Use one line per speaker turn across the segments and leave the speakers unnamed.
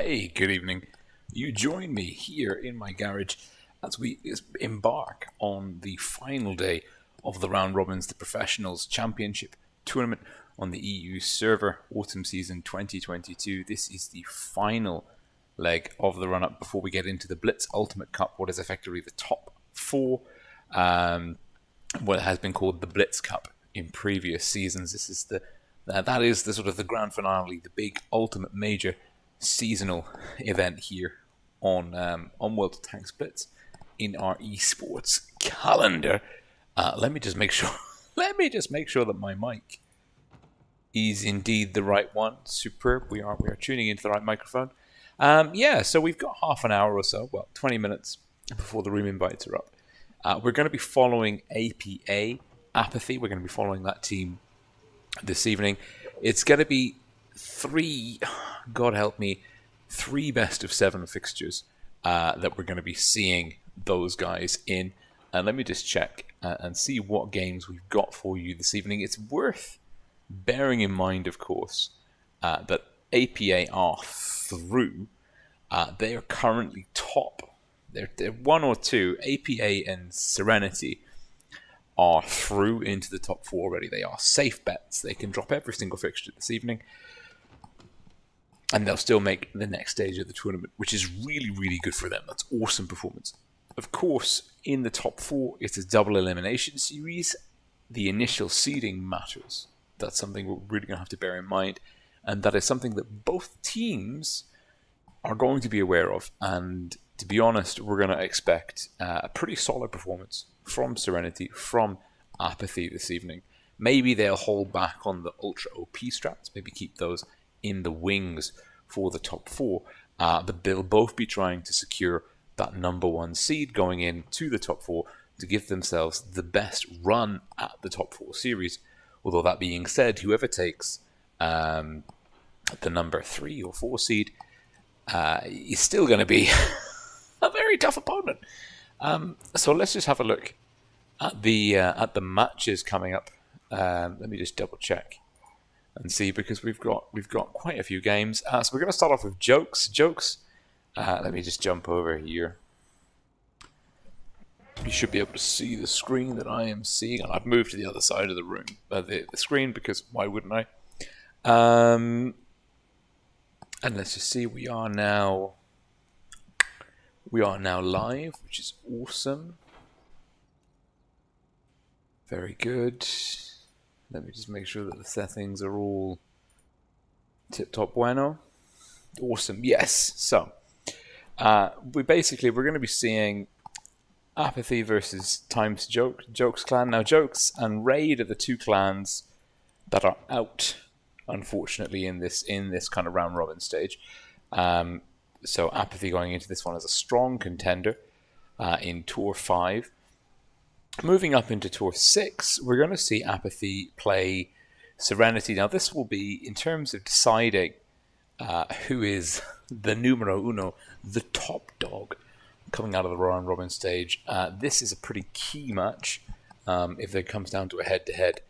Hey, good evening. You join me here in my garage as we embark on the final day of the Round Robins, the Professionals Championship Tournament on the EU server, Autumn Season 2022. This is the final leg of the run-up before we get into the Blitz Ultimate Cup, what is effectively the top four, what has been called the Blitz Cup in previous seasons. This is that is the sort of the grand finale, the big ultimate major seasonal event here on WoT Tanks Blitz in our esports calendar. Let me just make sure. Let me just make sure that my mic is indeed the right one. Superb. We are tuning into the right microphone. So we've got half an hour or so, 20 minutes before the room invites are up. We're going to be following Apathy. We're going to be following that team this evening. It's going to be three best of 7 fixtures that we're going to be seeing those guys in. And let me just check and see what games we've got for you this evening. It's worth bearing in mind, of course, that APA are through. They are currently top. They're 1 or 2. APA and Serenity are through into the top 4 already. They are safe bets. They can drop every single fixture this evening, and they'll still make the next stage of the tournament, which is really, really good for them. That's awesome performance. Of course, in the top 4, it's a double elimination series. The initial seeding matters. That's something we're really going to have to bear in mind, and that is something that both teams are going to be aware of. And to be honest, we're going to expect a pretty solid performance from Serenity, from Apathy this evening. Maybe they'll hold back on the ultra OP strats, maybe keep those in the wings for the top 4, but they'll both be trying to secure that number 1 seed going into the top 4 to give themselves the best run at the top 4 series. Although that being said, whoever takes the number 3 or 4 seed is still going to be a very tough opponent. So let's just have a look at the matches coming up. Let me just double check and see, because we've got quite a few games. So we're going to start off with Jokes. Let me just jump over here. You should be able to see the screen that I am seeing, and I've moved to the other side of the room, the screen, because why wouldn't I? And let's just see. We are now live, which is awesome. Very good. Let me just make sure that the settings are all tip-top bueno. Awesome. Yes. So we're going to be seeing Apathy versus Jokes clan. Now, Jokes and Raid are the 2 clans that are out, unfortunately, in this kind of round robin stage. So Apathy going into this one as a strong contender in Tour 5. Moving up into Tour 6, we're going to see Apathy play Serenity. Now, this will be, in terms of deciding who is the numero uno, the top dog coming out of the round robin stage. This is a pretty key match. If it comes down to a head-to-head,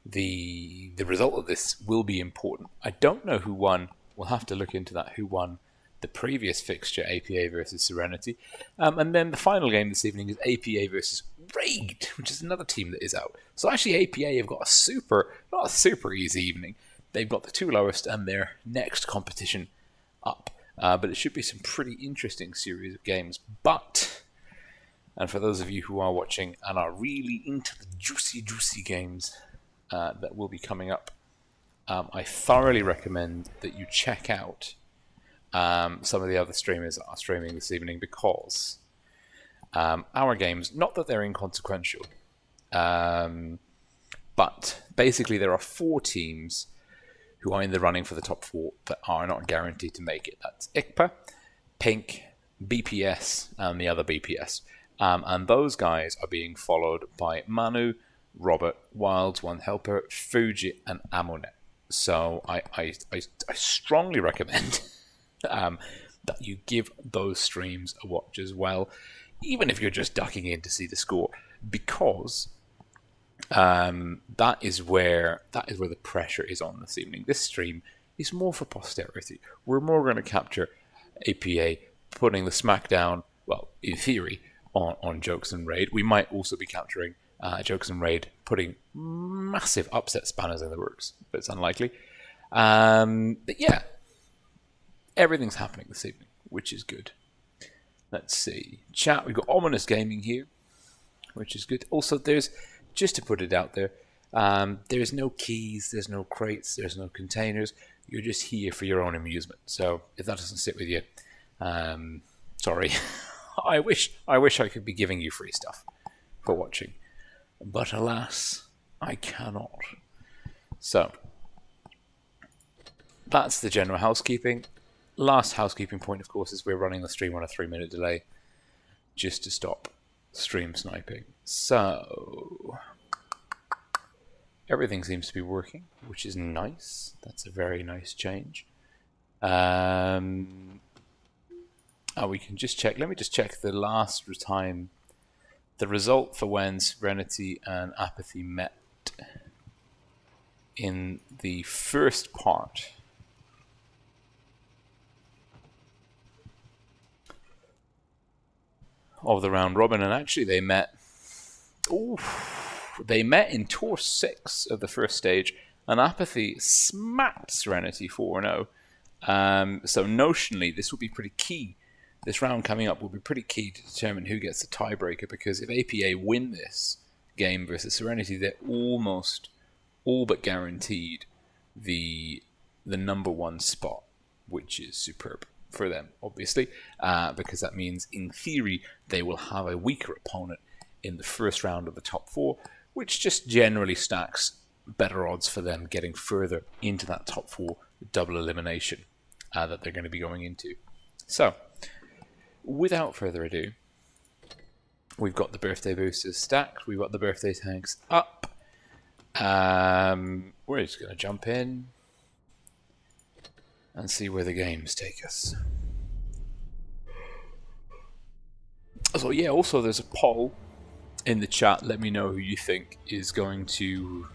the result of this will be important. I don't know who won. We'll have to look into that, who won the previous fixture, APA versus Serenity. And then the final game this evening is APA versus Raid, which is another team that is out. So actually APA have got not a super easy evening. They've got the 2 lowest and their next competition up. But it should be some pretty interesting series of games. And for those of you who are watching and are really into the juicy games that will be coming up, I thoroughly recommend that you check out some of the other streamers that are streaming this evening, because our games, not that they're inconsequential, but basically there are 4 teams who are in the running for the top 4 that are not guaranteed to make it. That's ICPA, Pink, BPS, and the other BPS. And those guys are being followed by Manu, Robert, Wilds, One Helper, Fuji, and Amonet. So I strongly recommend that you give those streams a watch as well, even if you're just ducking in to see the score, because that is where the pressure is on this evening. This stream is more for posterity. We're more going to capture APA putting the smackdown, well, in theory, on Jokes and Raid. We might also be capturing Jokes and Raid, putting massive upset spanners in the works, but it's unlikely. But yeah, everything's happening this evening, which is good. Let's see. Chat, we've got Ominous Gaming here, which is good. Also, there's, just to put it out there, there's no keys, there's no crates, there's no containers. You're just here for your own amusement. So if that doesn't sit with you, sorry. I wish I could be giving you free stuff for watching, but alas, I cannot. So that's the general housekeeping. Last housekeeping point, of course, is we're running the stream on a 3-minute delay just to stop stream sniping. So everything seems to be working, which is nice. That's a very nice change. We can just check. Let me just check the last time. The result for when Serenity and Apathy met in the first part of the round robin, and actually they met. They met in Tour 6 of the first stage, and Apathy smacked Serenity 4-0. So notionally, this will be pretty key. This round coming up will be pretty key to determine who gets the tiebreaker, because if APA win this game versus Serenity, they're almost all but guaranteed the #1 spot, which is superb for them, obviously, because that means, in theory, they will have a weaker opponent in the first round of the top 4, which just generally stacks better odds for them getting further into that top 4 double elimination that they're going to be going into. So, without further ado, we've got the birthday boosters stacked, we've got the birthday tanks up. We're just going to jump in and see where the games take us. So yeah, also there's a poll in the chat. Let me know who you think is going to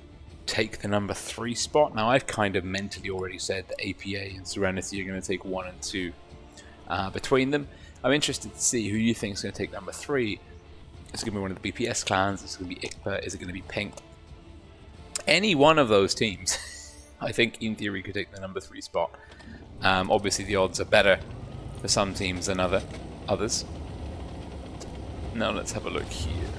take the #3 spot. Now, I've kind of mentally already said that APA and Serenity are going to take 1 and 2 between them. I'm interested to see who you think is going to take #3. Is it going to be one of the BPS clans? Is it going to be ICPA? Is it going to be Pink? Any one of those teams, I think, in theory, could take the #3 spot. Obviously, the odds are better for some teams than others. Now, let's have a look here.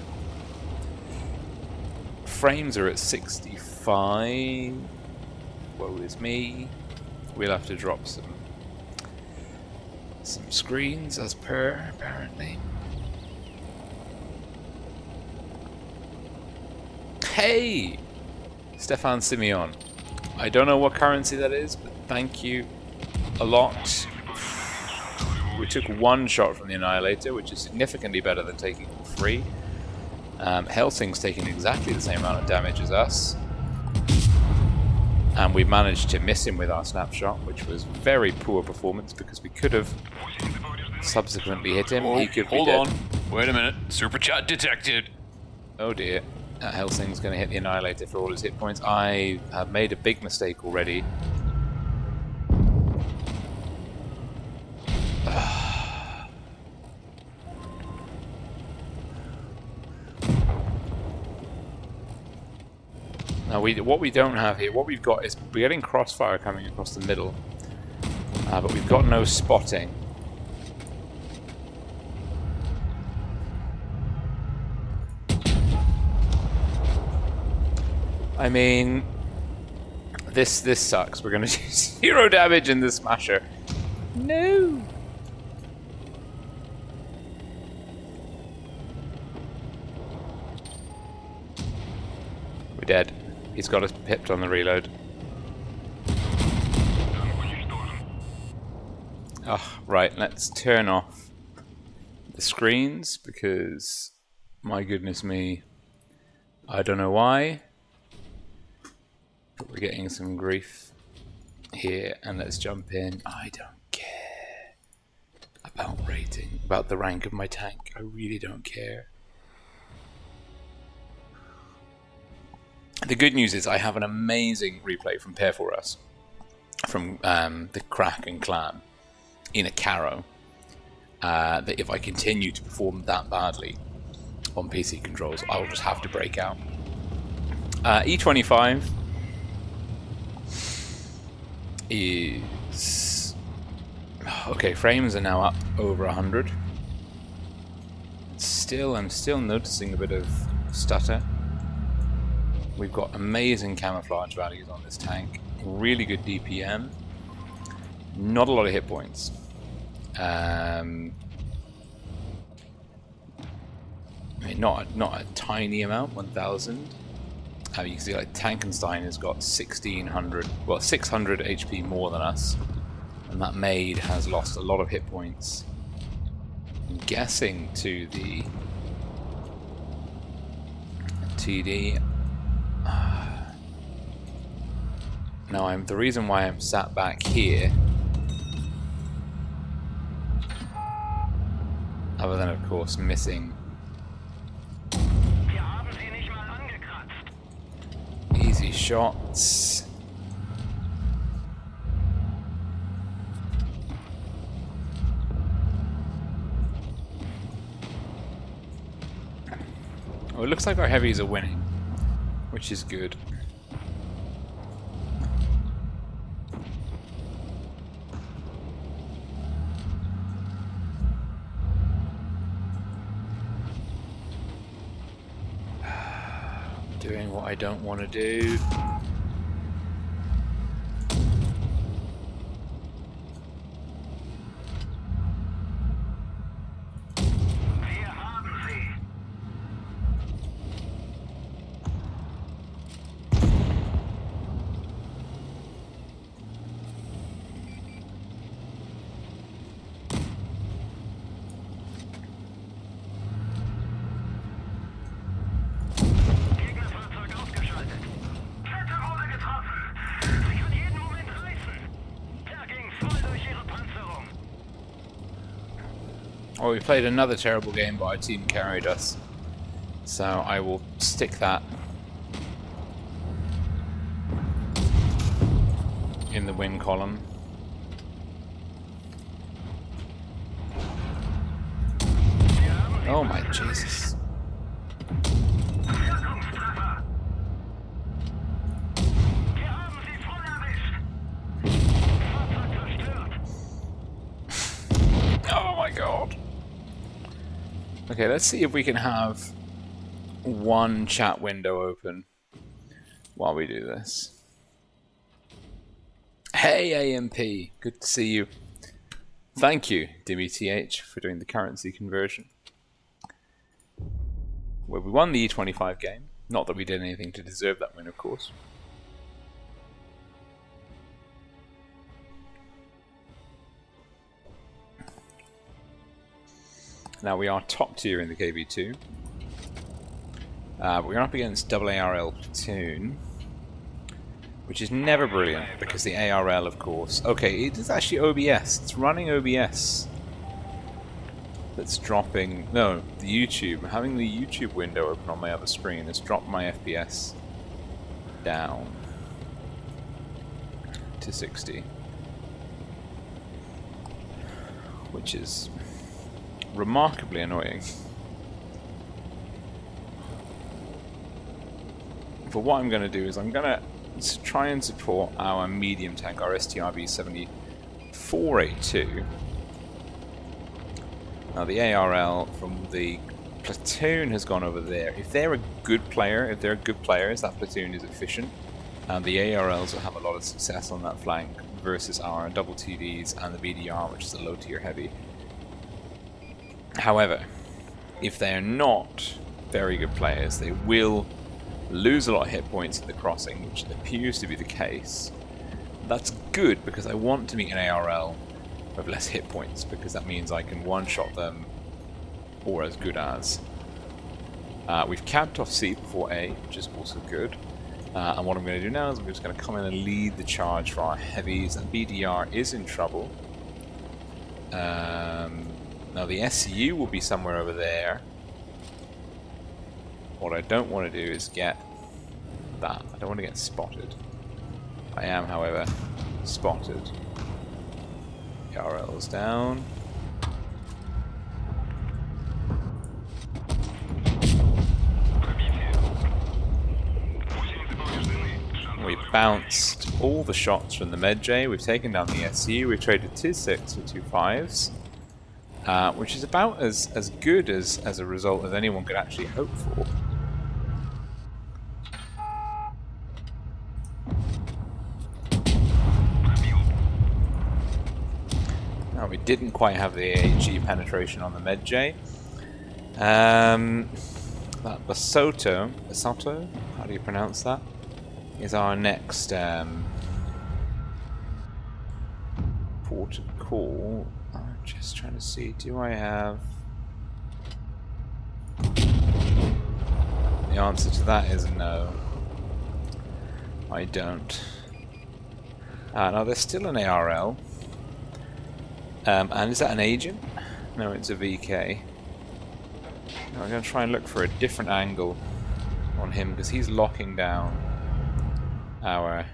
Frames are at 65. Woe is me. We'll have to drop some screens as per, apparently. Hey! Stefan Simeon. I don't know what currency that is, but thank you a lot. We took 1 shot from the Annihilator, which is significantly better than taking 3. Helsing's taking exactly the same amount of damage as us. And we managed to miss him with our snapshot, which was very poor performance, because we could have subsequently hit him. He could
hold on. Wait a minute. Super chat detected.
Oh dear. Helsing's going to hit the Annihilator for all his hit points. I have made a big mistake already. Now, what we don't have here, what we've got is we're getting crossfire coming across the middle, but we've got no spotting. I mean, this sucks. We're going to do 0 damage in the Smasher. No! We're dead. He's got us pipped on the reload. Oh, right, let's turn off the screens, because, my goodness me, I don't know why, but we're getting some grief here, and let's jump in. I don't care about rating, about the rank of my tank. I really don't care. The good news is I have an amazing replay from Pair for Us, from the Kraken clan, in a Caro that if I continue to perform that badly on PC controls, I will just have to break out. E25 is... Okay, frames are now up over 100. I'm still noticing a bit of stutter. We've got amazing camouflage values on this tank, really good DPM, not a lot of hit points. I mean, not a tiny amount, 1,000. You can see like Tankenstein has got 1,600, well 600 HP more than us, and that maid has lost a lot of hit points. I'm guessing to the TD. Now the reason why I'm sat back here, other than of course missing easy shots. Oh, it looks like our heavies are winning, which is good. Doing what I don't want to do. Well, we played another terrible game, but our team carried us. So I will stick that in the win column. Oh my Jesus. Oh my God. Okay, let's see if we can have one chat window open while we do this. Hey AMP, good to see you. Thank you, DBTH, for doing the currency conversion. Well, we won the E25 game. Not that we did anything to deserve that win, of course. Now we are top tier in the KV2. We're up against AARL Platoon, which is never brilliant because the ARL, of course. Okay, it is actually OBS. It's running OBS. That's dropping. No, the YouTube. Having the YouTube window open on my other screen has dropped my FPS down to 60, which is remarkably annoying. But what I'm going to do is I'm going to try and support our medium tank, our STRV 74A2. Now the ARL from the platoon has gone over there. If they're a good player, if they're good players, that platoon is efficient. And the ARLs will have a lot of success on that flank versus our double TDs and the BDR, which is a low tier heavy. However, if they are not very good players, they will lose a lot of hit points at the crossing, which appears to be the case. That's good because I want to meet an ARL with less hit points, because that means I can one-shot them or as good as. We've capped off C before A, which is also good. And what I'm going to do now is I'm just going to come in and lead the charge for our heavies, and BDR is in trouble. Now the SU will be somewhere over there. What I don't want to do is get that. I don't want to get spotted. I am, however, spotted. ERL's down. We bounced all the shots from the Med-J, we've taken down the SU, we've traded 2-6 with 2 5s, which is about as good as a result as anyone could actually hope for. Now we didn't quite have the AHE penetration on the Med-J. That Basoto, how do you pronounce that? Is our next port of call. I'm just trying to see, do I have... The answer to that is no. I don't. Now there's still an ARL. And is that an agent? No, it's a VK. Now I'm going to try and look for a different angle on him because he's locking down our...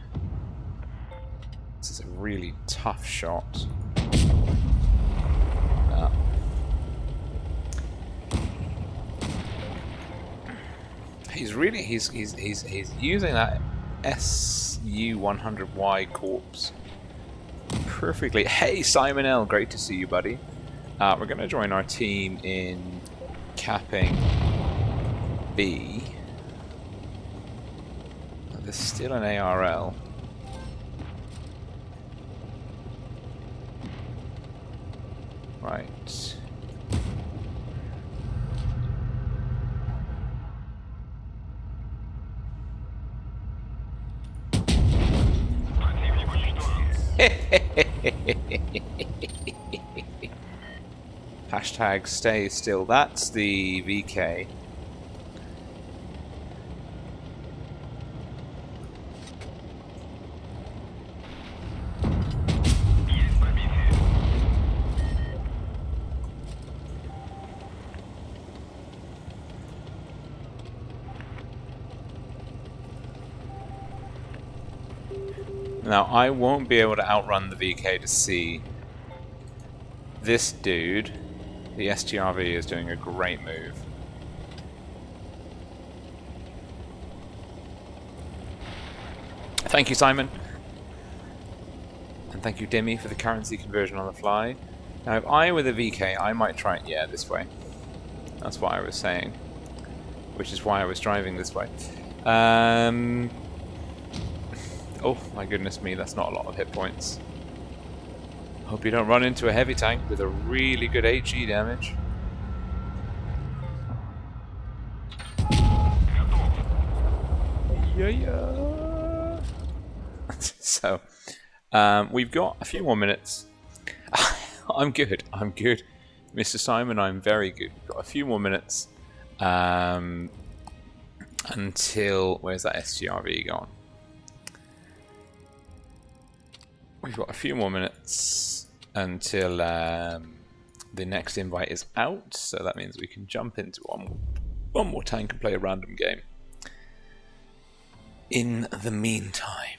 This is a really tough shot. He's really he's using that SU-100Y corpse perfectly. Hey Simon L, great to see you, buddy. We're going to join our team in capping B. There's still an ARL. Right. Hashtag stay still. That's the VK. Now, I won't be able to outrun the VK to see this dude. The STRV is doing a great move. Thank you, Simon. And thank you, Demi, for the currency conversion on the fly. Now, if I were the VK, I might try it, yeah, this way. That's what I was saying. Which is why I was driving this way. Oh my goodness me, that's not a lot of hit points. Hope you don't run into a heavy tank with a really good HE damage. Yeah. So, we've got a few more minutes. I'm good. Mr. Simon, I'm very good. We've got a few more minutes until... Where's that SGRV gone? We've got a few more minutes until the next invite is out, so that means we can jump into one more tank and play a random game. In the meantime,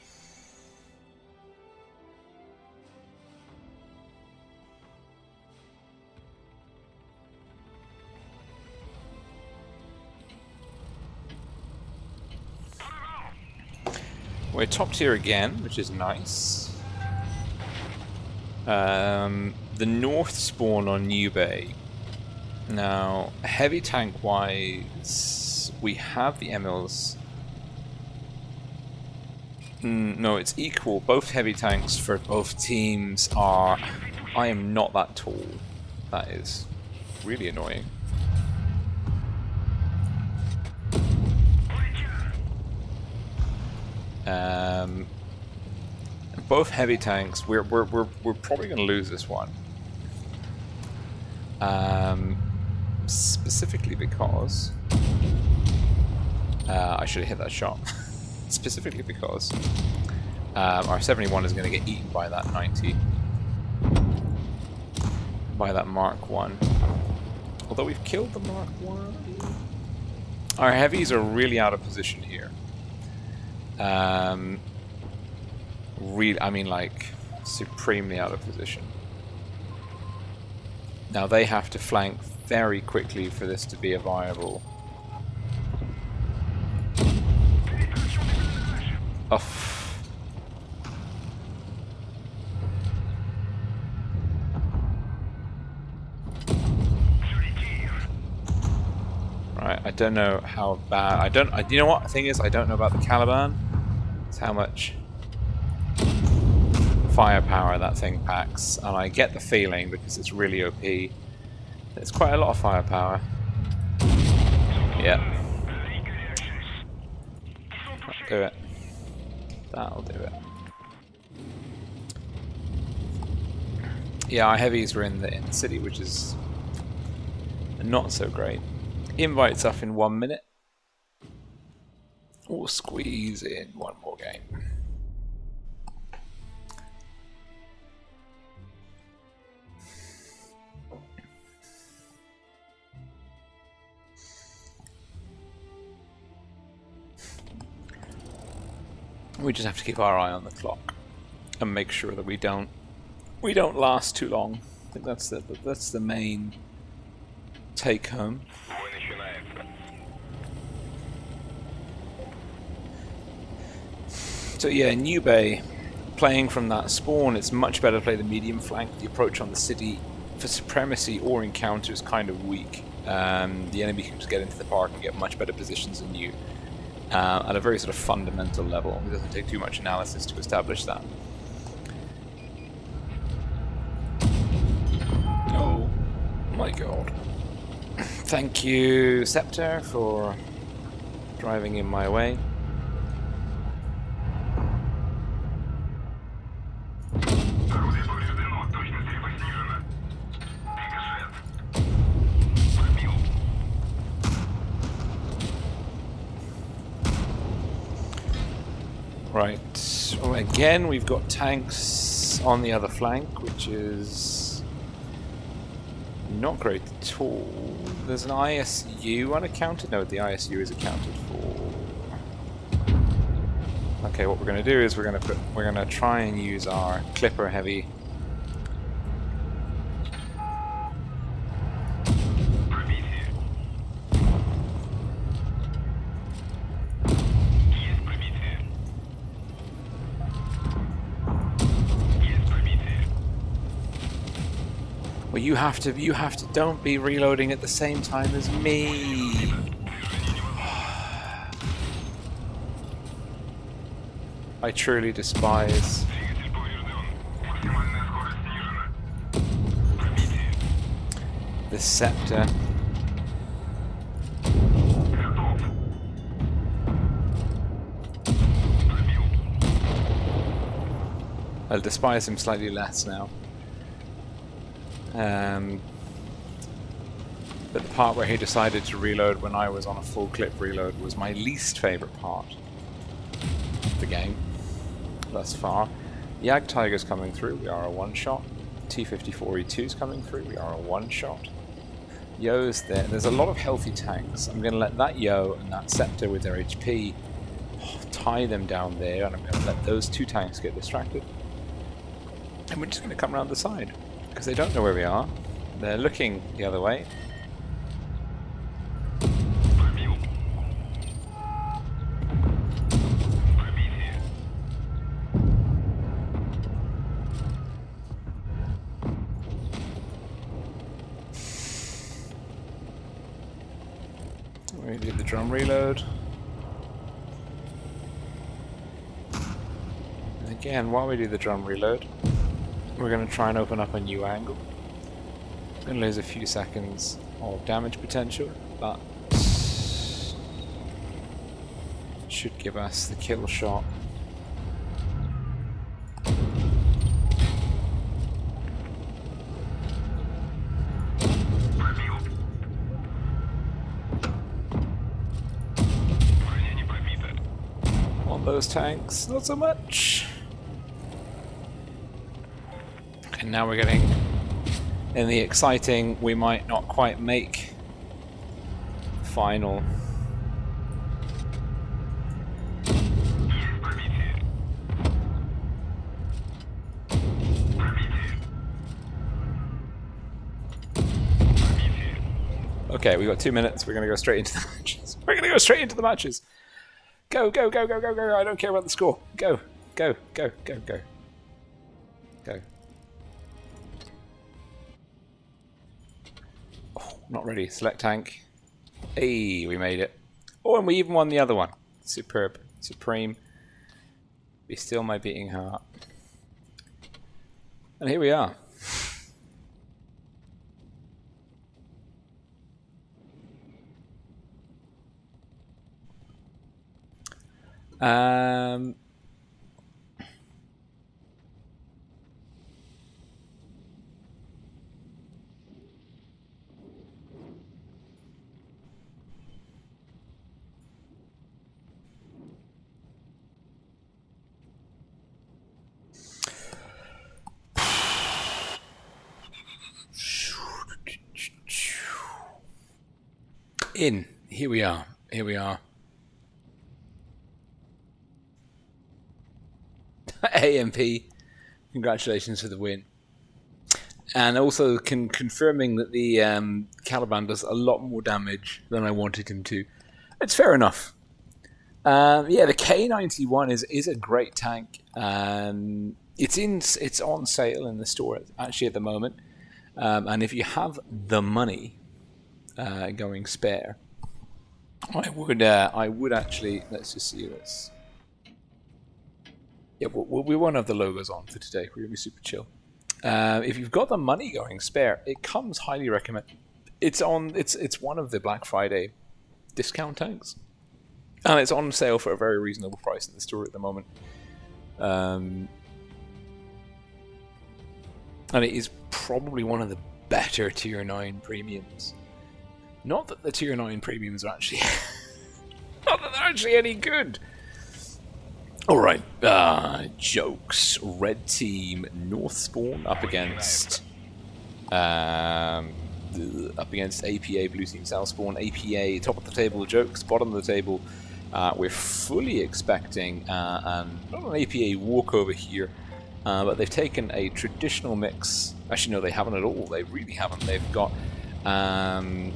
we're top tier again, which is nice. The north spawn on New Bay. Now, heavy tank wise, we have the MLs. No, it's equal. Both heavy tanks for both teams are... I am not that tall. That is really annoying. Both heavy tanks. We're probably going to lose this one. Specifically because I should have hit that shot. Specifically because our 71 is going to get eaten by that 90, by that Mark 1. Although we've killed the Mark 1. Our heavies are really out of position here. I mean, like, supremely out of position. Now they have to flank very quickly for this to be a viable. Oh. Right, I don't know how bad. You know what the thing is? I don't know about the Caliban. It's how much firepower that thing packs, and I get the feeling because it's really OP. It's quite a lot of firepower. Yeah. That'll do it. That'll do it. Yeah, our heavies were in the city, which is not so great. Invites up in 1 minute. We'll squeeze in one more game. We just have to keep our eye on the clock and make sure that we don't last too long. I think that's the main take home. So yeah, New Bay, playing from that spawn, it's much better to play the medium flank. The approach on the city for supremacy or encounter is kind of weak. The enemy can just get into the park and get much better positions than you at a very sort of fundamental level. It doesn't take too much analysis to establish that. Oh my god. Thank you, Scepter, for driving in my way. Right, well, again we've got tanks on the other flank, which is not great at all. There's an ISU unaccounted? No, the ISU is accounted for. Okay, what we're going to do is we're going to try and use our Clipper heavy. Well, you have to, don't be reloading at the same time as me. I truly despise the Scepter. I'll despise him slightly less now. But the part where he decided to reload when I was on a full clip reload was my least favourite part of the game thus far. Yag Tiger's coming through, we are a one-shot. T-54E2's coming through, we are a one-shot. Yo's there. There's a lot of healthy tanks. I'm going to let that Yo and that Scepter with their HP tie them down there, and I'm going to let those two tanks get distracted. And we're just going to come around the side. Because they don't know where we are. They're looking the other way. We do the drum reload. And again, while we do the drum reload, we're going to try and open up a new angle. We're going to lose a few seconds of damage potential, but should give us the kill shot. On those tanks, not so much. And now we're getting in the exciting, we might not quite make final. Okay, we got 2 minutes. We're going to go straight into the matches. We're going to go straight into the matches. Go, go, go, go, go, go. I don't care about the score. Go, go, go, go, go. Go. Oh, not ready. Select tank. Hey, we made it. Oh, and we even won the other one. Superb. Supreme. Be still my beating heart. And here we are. Here we are. Here we are. AMP, congratulations for the win. And also confirming that the Caliban does a lot more damage than I wanted him to. It's fair enough. Yeah, the K91 is a great tank. It's on sale in the store actually at the moment. And if you have the money going spare, I would actually, let's just see this. Yeah, we won't have the logos on for today. We're gonna be super chill. If you've got the money going spare, it comes highly recommended. It's one of the Black Friday discount tanks, and it's on sale for a very reasonable price in the store at the moment. And it is probably one of the better Tier 9 premiums. Not that the Tier 9 premiums are actually not that they're actually any good. Alright, jokes. Red team, North Spawn up against APA, blue team, South Spawn. APA, top of the table, jokes, bottom of the table. We're fully expecting not an APA walkover here, but they've taken a traditional mix. Actually, no, they haven't at all. They really haven't. They've got 371s,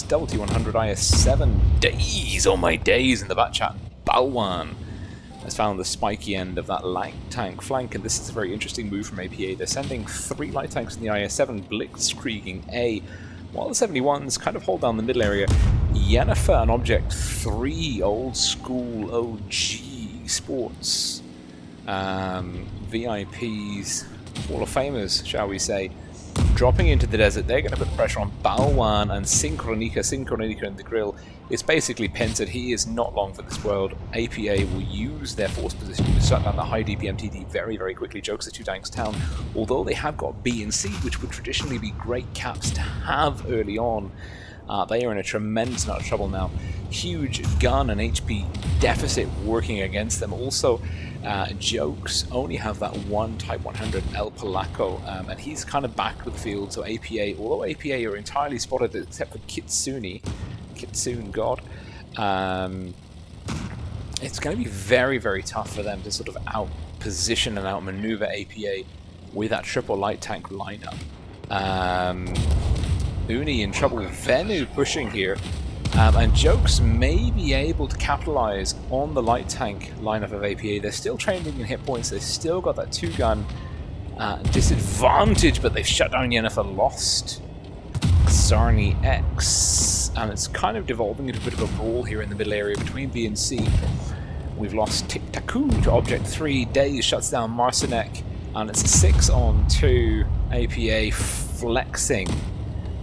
T100, IS7, days, oh my days in the back chat. Balwan has found the spiky end of that light tank flank, and this is a very interesting move from APA. They're sending 3 light tanks in the IS7, blitzkrieging A, while the 71s kind of hold down the middle area. Yennefer and Object 3, old school OG sports VIPs, Hall of Famers, shall we say, dropping into the desert. They're going to put pressure on Balwan and Synchronica in the grill. It's basically Pented. He is not long for this world. APA will use their force position to shut down the high DPM TD very, very quickly. Jokes the 2 tanks down. Although they have got B and C, which would traditionally be great caps to have early on, they are in a tremendous amount of trouble now. Huge gun and HP deficit working against them. Also, jokes only have that one Type 100 El Polaco, and he's kind of back with the field. So APA, although APA are entirely spotted except for Kitsune God, it's going to be very, very tough for them to sort of out-position and out-maneuver APA with that triple light tank lineup. Uni in trouble, Venu pushing here, and Jokes may be able to capitalize on the light tank lineup of APA. They're still training in hit points, they've still got that 2-gun disadvantage, but they've shut down Yennefer, lost Sarni X, and it's kind of devolving into a bit of a brawl here in the middle area between B and C. We've lost Tic Taku to Object 3, Days shuts down Marcinek, and it's a 6-on-2, APA flexing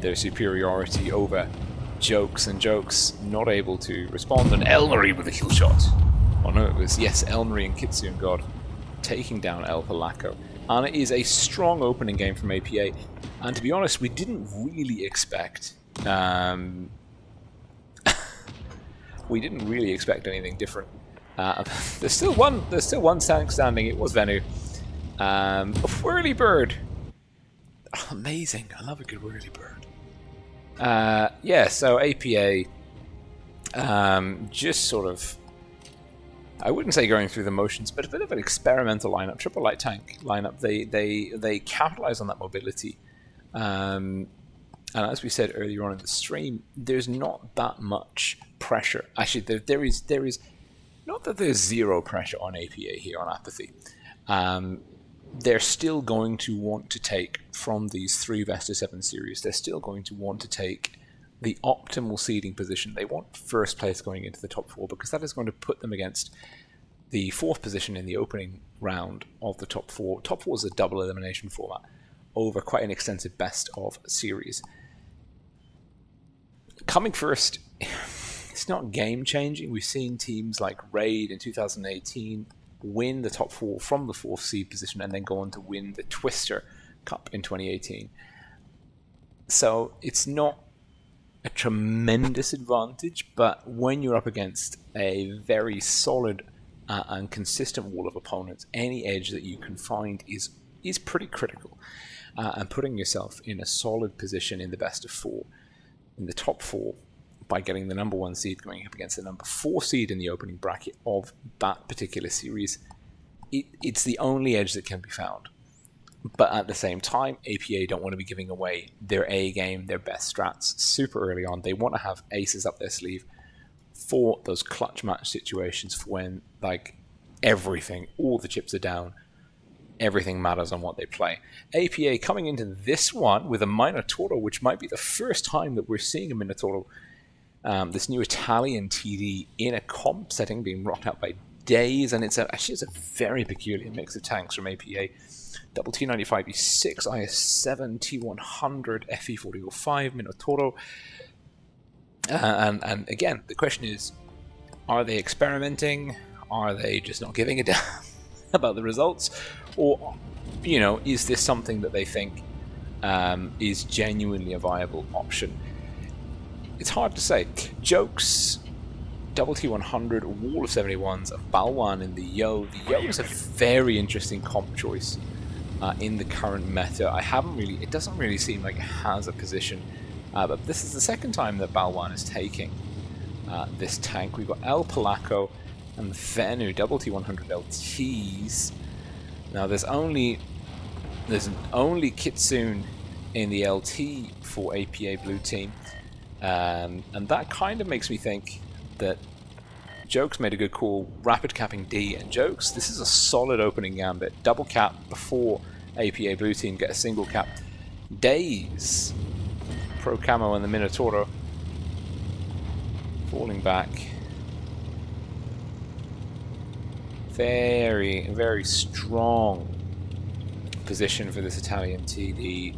their superiority over Jokes, and Jokes not able to respond, and Elmery with a kill shot. Oh no, it was, yes, Elmery and Kitsune God taking down El Polaco. And it is a strong opening game from APA, and to be honest, we didn't really expect anything different. There's still one tank standing. It was Venu. A whirly bird. Oh, amazing! I love a good whirly bird. Yeah, so APA just sort of, I wouldn't say going through the motions, but a bit of an experimental lineup, triple light tank lineup. They capitalize on that mobility, and And as we said earlier on in the stream, there's not that much pressure. Actually, there is not that there's zero pressure on APA here on Apathy. They're still going to want to take from these 3 best of 7 series. They're still going to want to take the optimal seeding position. They want first place going into the top 4 because that is going to put them against the 4th position in the opening round of the top 4. Top 4 is a double elimination format over quite an extensive best of series. Coming first, it's not game changing. We've seen teams like Raid in 2018 win the top 4 from the 4th seed position and then go on to win the Twister Cup in 2018. So it's not a tremendous advantage, but when you're up against a very solid and consistent wall of opponents, any edge that you can find is pretty critical. And putting yourself in a solid position in the best of 4, in the top 4, by getting the number 1 seed going up against the number 4 seed in the opening bracket of that particular series, it's the only edge that can be found. But at the same time, APA don't want to be giving away their A game, their best strats super early on. They want to have aces up their sleeve for those clutch match situations, for when like everything, all the chips are down, everything matters on what they play. APA coming into this one with a Minotauro, which might be the first time that we're seeing a Minotauro, this new Italian TD in a comp setting being rocked out by Days, and actually it's a very peculiar mix of tanks from APA. Double T95E6, IS7, T100, FE4005, Minotauro. And again, the question is, are they experimenting? Are they just not giving a damn about the results? Or, is this something that they think is genuinely a viable option? It's hard to say. Jokes, Double T100, Wall of 71s, and Balwan in the Yo. The Yo is a very interesting comp choice in the current meta. It doesn't really seem like it has a position, but this is the second time that Balwan is taking this tank. We've got El Polaco and Venu, Double T100 LTs. Now there's only Kitsune in the LT for APA Blue Team, and that kind of makes me think that Jokes made a good call, rapid capping D, and Jokes, this is a solid opening gambit. Double cap before APA Blue Team get a single cap. Days, Pro Camo and the Minotauro falling back. Very, very strong position for this Italian TD.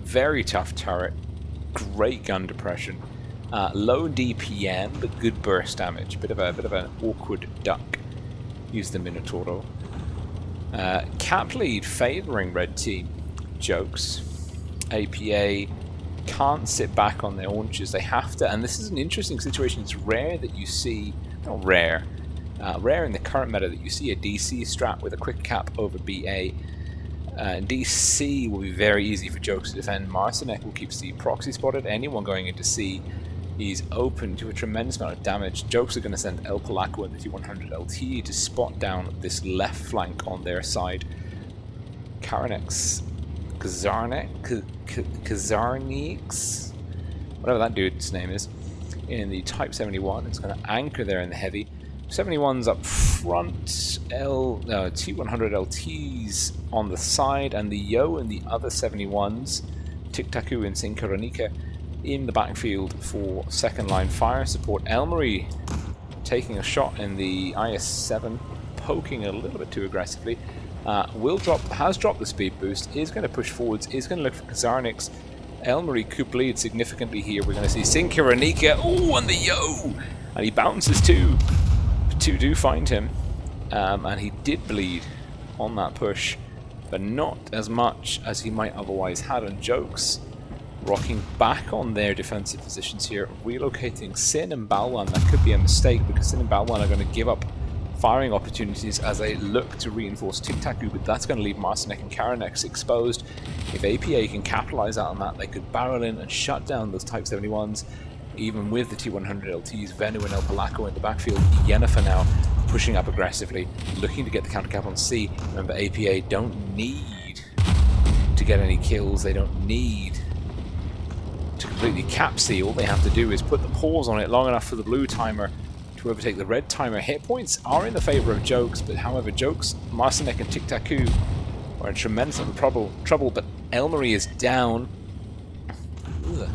Very tough turret, great gun depression. Low DPM, but good burst damage. Bit of an awkward duck. Use the Minotauro. Cap lead favoring red team. Jokes. APA can't sit back on their haunches. They have to, and this is an interesting situation. It's rare that you see, not rare, rare in the current meta that you see a DC strat with a quick cap over BA. DC will be very easy for Jokes to defend. Marcinek will keep C proxy spotted. Anyone going into C is open to a tremendous amount of damage. Jokes are going to send El Polaco and the T100 LT to spot down this left flank on their side. Kazarnix, whatever that dude's name is, in the Type 71. It's going to anchor there in the heavy. 71's up front, T100 LTs on the side, and the Yo and the other 71s, Tic-Tacu and Serenity, in the backfield for second line fire support. Elmery taking a shot in the IS-7, poking a little bit too aggressively. Has dropped the speed boost, is going to push forwards, is going to look for Kazarnix. Elmery could bleed significantly here. We're going to see Serenity, oh, and the Yo! And he bounces too. Two do find him, and he did bleed on that push, but not as much as he might otherwise had. And Jokes rocking back on their defensive positions here, relocating Sin and Balwan. That could be a mistake because Sin and Balwan are going to give up firing opportunities as they look to reinforce Tic-Tacu, but that's going to leave Marcinek and Karanex exposed. If APA can capitalize out on that, they could barrel in and shut down those Type 71s. Even with the T100 LTs, Venu and El Polaco in the backfield. Yennefer now pushing up aggressively, looking to get the counter cap on C. Remember, APA don't need to get any kills. They don't need to completely cap C. All they have to do is put the pause on it long enough for the blue timer to overtake the red timer. Hit points are in the favor of Jokes, but however, Jokes, Marcinek, and Tic Tac Coup are in tremendous amount of trouble, but Elmery is down. Ugh.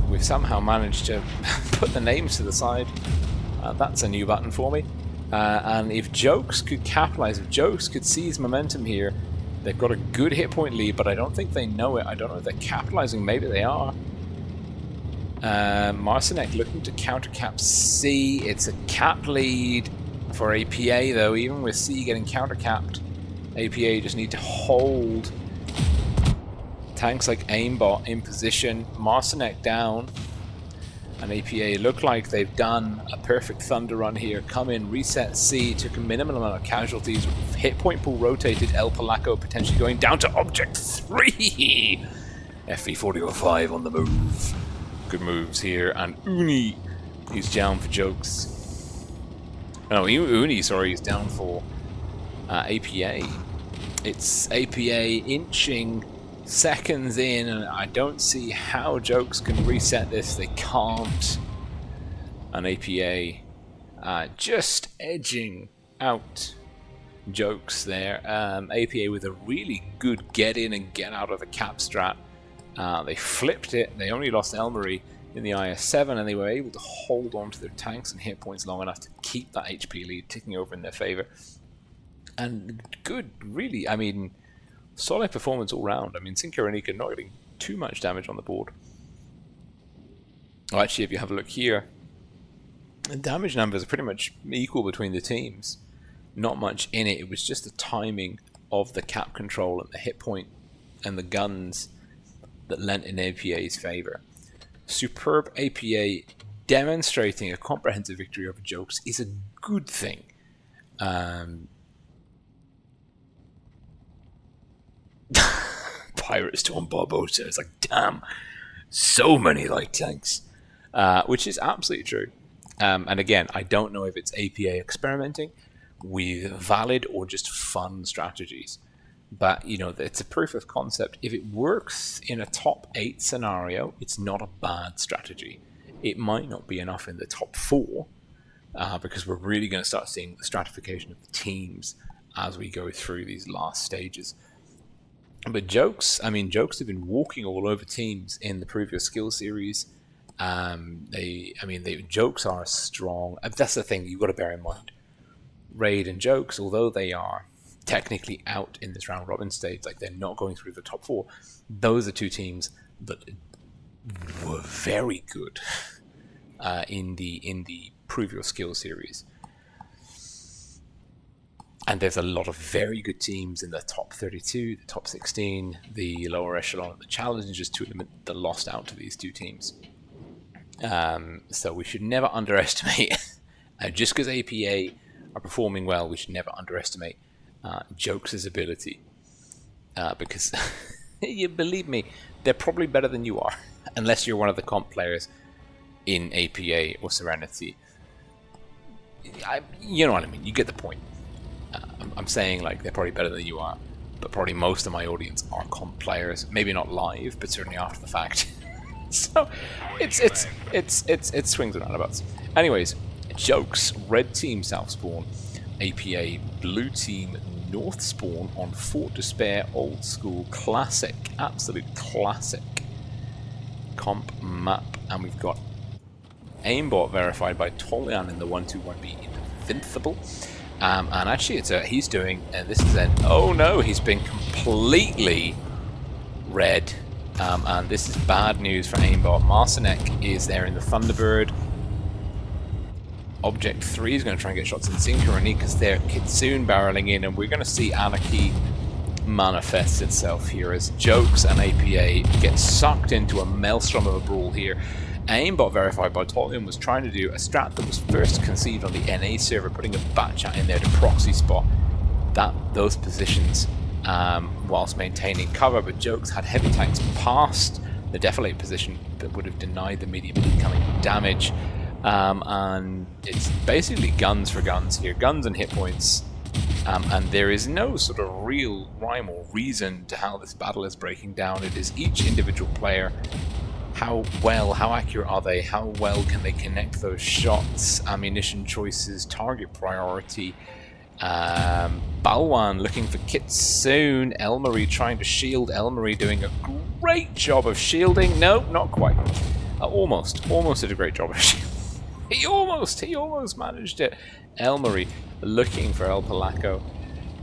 We've somehow managed to put the names to the side. That's a new button for me. And if Jokes could capitalize, if Jokes could seize momentum here, they've got a good hit point lead, but I don't think they know it. I don't know if they're capitalizing. Maybe they are. Marcinek looking to counter cap C. It's a cap lead for APA though. Even with C getting counter capped, APA just need to hold tanks like Aimbot in position. Marcinek down, and APA look like they've done a perfect Thunder run here. Come in, reset C, took a minimal amount of casualties. Hit point pool rotated. El Polaco potentially going down to Object 3. FV4005 on the move. Good moves here, and Uni is down for Jokes. No, Uni, sorry, is down for APA. It's APA inching seconds in, and I don't see how Jokes can reset this. They can't. And APA just edging out Jokes there. APA with a really good get in and get out of the cap strat. They flipped it. They only lost Elmery in the IS-7, and they were able to hold on to their tanks and hit points long enough to keep that HP lead ticking over in their favor. And good, really, I mean, solid performance all round. I mean, Serenity not getting too much damage on the board. Well, actually, if you have a look here, the damage numbers are pretty much equal between the teams. Not much in it. It was just the timing of the cap control and the hit point and the guns that lent in APA's favor. Superb APA demonstrating a comprehensive victory over Jokes is a good thing. Pirates to on Barbosa. It's like, damn, so many light tanks. Which is absolutely true. And again, I don't know if it's APA experimenting with valid or just fun strategies. But, you know, it's a proof of concept. If it works in a top 8 scenario, it's not a bad strategy. It might not be enough in the top 4, because we're really going to start seeing the stratification of the teams as we go through these last stages. But Jokes, I mean, Jokes have been walking all over teams in the previous skill series. Jokes are strong. That's the thing you've got to bear in mind. Raid and Jokes, although they are technically out in this round robin stage, like they're not going through the top 4, those are two teams that were very good in the previous skill series. And there's a lot of very good teams in the top 32, the top 16, the lower echelon, and the Challengers tournament that lost out to these two teams. So we should never underestimate, just because APA are performing well, we should never underestimate Jokes' ability. Because, you believe me, they're probably better than you are, unless you're one of the comp players in APA or Serenity. You know what I mean, you get the point. I'm saying like they're probably better than you are, but probably most of my audience are comp players. Maybe not live, but certainly after the fact. So it's swings and roundabouts. Anyways, Jokes, red team south spawn, APA blue team north spawn on Fort Despair, old school classic, absolute classic comp map, and we've got aimbot verified by Tolian in the 121B Invincible. And actually, he's doing, and this is an, oh no, he's been completely red. And this is bad news for aimbot. Marcinek is there in the Thunderbird. Object 3 is going to try and get shots in Synchronity because they're Kitsune barreling in, and we're going to see Anarchy manifest itself here as Jokes and APA get sucked into a maelstrom of a brawl here. Aimbot verified by Tolian was trying to do a strat that was first conceived on the NA server, putting a Batchat in there to proxy spot those positions whilst maintaining cover, but Jokes had heavy tanks past the defilade position that would have denied the medium incoming damage. And it's basically guns for guns here, guns and hit points. And there is no sort of real rhyme or reason to how this battle is breaking down. It is each individual player. How accurate are they? How well can they connect those shots? Ammunition choices, target priority. Balwan looking for Kitsune. Elmarie trying to shield. Elmarie doing a great job of shielding. No, not quite. Almost did a great job of shielding. He almost managed it. Elmarie looking for El Polaco.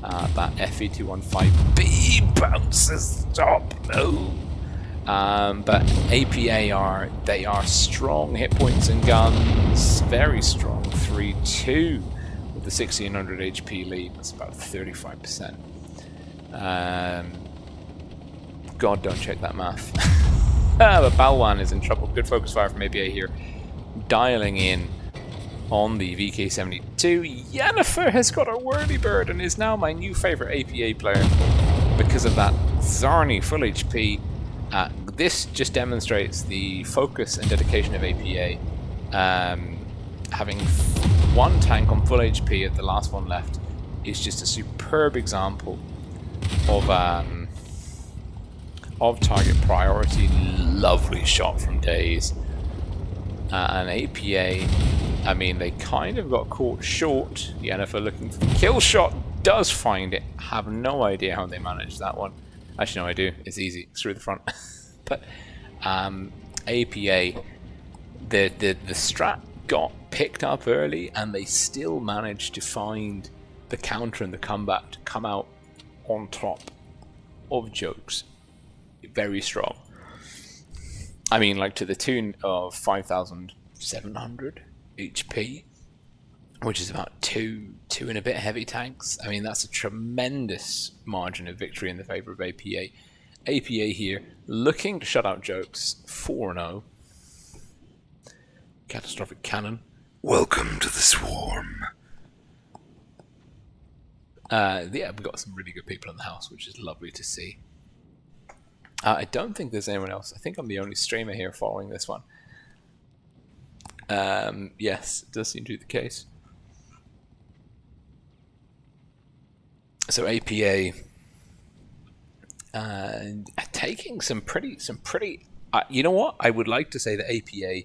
That FE215B bounces. Stop. No. But APA they are strong hit points and guns. Very strong. 3-2 with the 1600 HP lead. That's about 35%. God, don't check that math. But Balwan is in trouble. Good focus fire from APA here. Dialing in on the VK72. Yennefer has got a whirlybird and is now my new favorite APA player because of that Zarni full HP. This just demonstrates the focus and dedication of APA. Having one tank on full HP at the last one left is just a superb example of target priority. Lovely shot from Daze. And APA, I mean, they kind of got caught short. Yennefer looking for the kill shot, does find it. Have no idea how they managed that one. Actually, no, I do. It's easy. It's through the front. But APA, the strat got picked up early, and they still managed to find the counter and the comeback to come out on top of Jokes. Very strong. I mean, like to the tune of 5,700 HP, which is about two and a bit heavy tanks. I mean, that's a tremendous margin of victory in the favor of APA. APA here looking to shut out Jokes. 4-0. Catastrophic Cannon. Welcome to the Swarm. Yeah, we've got some really good people in the house, which is lovely to see. I don't think there's anyone else. I think I'm the only streamer here following this one. Yes, it does seem to be the case. So APA taking some pretty. You know what? I would like to say that APA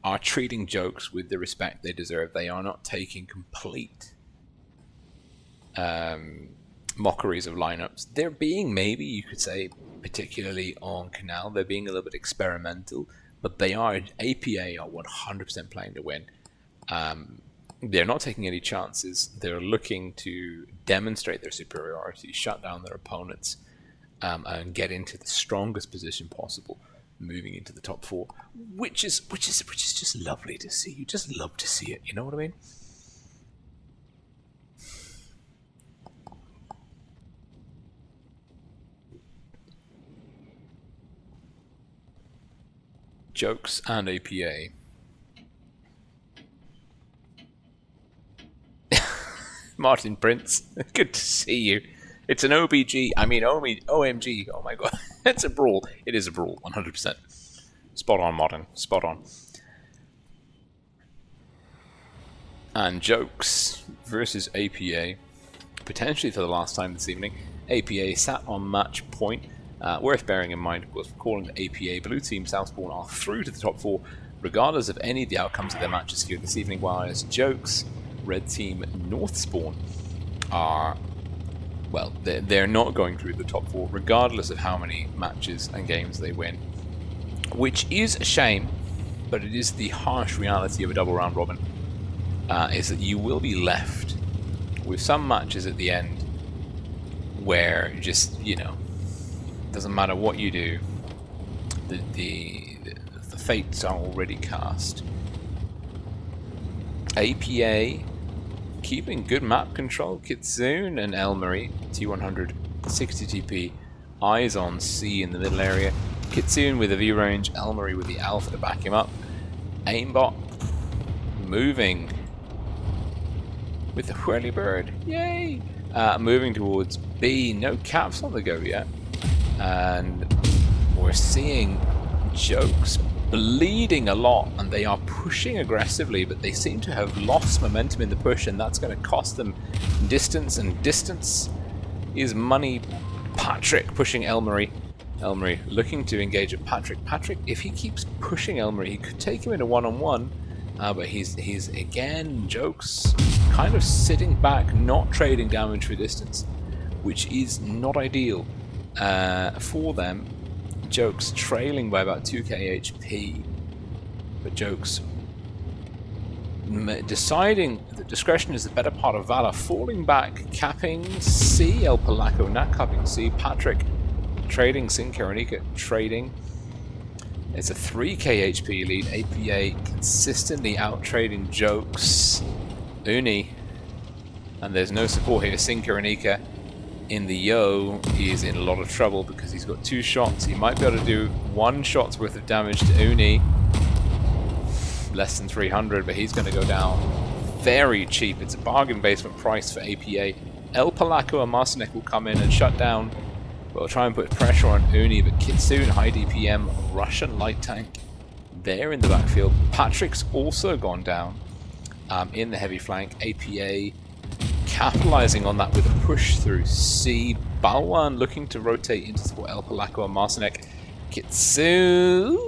are treating Jokes with the respect they deserve. They are not taking complete mockeries of lineups. They're being, maybe you could say, particularly on Canal, they're being a little bit experimental, but they are, APA are 100% playing to win. They're not taking any chances. They're looking to demonstrate their superiority, shut down their opponents, and get into the strongest position possible, moving into the top 4, which is just lovely to see. You just love to see it. You know what I mean? Jokes and APA. Martin Prince, good to see you. It's an OBG, I mean OMG, oh my god. It's a brawl. It is a brawl, 100%. Spot on, Martin, spot on. And Jokes versus APA, potentially for the last time this evening. APA sat on match point. Worth bearing in mind, of course, recalling that APA, Blue Team, Southspawn are through to the top 4, regardless of any of the outcomes of their matches here this evening, whereas Jokes, Red Team, Northspawn are, well, they're not going through the top 4, regardless of how many matches and games they win, which is a shame, but it is the harsh reality of a double round robin, is that you will be left with some matches at the end where just, you know, doesn't matter what you do, the fates are already cast. APA keeping good map control. Kitsune and Elmarie, T100, 60 TP, eyes on C in the middle area. Kitsune with a V range, Elmarie with the Alpha to back him up. Aimbot moving with the whirlybird, yay! Moving towards B, no caps on the go yet. And we're seeing Jokes leading a lot, and they are pushing aggressively, but they seem to have lost momentum in the push, and that's going to cost them distance, and distance is money. Patrick pushing Elmery. Elmery looking to engage at Patrick. Patrick, if he keeps pushing Elmery, he could take him in a one-on-one, but he's again, Jokes kind of sitting back, not trading damage for distance, which is not ideal for them. Jokes trailing by about 2k HP, but Jokes deciding that discretion is the better part of valor, falling back, capping C, El Polaco not capping C, Patrick trading, Serenity trading. It's a 3k HP lead, APA consistently out trading Jokes, Uni, and there's no support here. Serenity in the Yo, he is in a lot of trouble because he's got 2 shots. He might be able to do 1 shot's worth of damage to Uni. Less than 300, but he's going to go down very cheap. It's a bargain basement price for APA. El Polaco and Marcinek will come in and shut down. We'll try and put pressure on Uni, but Kitsune, high DPM, Russian light tank, there in the backfield. Patrick's also gone down in the heavy flank. APA capitalizing on that with a push through C. Balwan looking to rotate into support El Polaco and Marcinek. Kitsune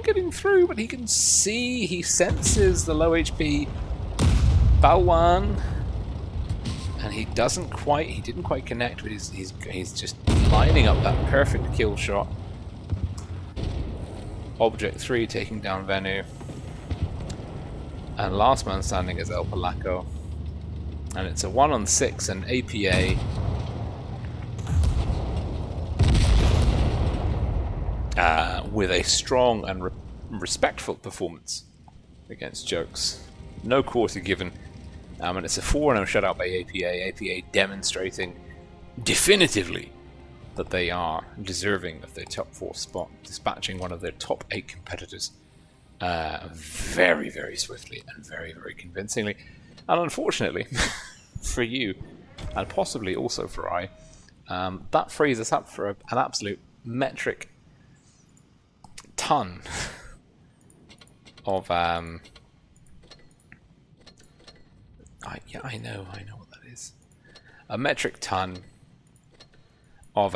getting through, but he can see, he senses the low HP Balwan, and he didn't quite connect, but he's just lining up that perfect kill shot. Object 3 taking down Venu, and last man standing is El Polaco, and it's a 1-on-6, and APA with a strong and respectful performance against Jokes. No quarter given, and it's a 4-0 shutout by APA. APA demonstrating definitively that they are deserving of their top 4 spot, dispatching one of their top 8 competitors very, very swiftly and very, very convincingly. And unfortunately for you, and possibly also for I, that frees us up for an absolute metric ton of yeah, I know what that is. A metric ton of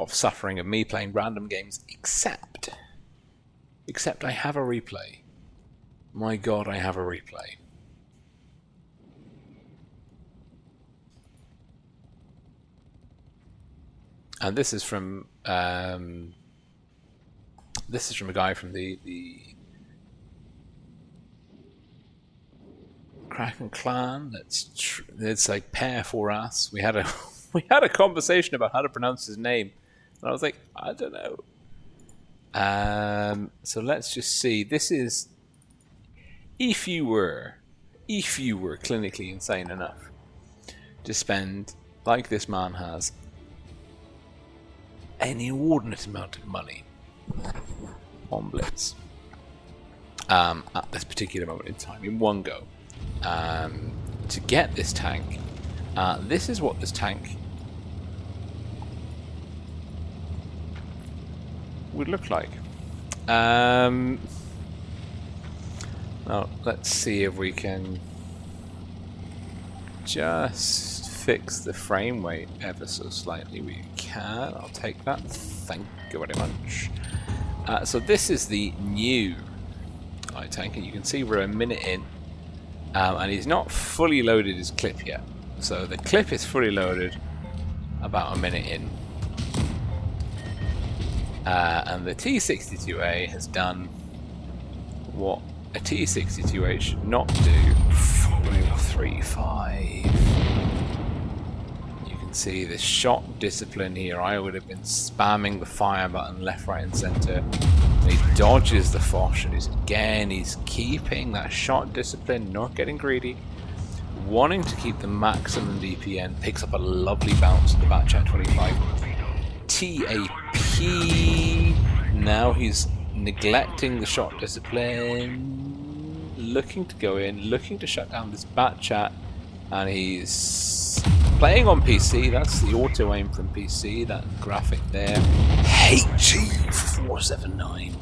suffering of me playing random games, except I have a replay. My God, I have a replay. And this is from a guy from the Kraken clan. It's like pair for us. We had a conversation about how to pronounce his name, and I was like, I don't know. So let's just see. This is if you were clinically insane enough to spend, like this man has, an inordinate amount of money on Blitz at this particular moment in time, in one go, to get this tank. This is what this tank would look like. Now let's see if we can just fix the frame rate ever so slightly. We can. I'll take that. Thank you very much. So this is the new light tank, and you can see we're a minute in, and he's not fully loaded his clip yet. So the clip is fully loaded about a minute in, and the T62A has done what a T62A should not do. 4-3-5. You can see the shot discipline here. I would have been spamming the fire button left, right, and center. He dodges the Foch, and he's keeping that shot discipline, not getting greedy, wanting to keep the maximum DPN. Picks up a lovely bounce in the back chat 25. TAP. Now he's neglecting the shot discipline, looking to go in, looking to shut down this bat chat, and he's playing on PC. That's the auto aim from PC, that graphic there. HG 479.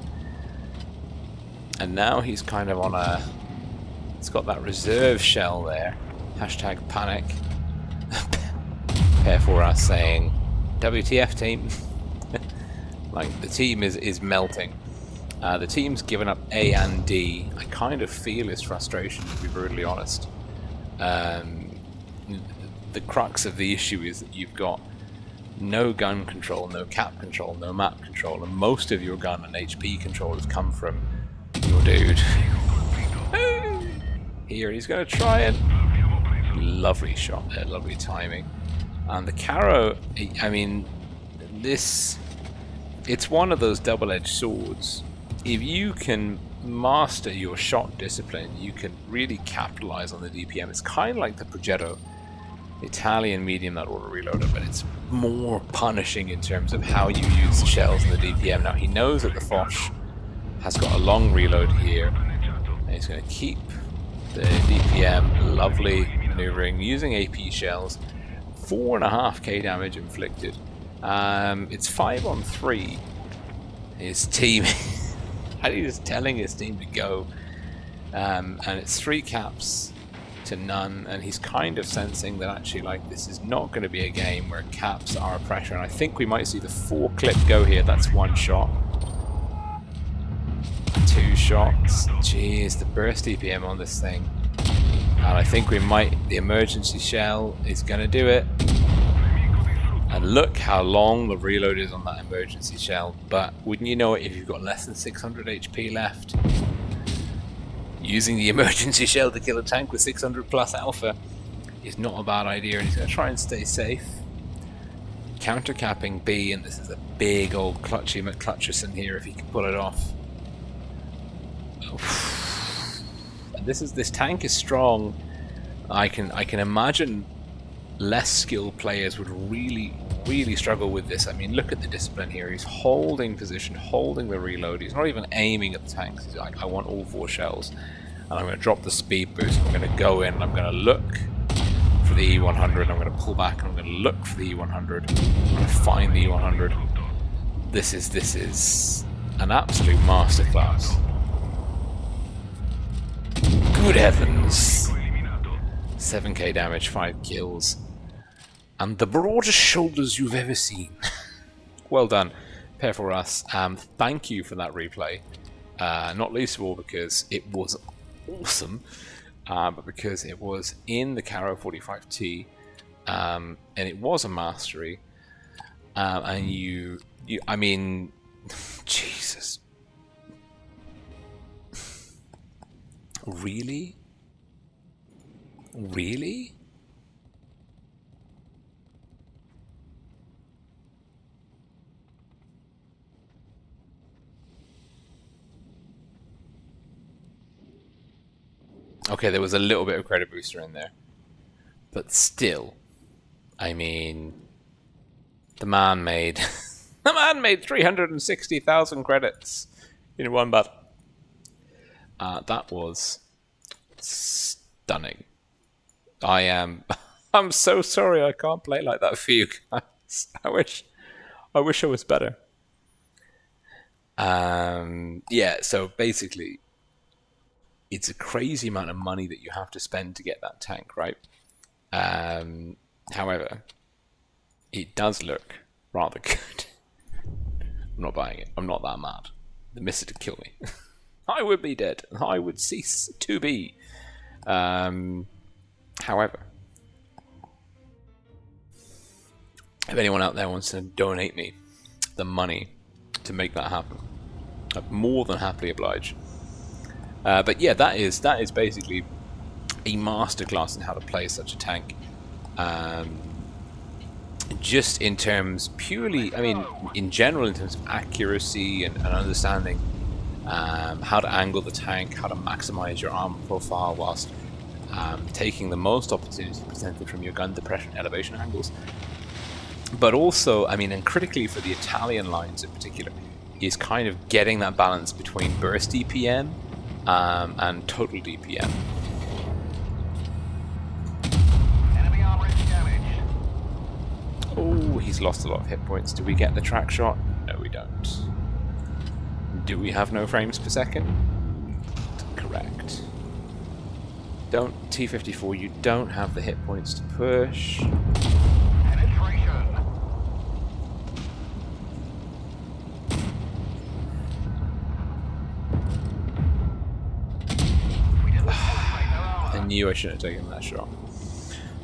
And now he's kind of on a... It's got that reserve shell there. Hashtag panic. Pair for us saying, WTF team. Like, the team is melting. The team's given up A and D. I kind of feel his frustration, to be brutally honest. The crux of the issue is that you've got no gun control, no cap control, no map control, and most of your gun and HP control has come from your dude. Here, he's going to try it. Lovely shot there, lovely timing. And the Caro, I mean, this... It's one of those double-edged swords. If you can master your shot discipline, you can really capitalize on the DPM. It's kind of like the Progetto Italian medium that auto reloader, but it's more punishing in terms of how you use the shells and the DPM. Now he knows that the Foch has got a long reload here, and he's going to keep the DPM. Lovely maneuvering using AP shells. 4.5k damage inflicted. It's 5 on 3. His team, he's telling his team to go, and it's 3 caps to none, and he's kind of sensing that actually, like, this is not going to be a game where caps are a pressure, and I think we might see the 4 clip go here. That's 1 shot, 2 shots. Jeez, the burst DPM on this thing, and I think we might, the emergency shell is going to do it. And look how long the reload is on that emergency shell. But wouldn't you know it, if you've got less than 600 HP left, using the emergency shell to kill a tank with 600 plus alpha is not a bad idea. And he's going to try and stay safe. Counter capping B, and this is a big old clutchy McClutcherson here if he can pull it off. And this tank is strong. I can imagine less skilled players would really struggle with this. I mean, look at the discipline here. He's holding position, holding the reload. He's not even aiming at the tanks. He's like, I want all 4 shells. And I'm going to drop the speed boost. I'm going to go in and I'm going to look for the E100. I'm going to pull back and I'm going to look for the E100. I'm going to find the E100. This is an absolute masterclass. Good heavens. 7k damage, 5 kills. And the broadest shoulders you've ever seen. Well done, pair for us. Thank you for that replay. Not least of all because it was awesome, but because it was in the Caro 45T, and it was a mastery. And you, I mean, Jesus, really? Really? Okay, there was a little bit of credit booster in there. But still, I mean, the man made the man made 360,000 credits in one battle. That was stunning. I'm so sorry I can't play like that for you guys. I wish I was better. Yeah, so basically it's a crazy amount of money that you have to spend to get that tank, right? However, it does look rather good. I'm not buying it. I'm not that mad. The miss to kill me. I would be dead. I would cease to be. However, if anyone out there wants to donate me the money to make that happen, I'd more than happily oblige. But yeah, that is basically a masterclass in how to play such a tank. Just in terms purely, I mean, in general, in terms of accuracy and understanding how to angle the tank, how to maximize your armor profile whilst taking the most opportunity presented from your gun depression elevation angles. But also, I mean, and critically for the Italian lines in particular, is kind of getting that balance between burst DPM and total DPM.
Enemy armor is damaged.
Oh, he's lost a lot of hit points. Do we get the track shot? No, we don't. Do we have no frames per second? Correct. Don't T54, you don't have the hit points to push.
Penetration. We didn't penetrate their armor.
I knew I shouldn't have taken that shot.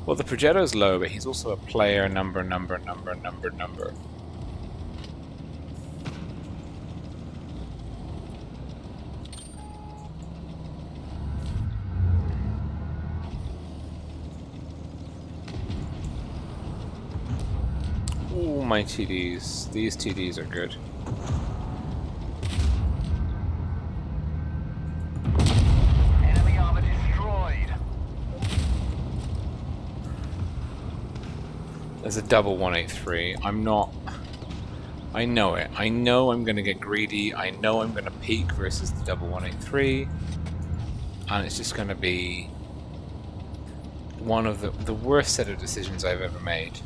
Well, the Progetto's low, but he's also a player number. Ooh, my TDs. These TDs are good.
Enemy armor destroyed.
There's a double 183. I'm not... I know it. I know I'm going to get greedy. I know I'm going to peak versus the double 183. And it's just going to be one of the worst set of decisions I've ever made.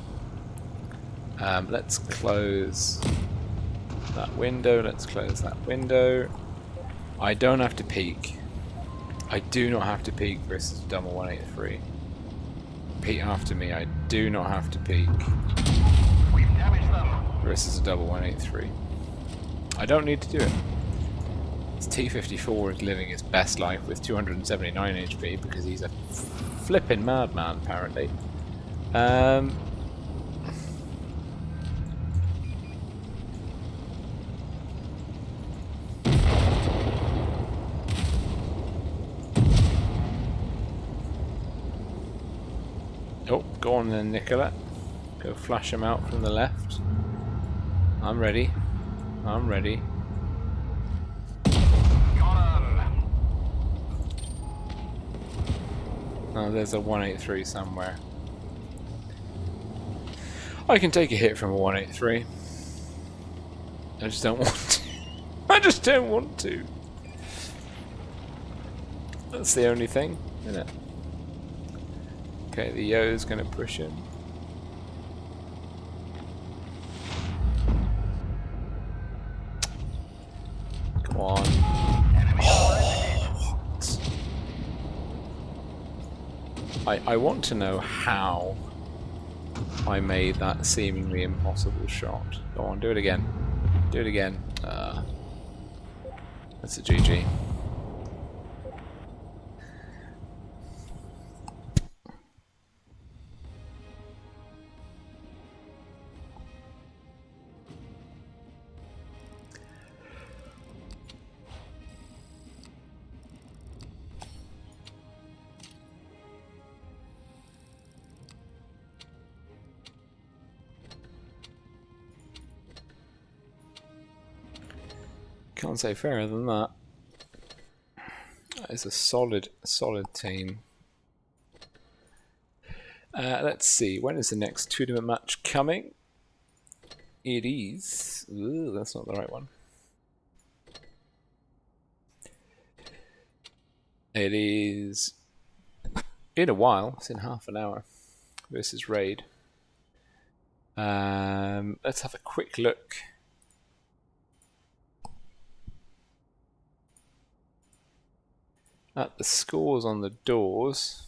Let's close that window. Let's close that window. I don't have to peek. I do not have to peek versus double 183. Repeat after me. I do not have to peek
We've damaged them.
versus a double 183. I don't need to do it. This T54 is living his best life with 279 HP because he's a flippin' madman, apparently. Oh, go on then, Nicola. Go flash him out from the left. I'm ready. I'm ready.
Got him.
Oh, there's a 183 somewhere. I can take a hit from a 183. I just don't want to. I just don't want to. That's the only thing, isn't it? Okay, the Yo's gonna push in. Come on.
Enemy armor hit.
I want to know how I made that seemingly impossible shot. Go on, do it again. Do it again. That's a GG. Can't say fairer than that. That is a solid team. Let's see, when is the next tournament match coming? It is... Ooh, that's not the right one. It is... in a while, it's in half an hour, versus Raid. Let's have a quick look. At the scores on the doors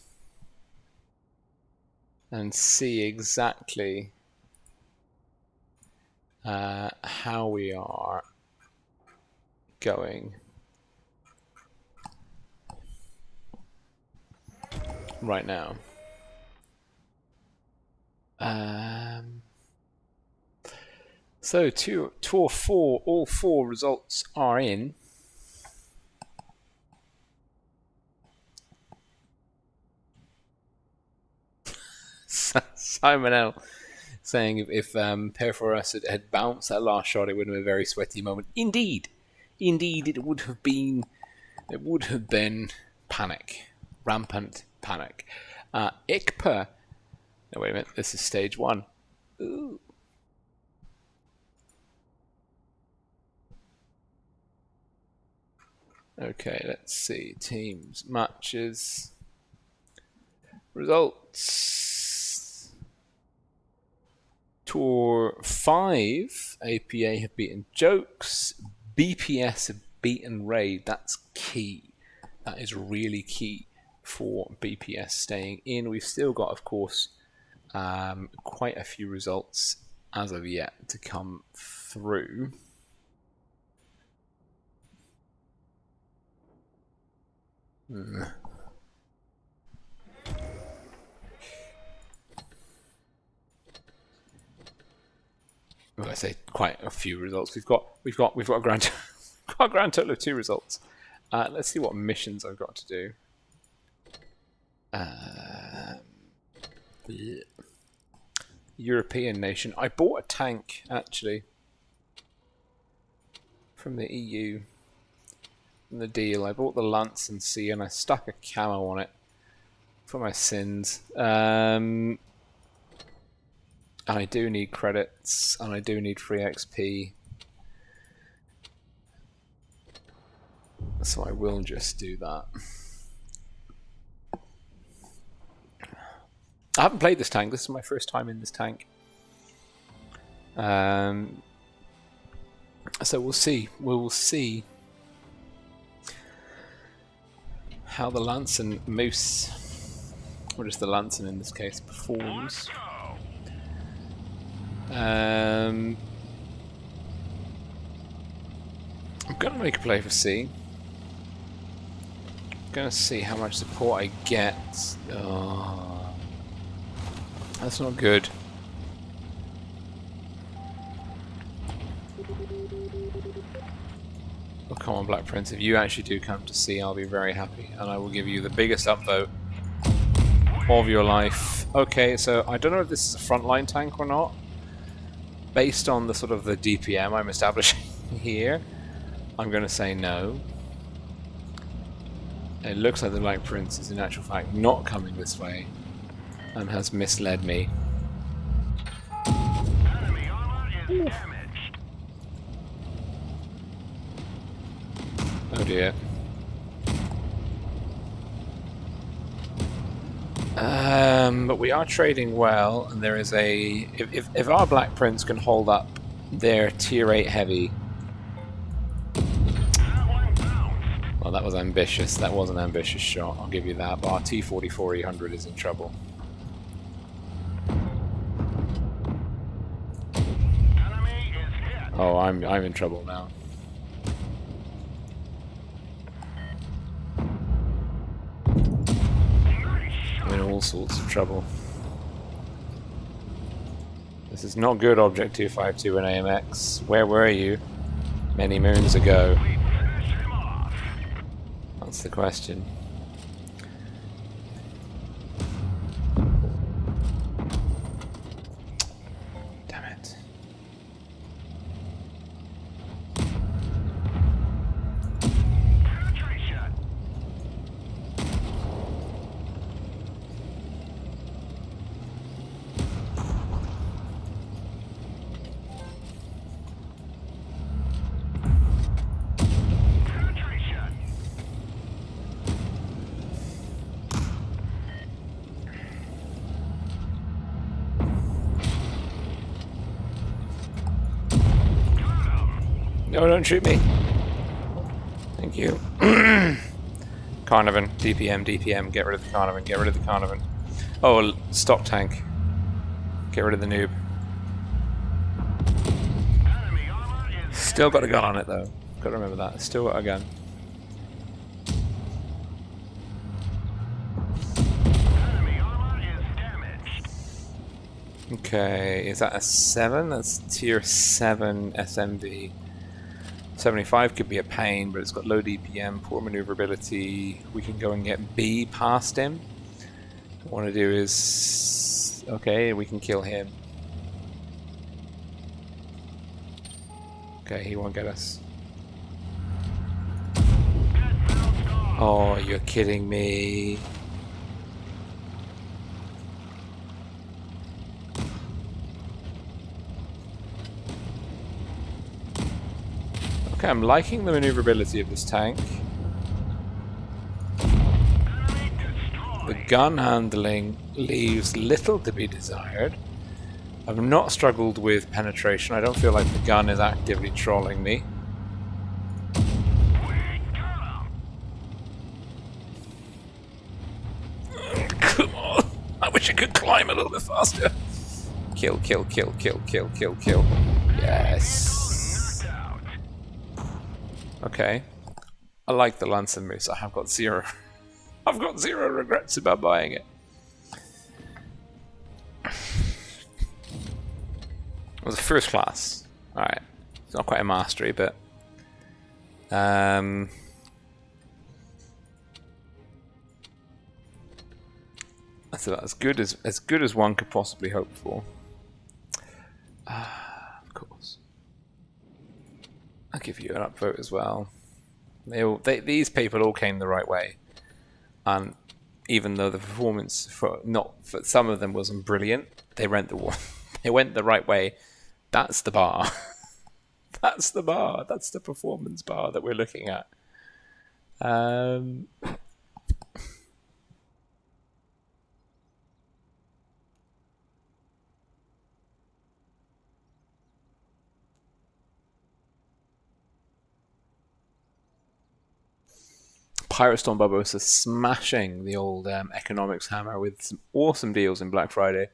and see exactly how we are going right now. So tour 4, all 4 results are in. Simon L saying if Perforas had bounced that last shot, it would have been a very sweaty moment. Indeed, it would have been. It would have been panic, rampant panic. Ikpa. No, wait a minute. This is stage 1. Ooh. Okay, let's see. Teams, matches, results. Tour 5, APA have beaten Jokes, BPS beaten raid, that's key. That is really key for BPS staying in. We've still got, of course, quite a few results as of yet to come through. Well, I say quite a few results. We've got a grand got a grand total of 2 results. Let's see what missions I've got to do. European nation. I bought a tank actually from the EU. In the deal, I bought the Lance and C, and I stuck a camo on it for my sins. And I do need credits, and I do need free XP. So I will just do that. I haven't played this tank. This is my first time in this tank. So we'll see. We'll see how the Lance and Moose, or just the Lancer in this case, performs. I'm gonna make a play for C. Gonna see how much support I get. Oh, that's not good. Oh, come on, Black Prince. If you actually do come to C, I'll be very happy, and I will give you the biggest upvote of your life. Okay, so I don't know if this is a frontline tank or not. Based on the sort of the DPM I'm establishing here, I'm going to say no. It looks like the Black Prince is in actual fact not coming this way and has misled me.
Enemy armor is damaged.
Oh dear. But we are trading well, and there is a... If our Black Prince can hold up their tier 8 heavy... Well, that was ambitious. That was an ambitious shot, I'll give you that. But our T-44E100 is in trouble.
Enemy is hit.
Oh, I'm in trouble now. I'm in all sorts of trouble. This is not good, Object 252 and AMX. Where were you many moons ago?
We finish him off.
That's the question. Damn it.
Penetration. Penetration.
No, don't shoot me. Thank you. Carnivan, DPM, DPM, get rid of the Carnivan, get rid of the Carnivan. Oh, stock tank. Get rid of the noob.
Enemy armor is
Still got a gun on it though. Got to remember that. Still got a gun.
enemy armor is damaged.
Okay, is that a 7? That's tier 7 SMV. 75 could be a pain, but it's got low DPM, poor maneuverability. We can go and get B past him. What I want to do is... Okay, we can kill him. Okay, he won't get us. Oh, you're kidding me. Okay, I'm liking the maneuverability of this tank.
Enemy destroyed.
The gun handling leaves little to be desired. I've not struggled with penetration. I don't feel like the gun is actively trolling me. wish I could climb a little bit faster. Kill, kill, kill, kill, kill, kill, kill. Yes. Okay. I like the Lancer Moose. I have got zero. I've got zero regrets about buying it. It was a first class. Alright. It's not quite a mastery, but that's about as good as one could possibly hope for. Of course. I'll give you an upvote as well. These people all came the right way, and even though the performance for some of them wasn't brilliant, they went the right way. That's the bar. That's the bar. That's the performance bar that we're looking at. Pirate Storm Barbosa smashing the old economics hammer with some awesome deals in Black Friday.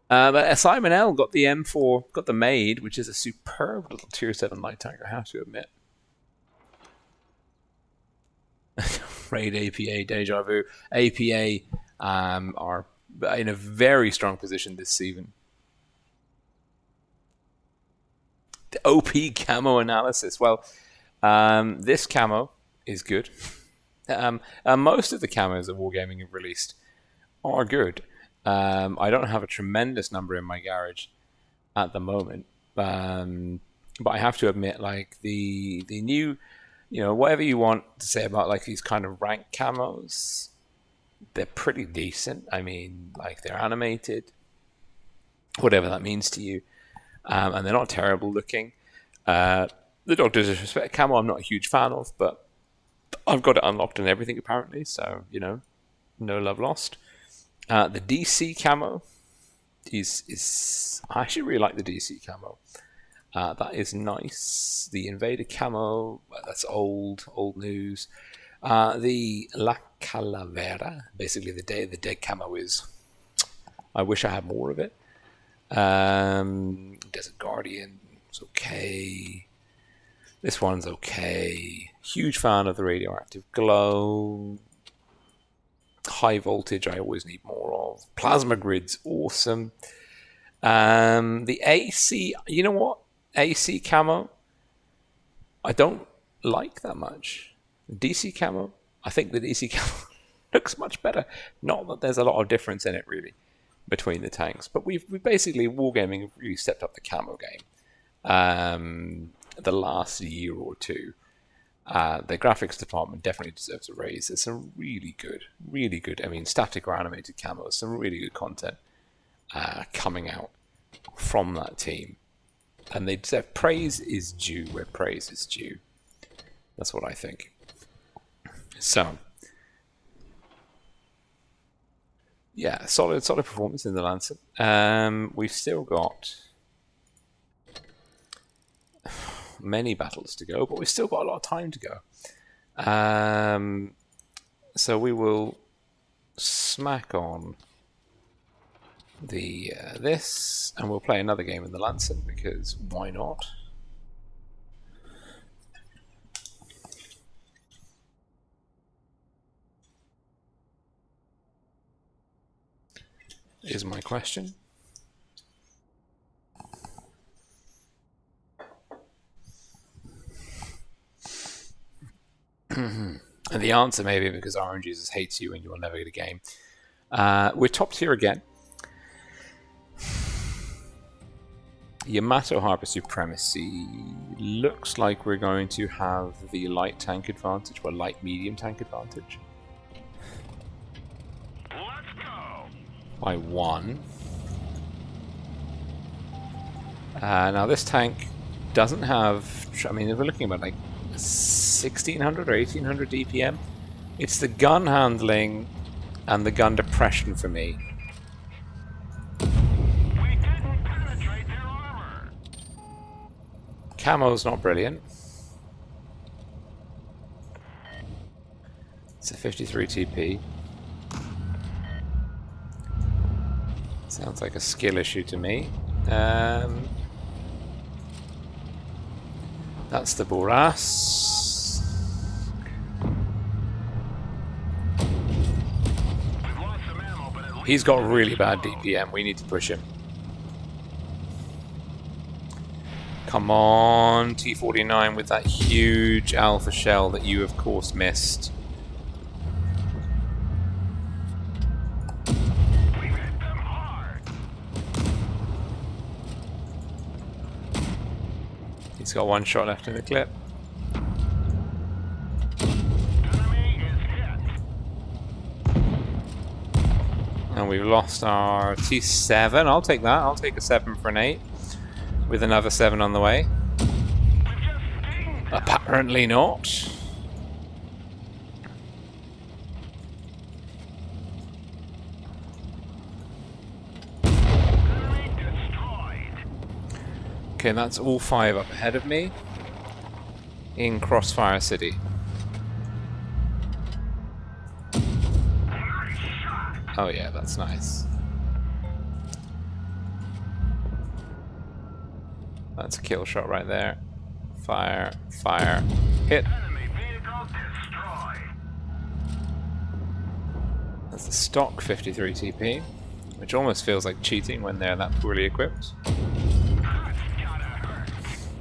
But Simon L got the M4, got the Maid, which is a superb little Tier 7 light tank, I have to admit. Raid APA, Deja Vu. APA are in a very strong position this season. The OP camo analysis. Well, this camo is good. Most of the camos that Wargaming have released are good. I don't have a tremendous number in my garage at the moment, but I have to admit, like the new, whatever you want to say about like these kind of rank camos, they're pretty decent. I mean, like they're animated, whatever that means to you, and they're not terrible looking. The Doctor Disrespect camo I'm not a huge fan of, but I've got it unlocked and everything apparently, so no love lost. The DC camo is I actually really like the DC camo. That is nice. The Invader camo, well, that's old news. The La Calavera, basically the Day of the Dead camo is. I wish I had more of it. Desert Guardian is okay. This one's okay. Huge fan of the Radioactive Glow. High voltage, I always need more of. Plasma grids, awesome. The AC, you know what? AC camo, I don't like that much. DC camo, I think the DC camo looks much better. Not that there's a lot of difference in it really between the tanks, but we basically Wargaming have really stepped up the camo game. The last year or two. The graphics department definitely deserves a raise. There's some really good, I mean, static or animated camos, some really good content coming out from that team. And they deserve, praise is due where praise is due. That's what I think. So, yeah, solid performance in the Lancer. We've still got many battles to go, but we've still got a lot of time to go. So we will smack on the this, and we'll play another game in the Lancer because why not? Is my question. And the answer may be because Orange Jesus hates you and you will never get a game. We're top tier again. Yamato Harbour Supremacy looks like we're going to have the light tank advantage, or light medium tank advantage.
Let's go.
By 1. Now this tank doesn't have, I mean, if we're looking at like 1600 or 1800 DPM, it's the gun handling and the gun depression for me.
We didn't penetrate their armor.
Camo's not brilliant. It's a 53 TP. Sounds like a skill issue to me. That's the Boras. He's got really bad DPM. We need to push him. Come on, T49 with that huge alpha shell that you, of course, missed. He's got one shot left in the clip. And we've lost our T7. I'll take that. I'll take a 7 for an 8. With another 7 on the way. Apparently not. Okay, that's all 5 up ahead of me. In Crossfire City. Oh yeah, that's nice. That's a kill shot right there. Fire, fire, hit. That's the stock 53 TP, which almost feels like cheating when they're that poorly equipped.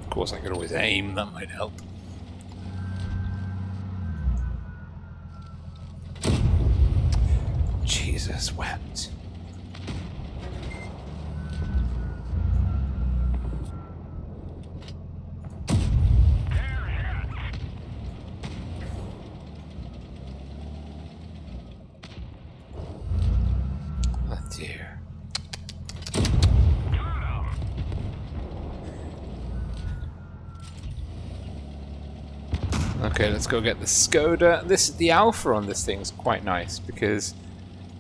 Of course, I could always aim, that might help. Jesus wept. Oh dear. Okay, let's go get the Skoda. The alpha on this thing's quite nice because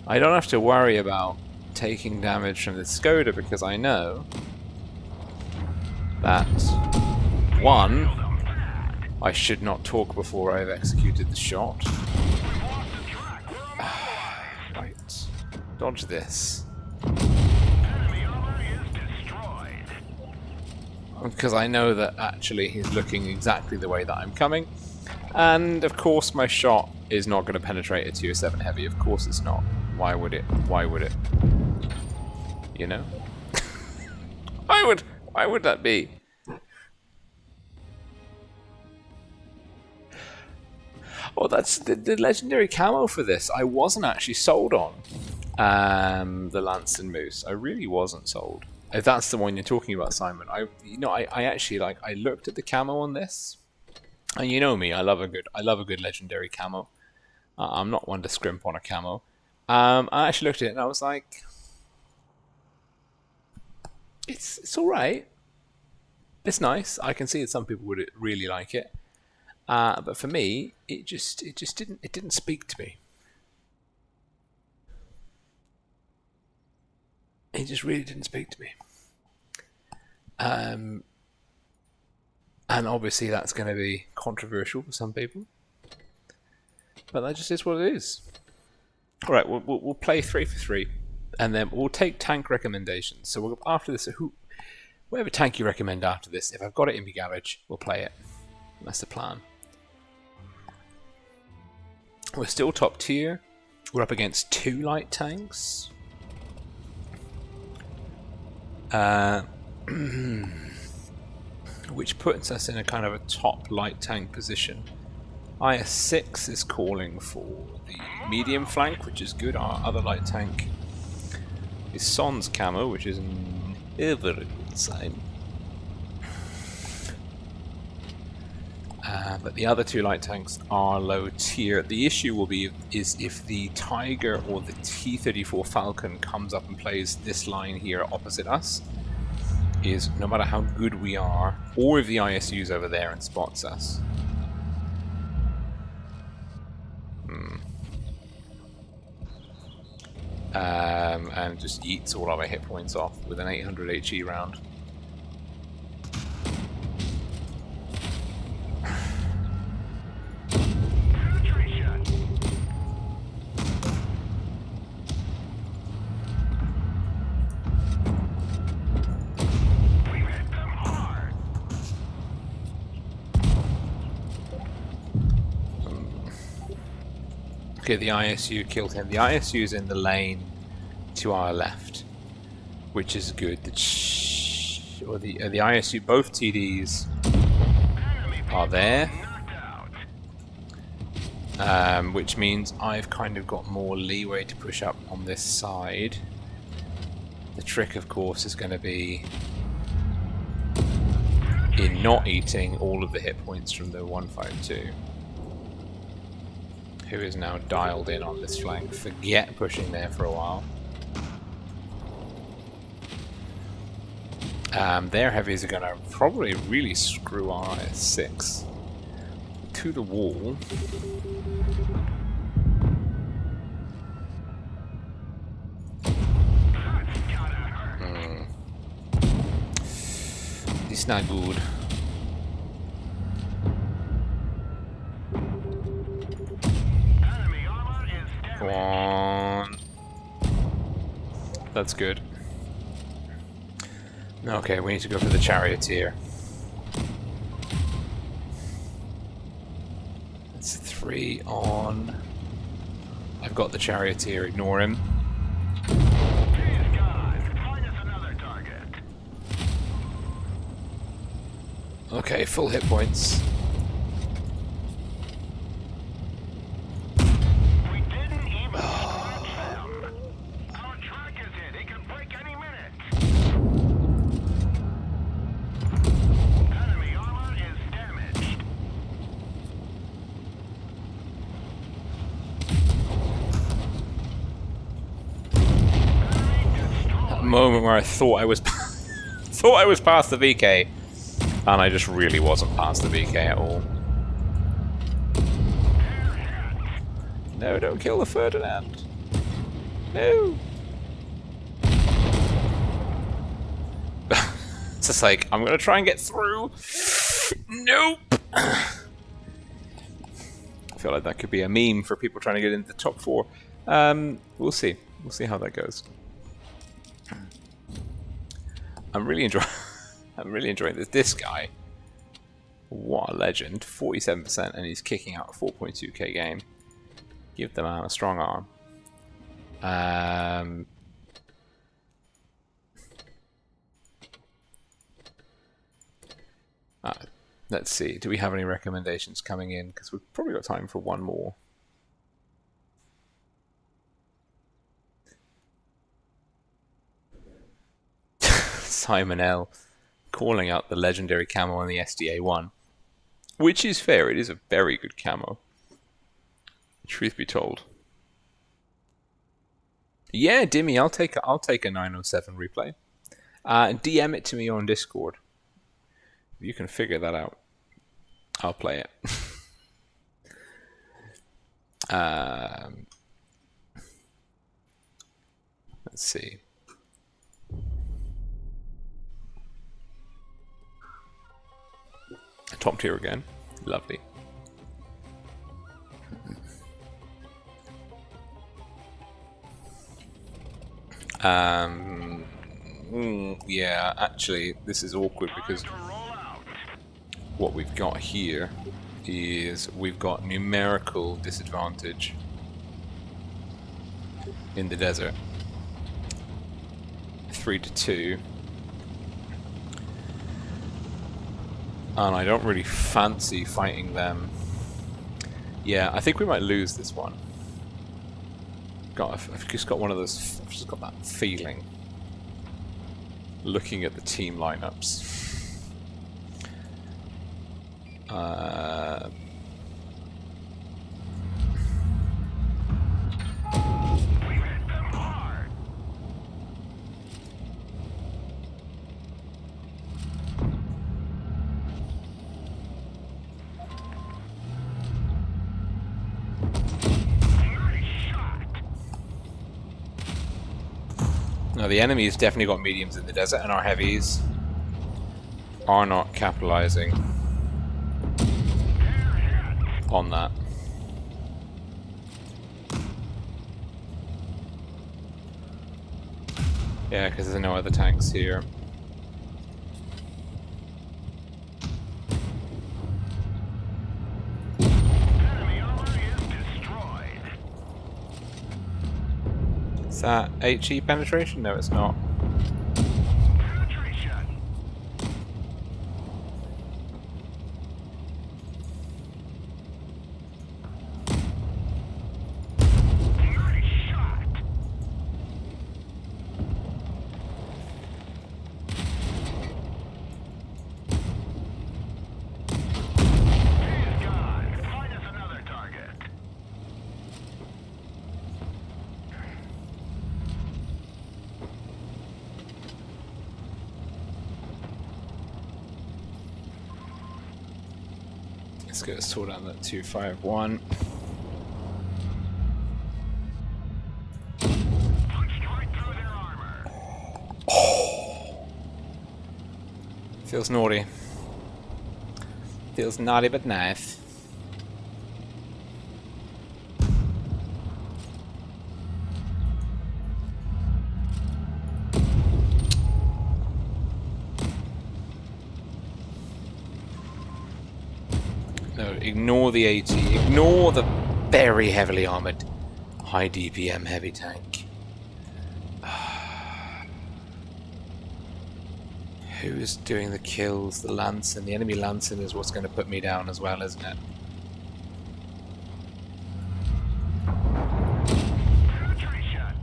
I don't have to worry about taking damage from the Skoda because I know that 1, I should not talk before I've executed the shot. Right. Dodge this. Because I know that actually he's looking exactly the way that I'm coming. And of course my shot is not going to penetrate a tier 7 heavy. Of course it's not. Why would it? Why would it? You know? Why would that be? Well, that's the legendary camo for this. I wasn't actually sold on the Lance and Moose. I really wasn't sold. If that's the one you're talking about, Simon, I actually I looked at the camo on this, and you know me, I love a good legendary camo. I'm not one to scrimp on a camo. I actually looked at it and I was like, it's all right. It's nice. I can see that some people would really like it, but for me, it just didn't speak to me. It just really didn't speak to me. And obviously that's going to be controversial for some people, but that just is what it is. All right, we'll play 3 for 3, and then we'll take tank recommendations. So after this, whatever tank you recommend after this, if I've got it in my garage, we'll play it. That's the plan. We're still top tier. We're up against 2 light tanks. Which puts us in a kind of a top light tank position. IS-6 is calling for the medium flank, which is good. Our other light tank is Son's camo, which is an very good sign. But the other 2 light tanks are low tier. The issue is if the Tiger or the T-34 Falcon comes up and plays this line here opposite us, is no matter how good we are, or if the ISU's over there and spots us. And just eats all of our hit points off with an 800 HE round. Okay, the ISU killed him. The ISU is in the lane to our left, which is good. The ISU, both TDs are there, which means I've kind of got more leeway to push up on this side. The trick, of course, is going to be in not eating all of the hit points from the 152. Who is now dialed in on this flank. Forget pushing there for a while. Their heavies are going to probably really screw our S6 to the wall. It's not good. Come on. That's good. Okay, we need to go for the charioteer. It's 3 on. I've got the charioteer, ignore him. Okay, full hit points. Moment where I thought I was past the VK, and I just really wasn't past the VK at all. No, don't kill the Ferdinand. No. It's just like, I'm gonna try and get through. Nope. I feel like that could be a meme for people trying to get into the top 4. We'll see. We'll see how that goes. I'm really enjoying this. This guy, what a legend! 47%, and he's kicking out a 4.2k game. Give the man a strong arm. Let's see. Do we have any recommendations coming in? Because we've probably got time for one more. Simon L. calling out the legendary camo on the SDA-1, which is fair. It is a very good camo, truth be told. Yeah, Dimmy, I'll take a 907 replay. DM it to me on Discord. If you can figure that out, I'll play it. Let's see. Top tier again. Lovely. Yeah, actually, this is awkward because what we've got here is we've got numerical disadvantage in the desert. 3-2. And I don't really fancy fighting them. Yeah, I think we might lose this one. I've just got one of those. I've just got that feeling. Looking at the team lineups. Now the enemy's definitely got mediums in the desert, and our heavies are not capitalizing on that. Yeah, because there's no other tanks here. that HE penetration? No, it's not.
Penetration. Nice shot. He's gone. Find us another target.
Let's go sort out that 251.
Punched right through their armor.
Feels naughty. Feels naughty but nice. No, ignore the AT. Ignore the very heavily armored, high DPM heavy tank. Who's doing the kills? The Lanson. The enemy Lanson is what's going to put me down as well, isn't it?
Penetration.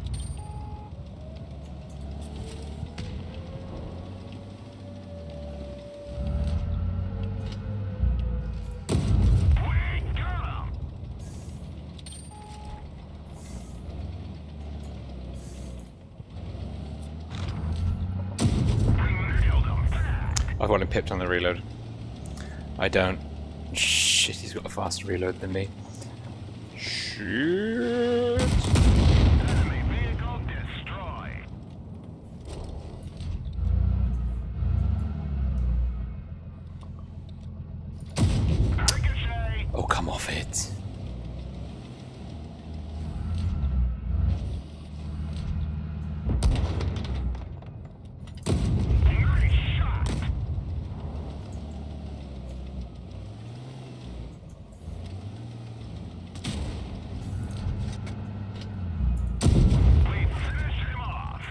We got him. Nailed him back.
I've got him pipped on the reload. I don't. Shit, he's got a faster reload than me. Shit.
Enemy vehicle destroyed. Ricochet.
Oh, come off it.
Nice shot. We finish him off.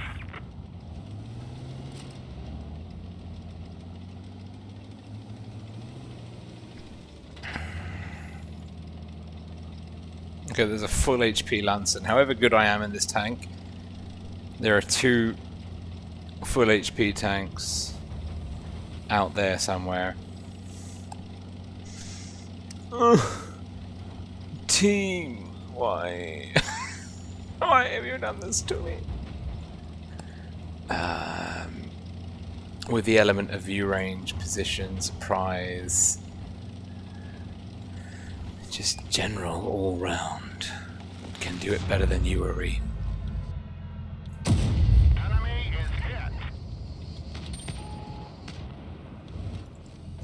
Okay, there's a full HP Lanson. However good I am in this tank, there are two full HP tanks out there somewhere. Ugh. Team, why? Why have you done this to me? With the element of view range, position, surprise, just general all round, can do it better than you, Uri.
Enemy is hit.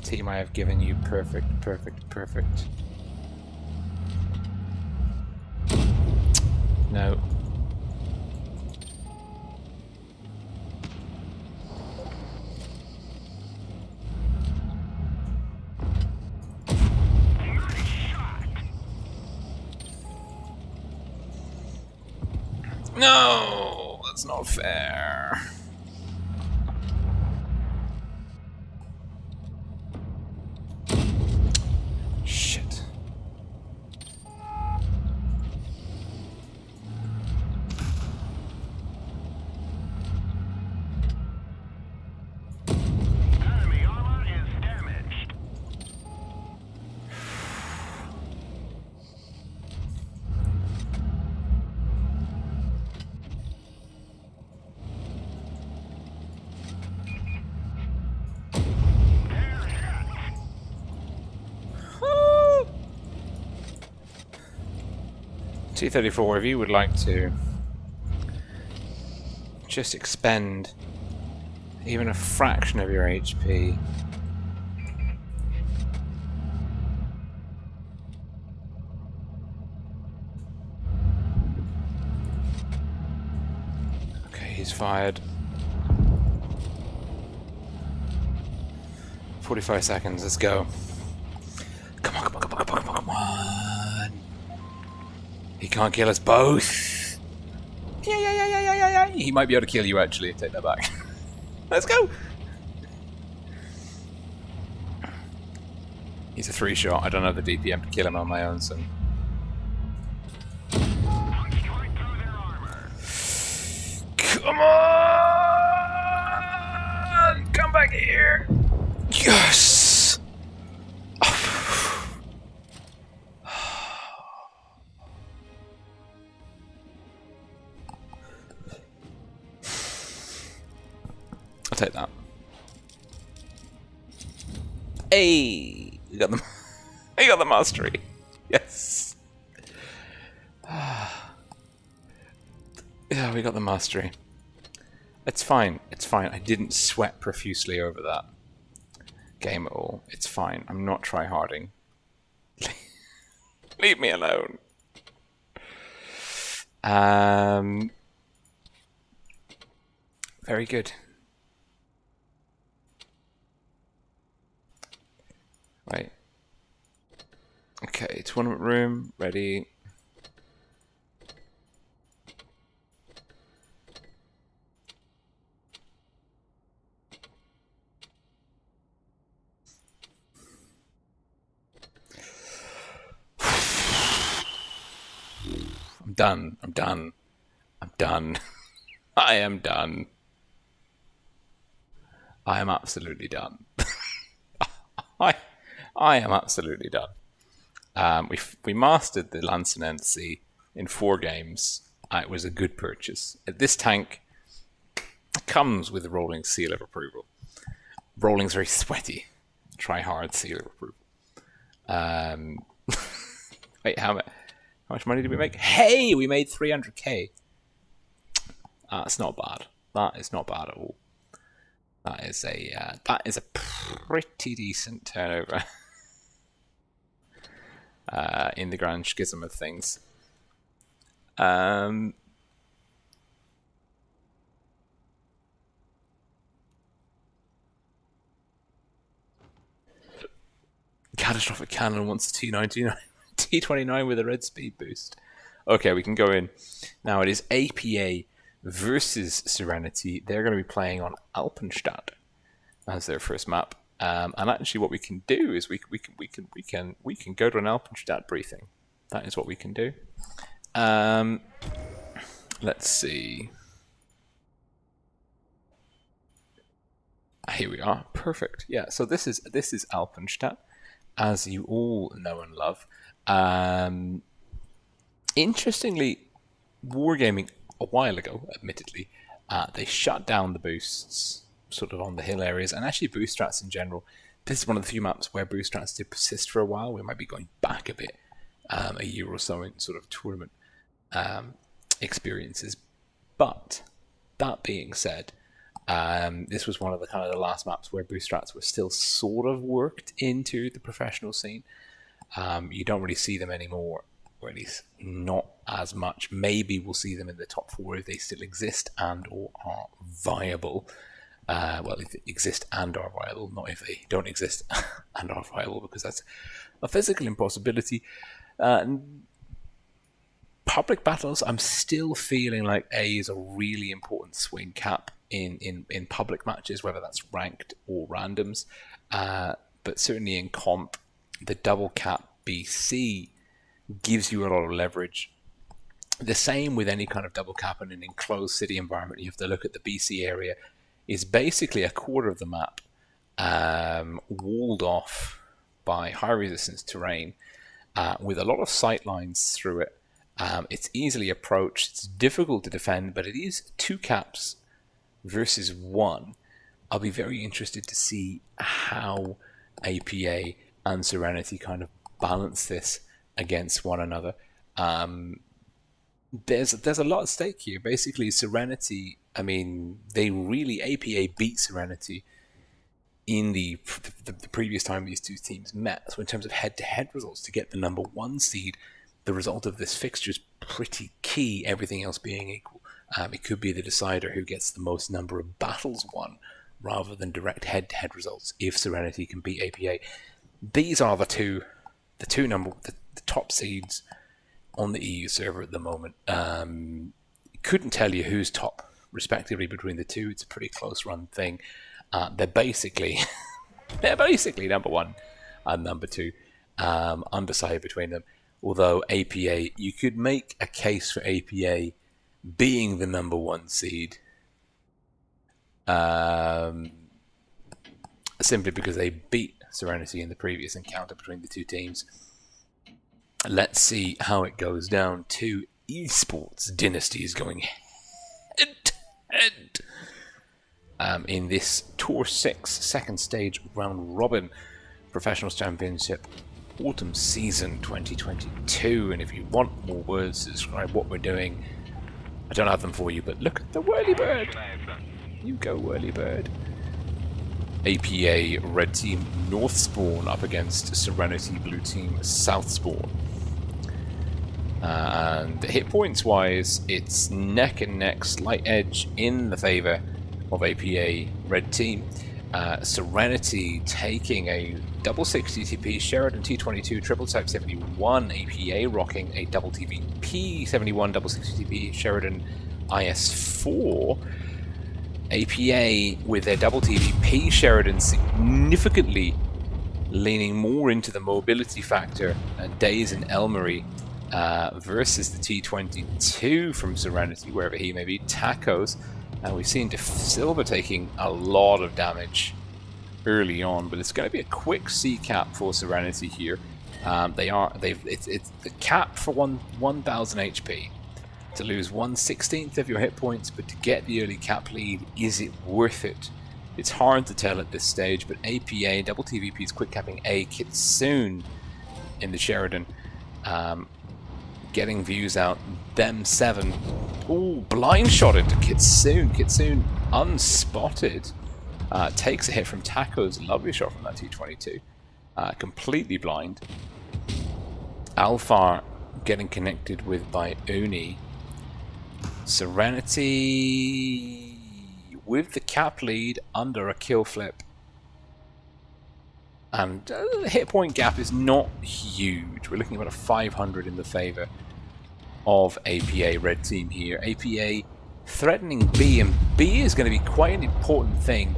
Team, I have given you perfect. No.
Nice shot.
No, that's not fair. Shit.
Enemy armor is damaged. They're hit.
T-34, if you would like to just expend even a fraction of your HP. Okay, he's fired. 45 seconds, let's go. Come on, come on, come on, come on, come on, come on. He can't kill us both. Yeah. He might be able to kill you, actually. Take that back. Let's go! He's a 3-shot. I don't have the DPM to kill him on my own, so...
Punch right through their armor.
Come on! Come back here! Yes! I'll take that. Hey! You got the... You got the mastery. Yes. Yeah, we got the mastery. It's fine. It's fine. I didn't sweat profusely over that game at all. It's fine. I'm not tryharding. Leave me alone. Very good. Right. Okay, tournament room, ready. I'm done. I'm done. I'm done. I am done. I am absolutely done. I am absolutely done. We mastered the Lancer NC in 4 games. It was a good purchase. This tank comes with a rolling seal of approval. Rolling's very sweaty. Try hard seal of approval. Wait, how much money did we make? Hey, we made 300k. That's not bad. That is not bad at all. That is a pretty decent turnover in the grand schism of things. Catastrophic Cannon wants T29 with a red speed boost. Okay, we can go in. Now it is APA versus Serenity. They're going to be playing on Alpenstadt as their first map. And actually, what we can do is we can go to an Alpenstadt briefing. That is what we can do. Let's see. Here we are. Perfect. Yeah. So this is Alpenstadt, as you all know and love. Interestingly, Wargaming a while ago, admittedly, they shut down the boosts sort of on the hill areas, and actually boost strats in general. This is one of the few maps where boost strats did persist for a while. We might be going back a bit, a year or so in sort of tournament experiences. But that being said, this was one of the kind of the last maps where boost strats were still sort of worked into the professional scene. You don't really see them anymore, or at least not as much. Maybe we'll see them in the top 4 if they still exist and or are viable. Well, if they exist and are viable, not if they don't exist and are viable, because that's a physical impossibility. Public battles, I'm still feeling like A is a really important swing cap in public matches, whether that's ranked or randoms. But certainly in comp, the double cap BC gives you a lot of leverage. The same with any kind of double cap in an enclosed city environment. You have to look at the BC area. Is basically a quarter of the map walled off by high resistance terrain with a lot of sight lines through it. It's easily approached. It's difficult to defend, but it is 2 caps versus 1. I'll be very interested to see how APA and Serenity kind of balance this against one another. There's a lot at stake here. Basically, Serenity, I mean, APA beat Serenity in the previous time these two teams met. So in terms of head-to-head results, to get the number 1 seed, the result of this fixture is pretty key, everything else being equal. It could be the decider who gets the most number of battles won, rather than direct head-to-head results, if Serenity can beat APA. These are the top seeds on the EU server at the moment. couldn't tell you who's top, respectively, between the two. It's a pretty close run thing. They're basically number one and number two, undecided between them. Although APA, you could make a case for APA being the number one seed, simply because they beat Serenity in the previous encounter between the two teams. Let's see how it goes down. Two Esports dynasties going head in this Tour 6 second stage round robin Professionals Championship Autumn Season 2022. And if you want more words to describe what we're doing, I don't have them for you, but look at the whirly bird. You go, whirly bird. APA Red Team North Spawn up against Serenity Blue Team South Spawn. And hit points wise, it's neck and neck, slight edge in the favor of APA Red Team. Serenity taking a double 60 TP Sheridan T22 triple type 71, APA rocking a double TVP 71 double 60 TP Sheridan IS4. APA with their double TVP Sheridan significantly leaning more into the mobility factor, Days and Elmery versus the T22 from Serenity, wherever he may be. Tacos, and we've seen Silver taking a lot of damage early on, but it's going to be a quick C cap for Serenity here. It's the cap for 1000 HP. To lose 1/16 of your hit points, but to get the early cap lead, is it worth it? It's hard to tell at this stage, but APA, double TVP's quick capping A, Kitsune in the Sheridan, getting views out, them 7. Ooh, blind shot into Kitsune. Kitsune unspotted. Takes a hit from Tacos, lovely shot from that T22. Completely blind. Alpha getting connected with by Uni. Serenity with the cap lead under a kill flip. And the hit point gap is not huge. We're looking at about a 500 in the favor of APA Red Team here. APA threatening B, and B is going to be quite an important thing.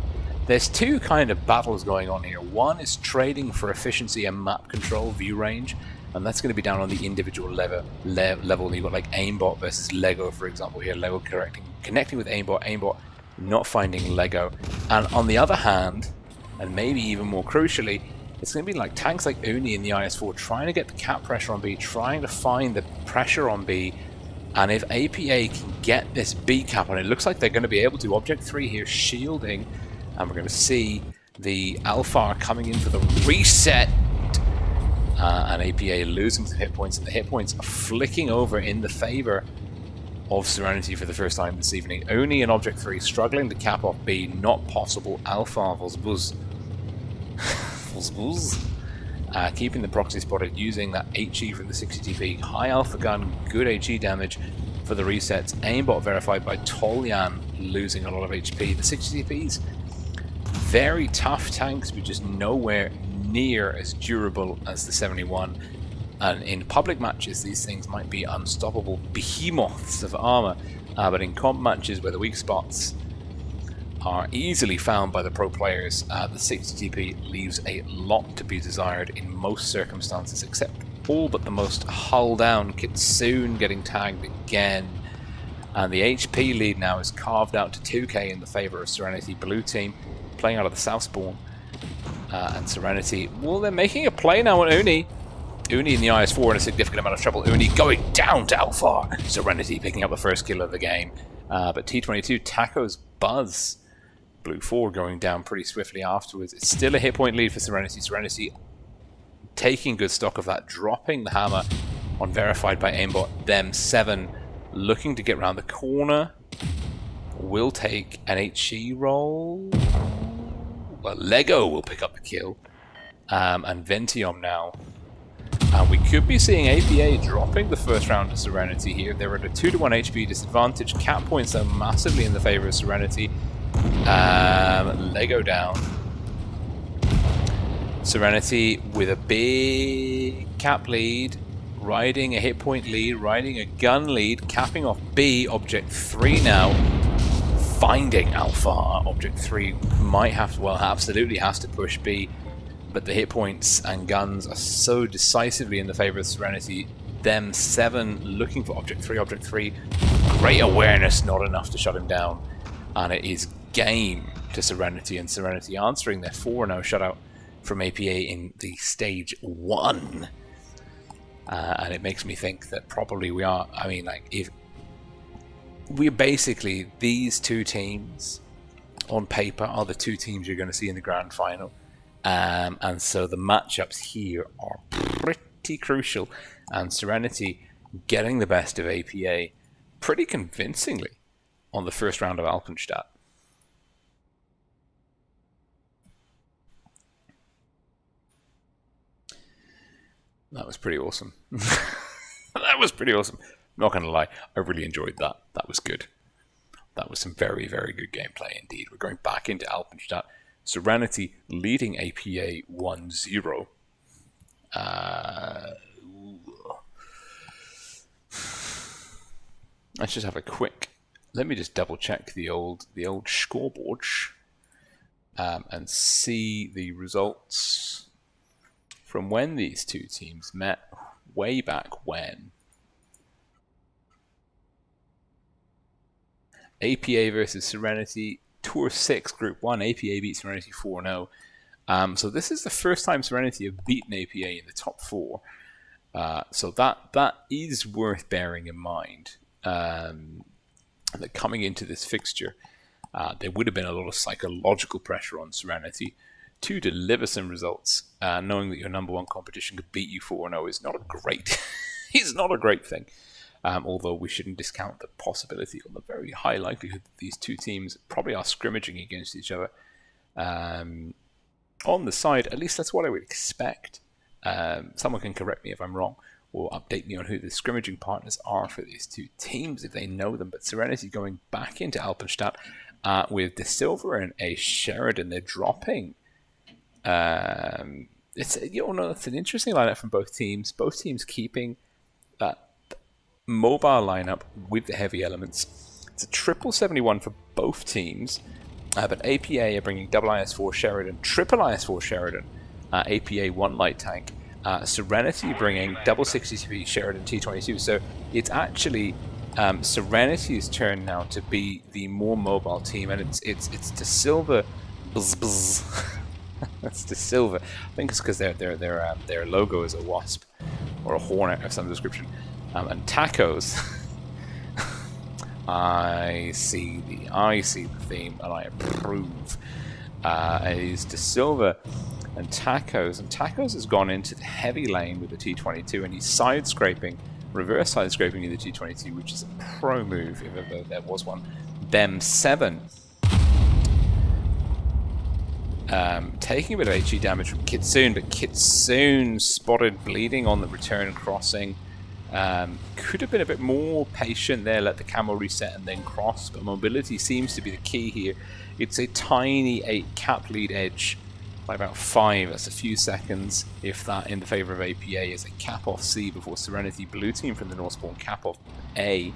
There's two kind of battles going on here. One is trading for efficiency and map control view range, and that's going to be down on the individual level. You've got like aimbot versus Lego, for example. Here, Lego connecting with aimbot not finding Lego. And on the other hand, and maybe even more crucially, it's going to be like tanks like Uni in the IS4 trying to get the cap pressure on B, trying to find the pressure on B. And if APA can get this B cap on, it looks like they're going to be able to. Object 3 here shielding, and we're going to see the Alpha coming in for the reset. And APA losing some hit points, and the hit points are flicking over in the favor of Serenity for the first time this evening. Oni and Object 3 struggling to cap off B, not possible. Alpha Vosbuz. Keeping the proxy spotted, using that HE from the 60 TP. High Alpha gun, good HE damage for the resets. Aimbot verified by Tolyan, losing a lot of HP. The 60 TPs, very tough tanks, but just nowhere near as durable as the 71. And in public matches, these things might be unstoppable behemoths of armor, but in comp matches where the weak spots are easily found by the pro players, the 60 TP leaves a lot to be desired in most circumstances, except all but the most hull down. Kitsune getting tagged again, and the HP lead now is carved out to 2k in the favor of Serenity Blue Team, playing out of the South Spawn. And Serenity, well, they're making a play now on Uni. Uni in the IS4 in a significant amount of trouble. Uni going down to Alpha. Serenity picking up the first kill of the game. But T22, Tacos Buzz. Blue 4 going down pretty swiftly afterwards. It's still a hit point lead for Serenity. Serenity taking good stock of that, dropping the hammer on verified by aimbot. Them 7 looking to get around the corner. Will take an HE roll. Well, Lego will pick up the kill. And Ventium now. And we could be seeing APA dropping the first round to Serenity here. They're at a 2-to-1 HP disadvantage. Cap points are massively in the favor of Serenity. Lego down. Serenity with a big cap lead. riding a hit point lead, riding a gun lead, capping off B. Object 3 now finding Alpha. Object 3 might have to, well, absolutely has to push B, but the hit points and guns are so decisively in the favor of Serenity. Them 7 looking for Object 3. Object 3, great awareness, not enough to shut him down, and it is game to Serenity, and Serenity answering their 4-0 shutout from APA in the stage 1. And it makes me think that probably we are, I mean, like, if we're basically, these two teams on paper are the two teams you're going to see in the grand final, and so the matchups here are pretty crucial, and Serenity getting the best of APA pretty convincingly on the first round of Alpenstadt. That was pretty awesome. That was pretty awesome. Not going to lie, I really enjoyed that. That was good. That was some very, very good gameplay indeed. We're going back into Alpenstadt. Serenity leading APA 1-0. Let's just have a quick... Let me just double check the old scoreboard and see the results from when these two teams met way back when. APA versus Serenity, Tour 6, Group 1. APA beat Serenity 4-0. So this is the first time Serenity have beaten APA in the top 4. So that is worth bearing in mind. That coming into this fixture, there would have been a lot of psychological pressure on Serenity to deliver some results. Knowing that your number 1 competition could beat you 4-0 is not a great, it's not a great thing. Although we shouldn't discount the possibility or the very high likelihood that these two teams probably are scrimmaging against each other. On the side, at least that's what I would expect. Someone can correct me if I'm wrong, or update me on who the scrimmaging partners are for these two teams if they know them. But Serenity going back into Alpenstadt with De Silva and a Sheridan. They're dropping. It's an interesting lineup from both teams. Both teams keeping that mobile lineup with the heavy elements. It's a triple 71 for both teams, but APA are bringing double IS-4 Sheridan, triple IS-4 Sheridan, APA 1 light tank, Serenity bringing double 60 Sheridan T22. So it's actually Serenity's turn now to be the more mobile team, and it's De Silva. That's De Silva. I think it's because their logo is a wasp or a hornet of some description. And Tacos, I see the theme and I approve. Is De Silva and Tacos has gone into the heavy lane with the T22, and he's side scraping, reverse side scraping in the T22, which is a pro move if ever there was one. Them 7. Taking a bit of HE damage from Kitsune, but Kitsune spotted bleeding on the return crossing. Could have been a bit more patient there, let the camo reset and then cross, but mobility seems to be the key here. It's a tiny 8 cap lead edge by about 5, that's a few seconds, if that, in the favor of APA as a cap off C before Serenity blue team from the North spawn cap off A.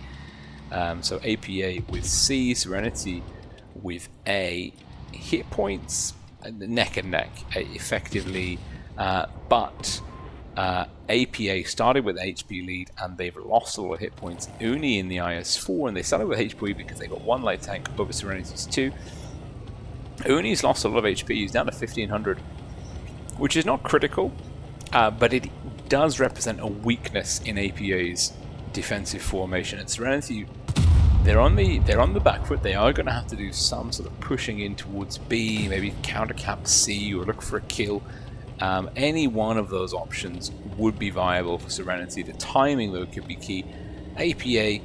So APA with C, Serenity with A. Hit points neck and neck effectively, but APA started with HP lead and they've lost all the hit points. Uni in the IS-4, and they started with HP because they got 1 light tank over Serenity's 2. Uni's lost a lot of HP, he's down to 1500, which is not critical, but it does represent a weakness in APA's defensive formation. And Serenity, they're on the back foot. They are going to have to do some sort of pushing in towards B, maybe counter cap C or look for a kill. Any one of those options would be viable for Serenity. The timing, though, could be key. APA,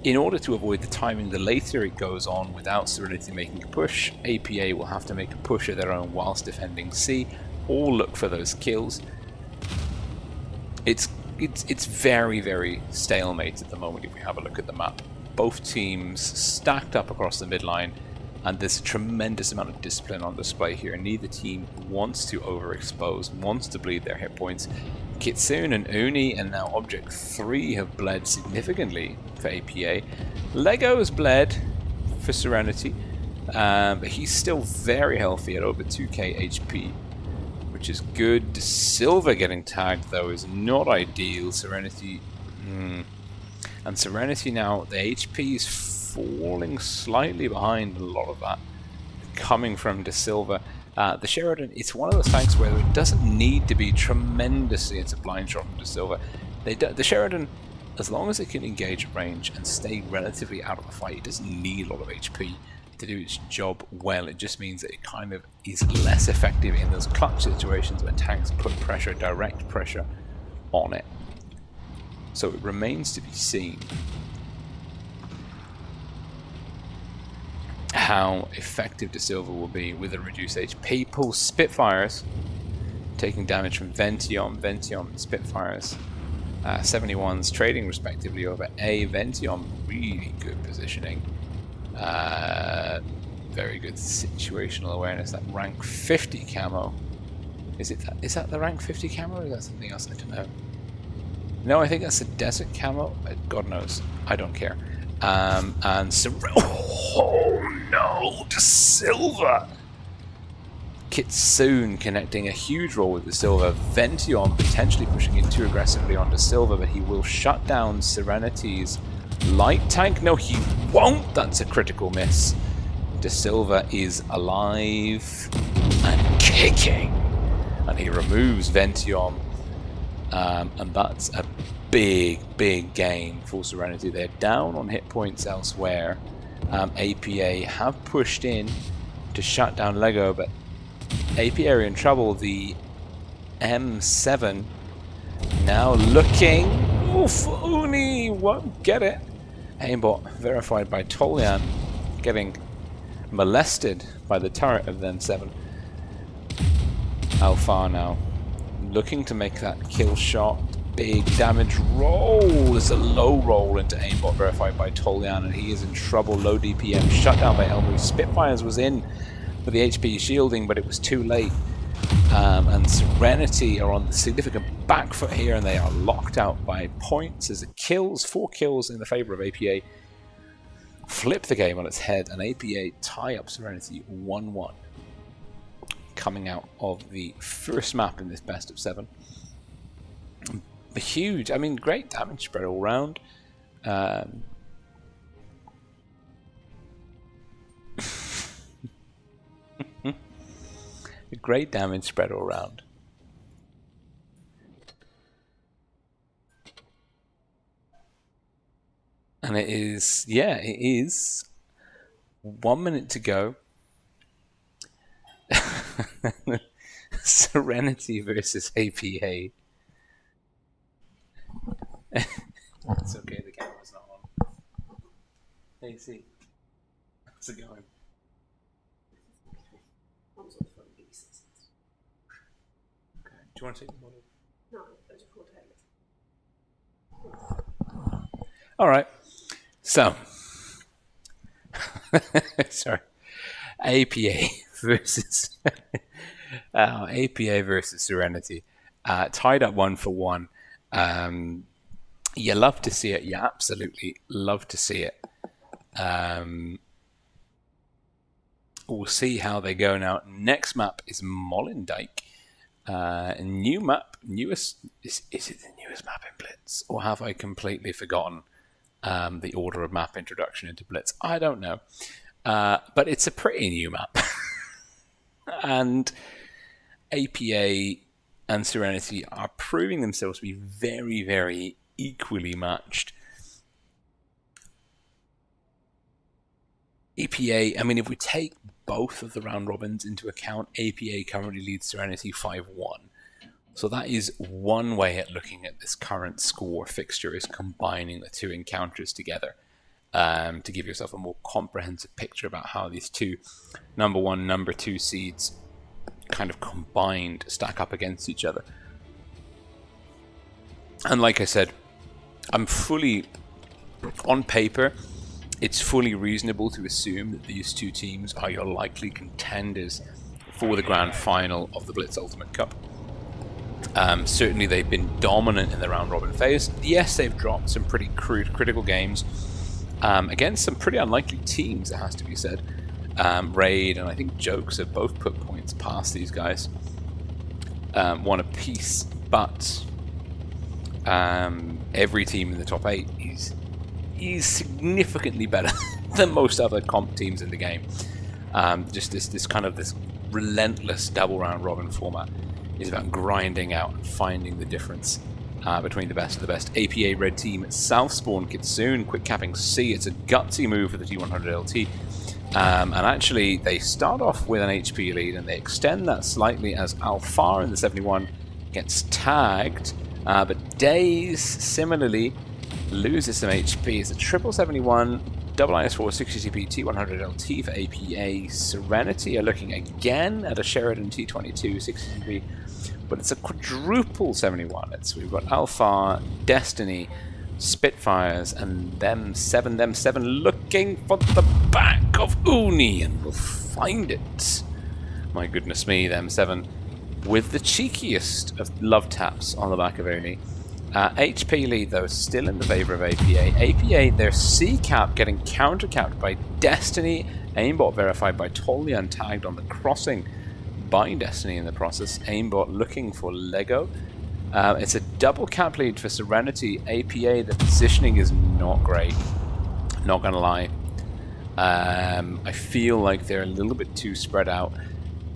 in order to avoid the timing, the later it goes on without Serenity making a push, APA will have to make a push of their own whilst defending C, or look for those kills. It's very, very stalemate at the moment if we have a look at the map. Both teams stacked up across the midline. And there's a tremendous amount of discipline on display here. Neither team wants to overexpose, wants to bleed their hit points. Kitsune and Uni and now Object 3 have bled significantly for APA. Lego has bled for Serenity, but he's still very healthy at over 2k HP, which is good. Silver getting tagged though is not ideal. Serenity, and Serenity now, the HP is falling slightly behind. A lot of that coming from De Silva. The Sheridan, it's one of those tanks where it doesn't need to be tremendously into blind shot from De Silva. The Sheridan, as long as it can engage at range and stay relatively out of the fight, it doesn't need a lot of HP to do its job well. It just means that it kind of is less effective in those clutch situations when tanks put pressure, direct pressure on it. So it remains to be seen how effective De Silva will be with a reduced HP. Pulls Spitfires, taking damage from Vention and Spitfires. 71s trading respectively over A. Vention, really good positioning. Very good situational awareness. That rank 50 camo. Is that the rank 50 camo or is that something else? I don't know. No, I think that's a desert camo. God knows. I don't care. And oh no, De Silva! Kitsune connecting a huge role with De Silva. Vention potentially pushing in too aggressively on De Silva, but he will shut down Serenity's light tank. No, he won't. That's a critical miss. De Silva is alive and kicking, and he removes Vention. And that's a big gain for Serenity. They're down on hit points elsewhere. APA have pushed in to shut down Lego, but APA are in trouble. The M7 now looking. Oof, Uni won't get it. Aimbot verified by Tolian, getting molested by the turret of the M7. Alpha now looking to make that kill shot. Big damage roll. It's a low roll into aimbot verified by Tolian, and he is in trouble. Low DPM shut down by Elbury. Spitfires was in for the HP shielding, but it was too late. And Serenity are on the significant back foot here, and they are locked out by points as it kills. 4 kills in the favor of APA. Flip the game on its head, and APA tie up Serenity 1-1. Coming out of the first map in this best of 7. Huge, I mean, great damage spread all round. Great damage spread all round. And it is, yeah, it is 1 minute to go. Serenity versus APA. It's okay, the camera's not on. Hey, see. How's it going? Okay. Do you want to take the model? No, I just want to. Alright. So. Sorry. APA versus APA versus Serenity. Tied up 1-1. You love to see it. You absolutely love to see it. We'll see how they go now. Next map is Molendyke. New map, newest. Is it the newest map in Blitz, or have I completely forgotten the order of map introduction into Blitz? I don't know, but it's a pretty new map, and APA and Serenity are proving themselves to be very, very equally matched. APA, I mean, if we take both of the round robins into account, APA currently leads Serenity 5-1. So that is one way at looking at this current score fixture, is combining the two encounters together to give yourself a more comprehensive picture about how these two number 1, number 2 seeds kind of combined stack up against each other. And like I said, I'm fully, on paper, it's fully reasonable to assume that these two teams are your likely contenders for the grand final of the Blitz Ultimate Cup. Certainly they've been dominant in the round robin phase. Yes, they've dropped some pretty critical games against some pretty unlikely teams, it has to be said. Raid and I think Jokes have both put points past these guys, one apiece, but every team in the top 8 is significantly better than most other comp teams in the game. Just this kind of this relentless double round robin format is about grinding out and finding the difference between the best of the best. APA red team South Spawn Kitsune, quick capping C. It's a gutsy move for the T100 LT. And actually, they start off with an HP lead and they extend that slightly as Alfar in the 71 gets tagged. But Days similarly loses some HP. It's a triple 71, double IS4 60CP T100 LT for APA. Serenity are looking again at a Sheridan T22 60CP, but it's a quadruple 71. We've got Alpha, Destiny, Spitfires, and them seven looking for the back of Uni, and will find it. My goodness me, them 7 with the cheekiest of love taps on the back of Uni. HP lead, though, still in the favor of APA. APA, their C cap getting counter-capped by Destiny. Aimbot verified by Tolly and tagged on the crossing by Destiny in the process. Aimbot looking for Lego. It's a double cap lead for Serenity. APA, the positioning is not great. Not gonna lie. I feel like they're a little bit too spread out.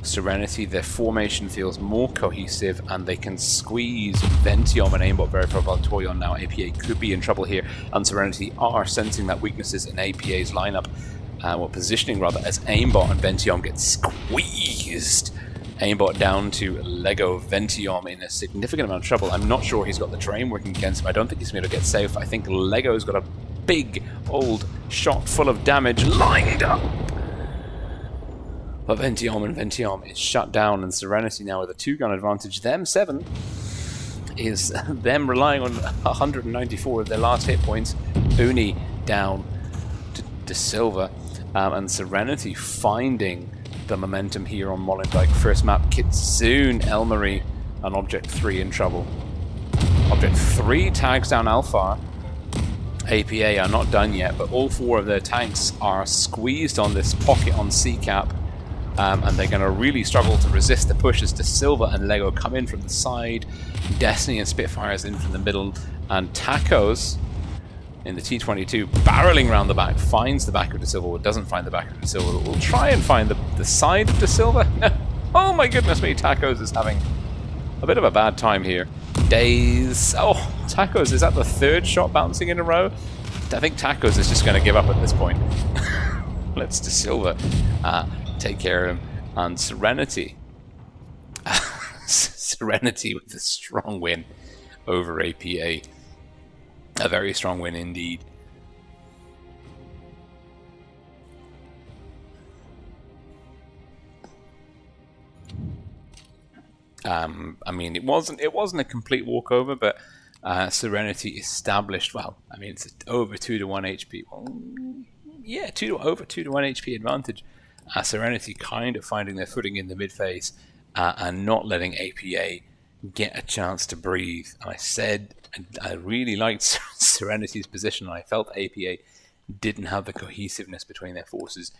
Serenity, their formation feels more cohesive and they can squeeze Ventium and Aimbot verified by Toyon now. APA could be in trouble here, and Serenity are sensing that weaknesses in APA's lineup, or positioning rather, as Aimbot and Ventium get squeezed. Aimbot down to Lego. Ventium in a significant amount of trouble. I'm not sure he's got the terrain working against him. I don't think he's going to get safe. I think Lego's got a big old shot full of damage lined up. But Ventium is shut down, and Serenity now with a 2-gun advantage. Them 7 is them relying on 194 of their last hit points. Uni down to De Silva, and Serenity finding the momentum here on Molenbeek. First map, Kitsune, Elmarie, and Object 3 in trouble. Object 3 tags down Alpha. APA are not done yet, but all 4 of their tanks are squeezed on this pocket on C-Cap, and they're going to really struggle to resist the push as De Silva and Lego come in from the side. Destiny and Spitfires in from the middle, and Tacos in the T22 barreling around the back, finds the back of De Silva, or doesn't find the back of De Silva, but will try and find the side of De Silva. Oh my goodness me, Tacos is having a bit of a bad time here. Days. Oh, Tacos, is that the 3rd shot bouncing in a row? I think Tacos is just going to give up at this point. Let's De Silva take care of him. And Serenity. Serenity with a strong win over APA. A very strong win indeed. I mean, it wasn't a complete walkover, but Serenity established. Well, I mean, it's over 2-to-1 HP. Well, yeah, over 2-to-1 HP advantage. Serenity kind of finding their footing in the mid phase and not letting APA get a chance to breathe. And I said I really liked Serenity's position, and I felt APA didn't have the cohesiveness between their forces.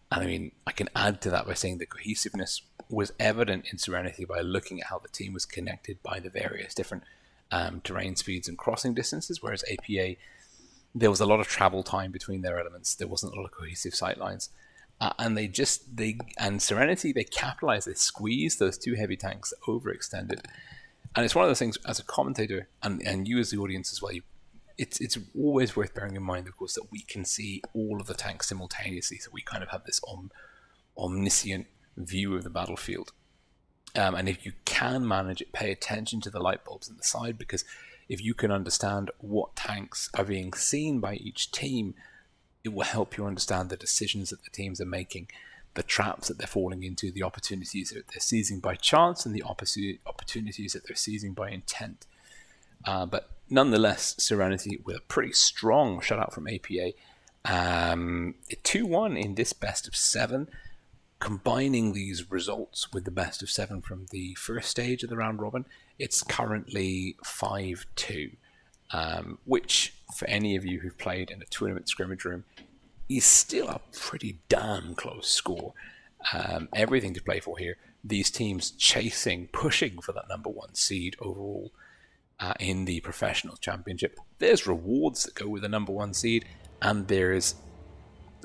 And I mean, I can add to that by saying the cohesiveness was evident in Serenity by looking at how the team was connected by the various different terrain speeds and crossing distances, whereas APA, there was a lot of travel time between their elements. There wasn't a lot of cohesive sightlines. And Serenity, they capitalized, they squeezed those 2 heavy tanks, overextended. And it's one of those things, as a commentator, and you as the audience as well, it's always worth bearing in mind, of course, that we can see all of the tanks simultaneously, so we kind of have this omniscient view of the battlefield. And if you can manage it, pay attention to the light bulbs on the side, because if you can understand what tanks are being seen by each team, it will help you understand the decisions that the teams are making, the traps that they're falling into, the opportunities that they're seizing by chance, and the opportunities that they're seizing by intent. But nonetheless, Serenity with a pretty strong shutout from APA, 2-1 in this best of 7. Combining these results with the best of 7 from the first stage of the round robin, it's currently 5-2, which for any of you who've played in a tournament scrimmage room is still a pretty damn close score. Everything to play for here. These teams pushing for that number 1 seed overall in the professional championship. There's rewards that go with the number 1 seed, and there's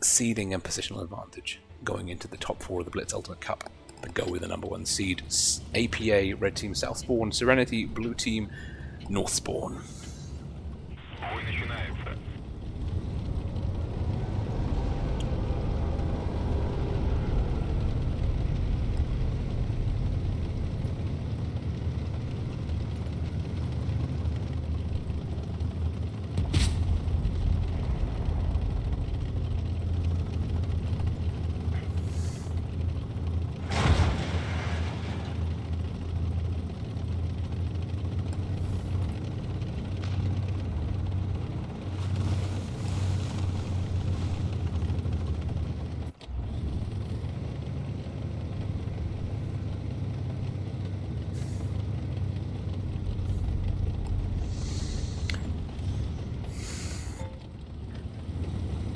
seeding and positional advantage going into the top 4 of the Blitz Ultimate Cup that go with the number 1 seed. APA, red team South Spawn, Serenity, blue team North Spawn.
Бой начинается.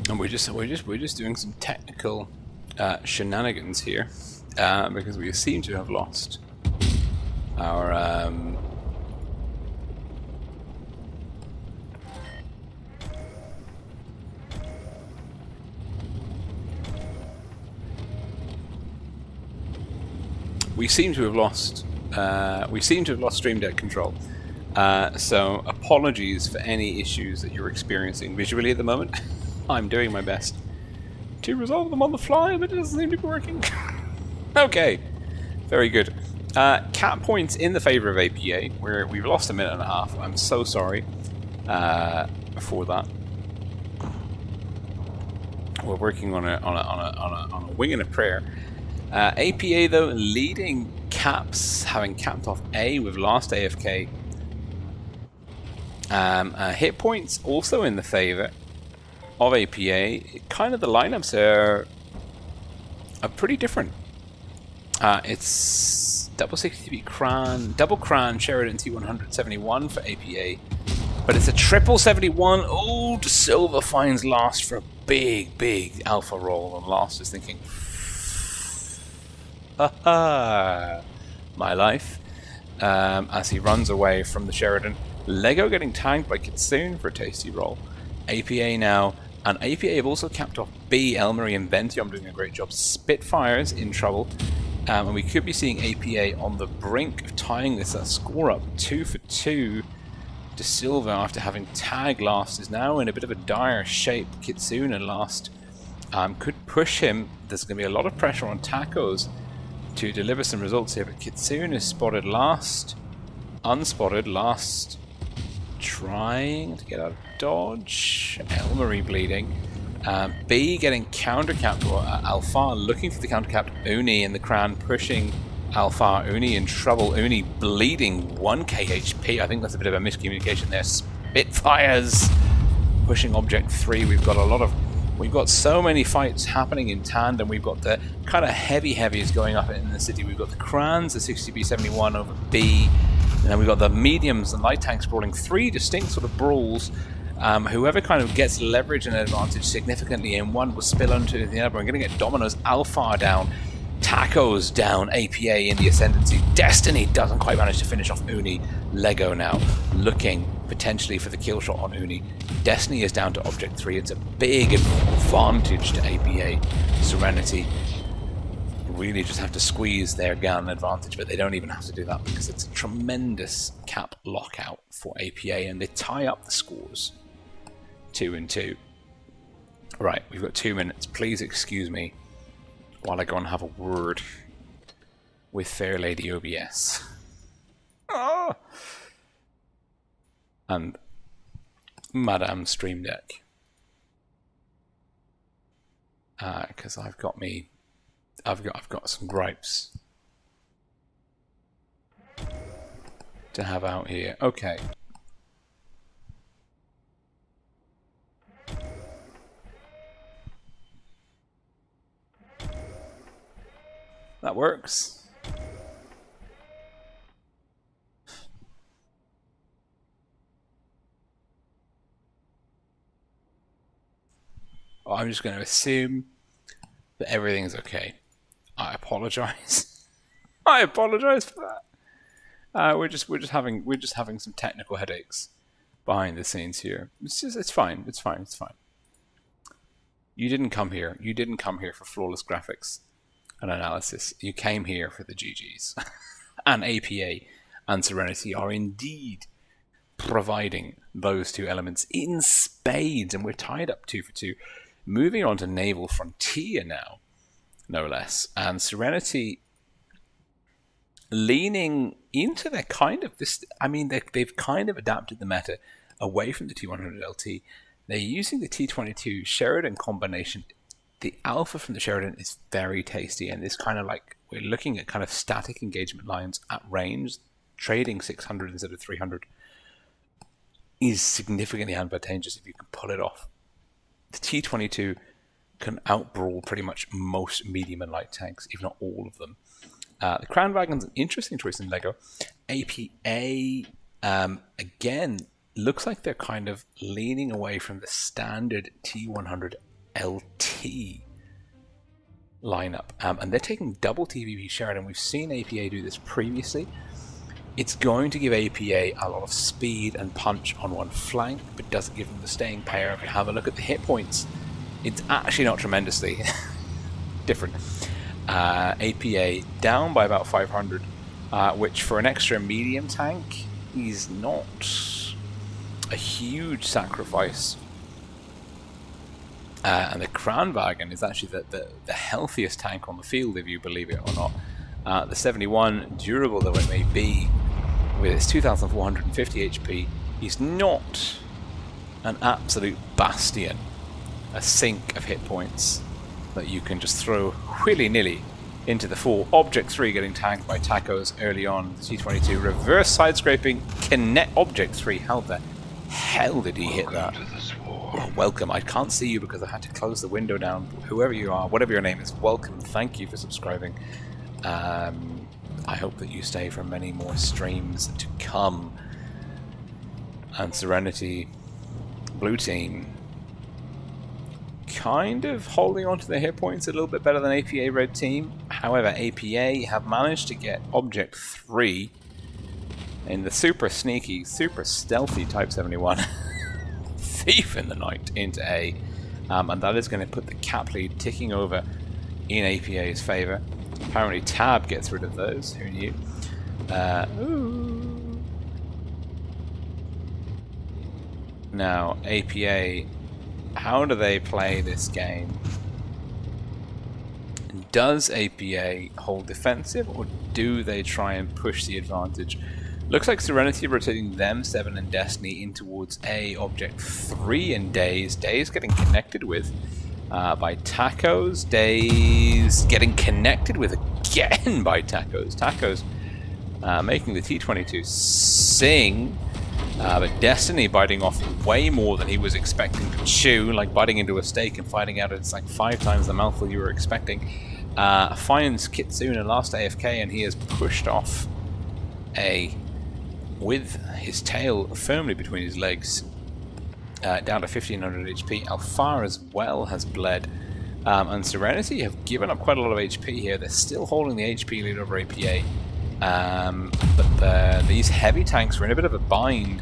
And we're just doing some technical shenanigans here because we seem to have lost our we seem to have lost Stream Deck control. So apologies for any issues that you're experiencing visually at the moment. I'm doing my best to resolve them on the fly, but it doesn't seem to be working. Okay, very good. Cap points in the favor of APA, where we've lost a minute and a half. I'm so sorry for that. We're working on a wing and a prayer. APA though leading caps, having capped off A with last AFK. Hit points also in the favor of APA. Kind of the lineups are pretty different. It's double 60B Cran, double Cran, Sheridan T171 for APA, but it's a triple 71. Oh, De Silva finds Last for a big alpha roll, and Last is thinking, haha, my life, as he runs away from the Sheridan. Lego getting tagged by Kitsune for a tasty roll. APA now, and APA have also capped off B, Elmery and Ventium doing a great job. Spitfire's in trouble, and we could be seeing APA on the brink of tying this score up 2 for 2. De Silva, after having tagged Last, is now in a bit of a dire shape. Kitsune and Last could push him. There's going to be a lot of pressure on Tacos to deliver some results here, but Kitsune is spotted Last, unspotted. Last trying to get out of dodge. Elmery bleeding. B getting counter-capped, or Alpha looking for the counter-capped. Uni in the Cran pushing Alpha. Uni in trouble. Uni bleeding 1k HP. I think that's a bit of a miscommunication there. Spitfires pushing Object 3. We've got so many fights happening in tandem. We've got the kind of heavies going up in the city. We've got the Crans, the 60B71 over B, and then we've got the mediums and light tanks brawling. 3 distinct sort of brawls. Whoever kind of gets leverage and advantage significantly in one will spill onto the other. We're going to get Domino's. Alpha down, Tacos down, APA in the ascendancy. Destiny doesn't quite manage to finish off Uni. Lego now looking potentially for the kill shot on Uni. Destiny is down to Object 3. It's a big advantage to APA. Serenity really just have to squeeze their gun advantage, but they don't even have to do that because it's a tremendous cap lockout for APA, and they tie up the scores 2 and 2. Right, we've got 2 minutes. Please excuse me while I go and have a word with Fair Lady OBS. Ah! And Madame Stream Deck. Because I've got some gripes to have out here. Okay. works. Oh, I'm just going to assume that everything's okay. I apologize. I apologize for that. We're just having some technical headaches behind the scenes here. It's fine. It's fine. You didn't come here. You didn't come here for flawless graphics and analysis. You came here for the GGs. And APA and Serenity are indeed providing those two elements in spades, and we're tied up 2 for 2. Moving on to Naval Frontier now, no less. And Serenity leaning into their kind of this. I mean, they've kind of adapted the meta away from the T100 LT. They're using the T22 Sheridan combination. The alpha from the Sheridan is very tasty, and this kind of like, we're looking at kind of static engagement lines at range. Trading 600 instead of 300 is significantly advantageous if you can pull it off. The T22 can outbrawl pretty much most medium and light tanks, if not all of them. The Crown Wagon's an interesting choice in LEGO. APA, again, looks like they're kind of leaning away from the standard T100 LT lineup. And they're taking double TVP Sheridan. We've seen APA do this previously. It's going to give APA a lot of speed and punch on one flank, but doesn't give them the staying power. If you have a look at the hit points, it's actually not tremendously different. APA down by about 500, which for an extra medium tank is not a huge sacrifice. And the Kranwagen is actually the healthiest tank on the field, if you believe it or not. The 71, durable though it may be, with its 2,450 HP, is not an absolute bastion, a sink of hit points that you can just throw willy-nilly into the four. Object 3 getting tagged by tacos early on. The T22 reverse side scraping, connect Object 3. How the hell did he hit that? Oh, welcome. I can't see you because I had to close the window down. Whoever you are, whatever your name is, welcome. Thank you for subscribing. I hope that you stay for many more streams to come. And Serenity, blue team, kind of holding on to their hit points a little bit better than APA red team. However, APA have managed to get Object 3 in the super sneaky, super stealthy Type 71 Thief in the Night into A. And that is going to put the cap lead ticking over in APA's favour. Apparently Tab gets rid of those, who knew? Now, APA, how do they play this game? Does APA hold defensive, or do they try and push the advantage? Looks like Serenity rotating them 7 and Destiny in towards A, Object 3 and Days. Days getting connected with by Tacos. Days getting connected with again by Tacos. Tacos making the T22 sing. But Destiny biting off way more than he was expecting to chew, like biting into a steak and finding out it's like 5 times the mouthful you were expecting. Finds Kitsune last AFK, and he has pushed off A with his tail firmly between his legs, down to 1500 HP. Alfar as well has bled, and Serenity have given up quite a lot of HP here. They're still holding the HP lead over APA, but these heavy tanks are in a bit of a bind,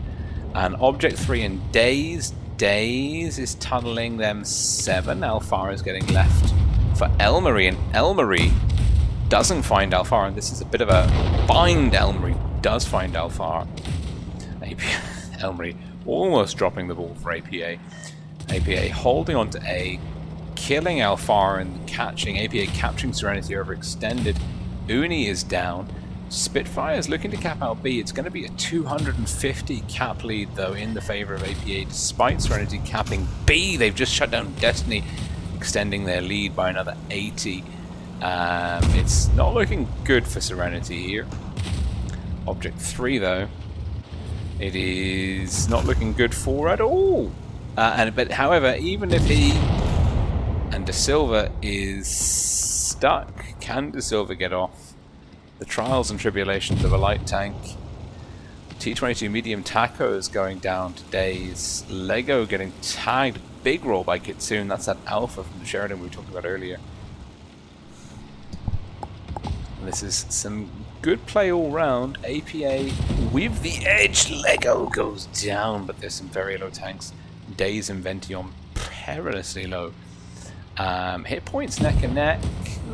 and Object 3 and Days is tunneling them 7. Alfar is getting left for Elmery, and Elmery doesn't find Alfar, and this is a bit of a bind. Elmery does find Alfar. Elmery almost dropping the ball for APA. APA holding on to A, killing Alfar and catching APA, capturing Serenity overextended. Uni is down. Spitfire is looking to cap out B. It's going to be a 250 cap lead though in the favor of APA, despite Serenity capping B. They've just shut down Destiny, extending their lead by another 80. It's not looking good for Serenity here. Object 3 though, it is not looking good for at all. But however, even if he and De Silva is stuck. Can De Silva get off? The trials and tribulations of a light tank. T22 medium tacos going down to Days. Lego getting tagged. Big roll by Kitsune. That's that alpha from the Sheridan we were talking about earlier. And this is some good play all round. APA with the edge. Lego goes down, but there's some very low tanks. Days and Ventium perilously low. Hit points neck and neck.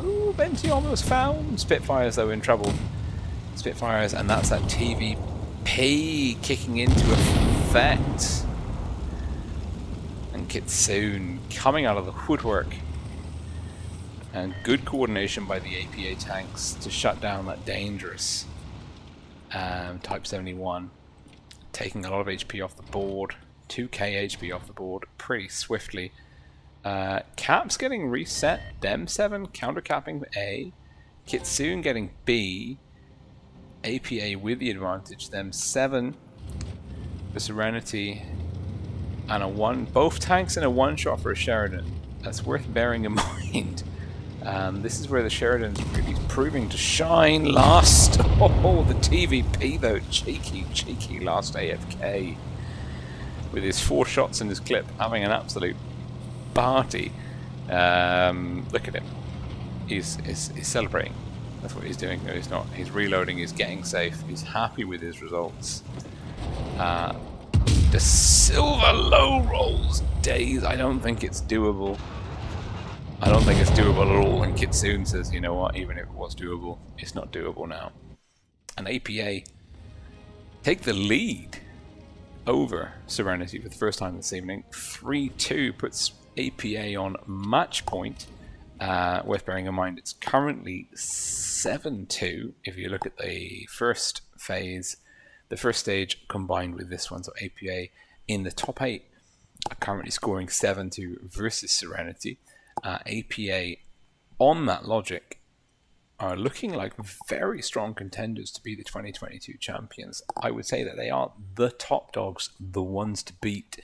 Ooh, Ventium was found. Spitfires though in trouble. Spitfires, and that's that TVP kicking into effect. And Kitsune coming out of the woodwork. And good coordination by the APA tanks to shut down that dangerous Type 71. Taking a lot of HP off the board. 2k HP off the board pretty swiftly. Caps getting reset. Dem 7 counter-capping A. Kitsune getting B. APA with the advantage. Them 7. The Serenity. And a 1. Both tanks in a 1-shot for a Sheridan. That's worth bearing in mind. This is where the Sheridan's really proving to shine. Last. Oh, the TVP though. Cheeky last AFK. With his 4 shots in his clip. Having an absolute party. Look at him. He's celebrating. That's what he's doing. No, he's not. He's reloading. He's getting safe. He's happy with his results. De Silva low rolls. Days. I don't think it's doable. I don't think it's doable at all. And Kitsune says, you know what? Even if it was doable, it's not doable now. And APA take the lead over Serenity for the first time this evening. 3-2 puts APA on match point. Worth bearing in mind, it's currently 7-2 if you look at the first phase, the first stage combined with this one. So APA in the top 8 are currently scoring 7-2 versus Serenity. APA on that logic are looking like very strong contenders to be the 2022 champions. I would say that they are the top dogs, the ones to beat.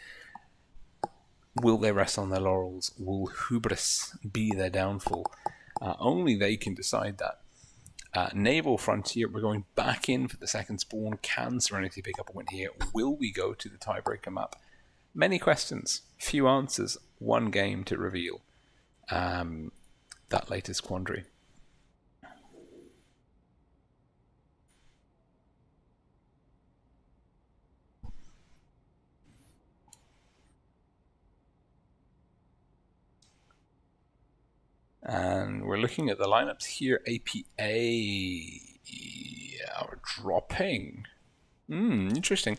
Will they rest on their laurels? Will hubris be their downfall? Only they can decide that. Naval Frontier, we're going back in for the second spawn. Can Serenity pick up a win here? Will we go to the tiebreaker map? Many questions, few answers, one game to reveal that latest quandary. And we're looking at the lineups here. APA are dropping. Interesting.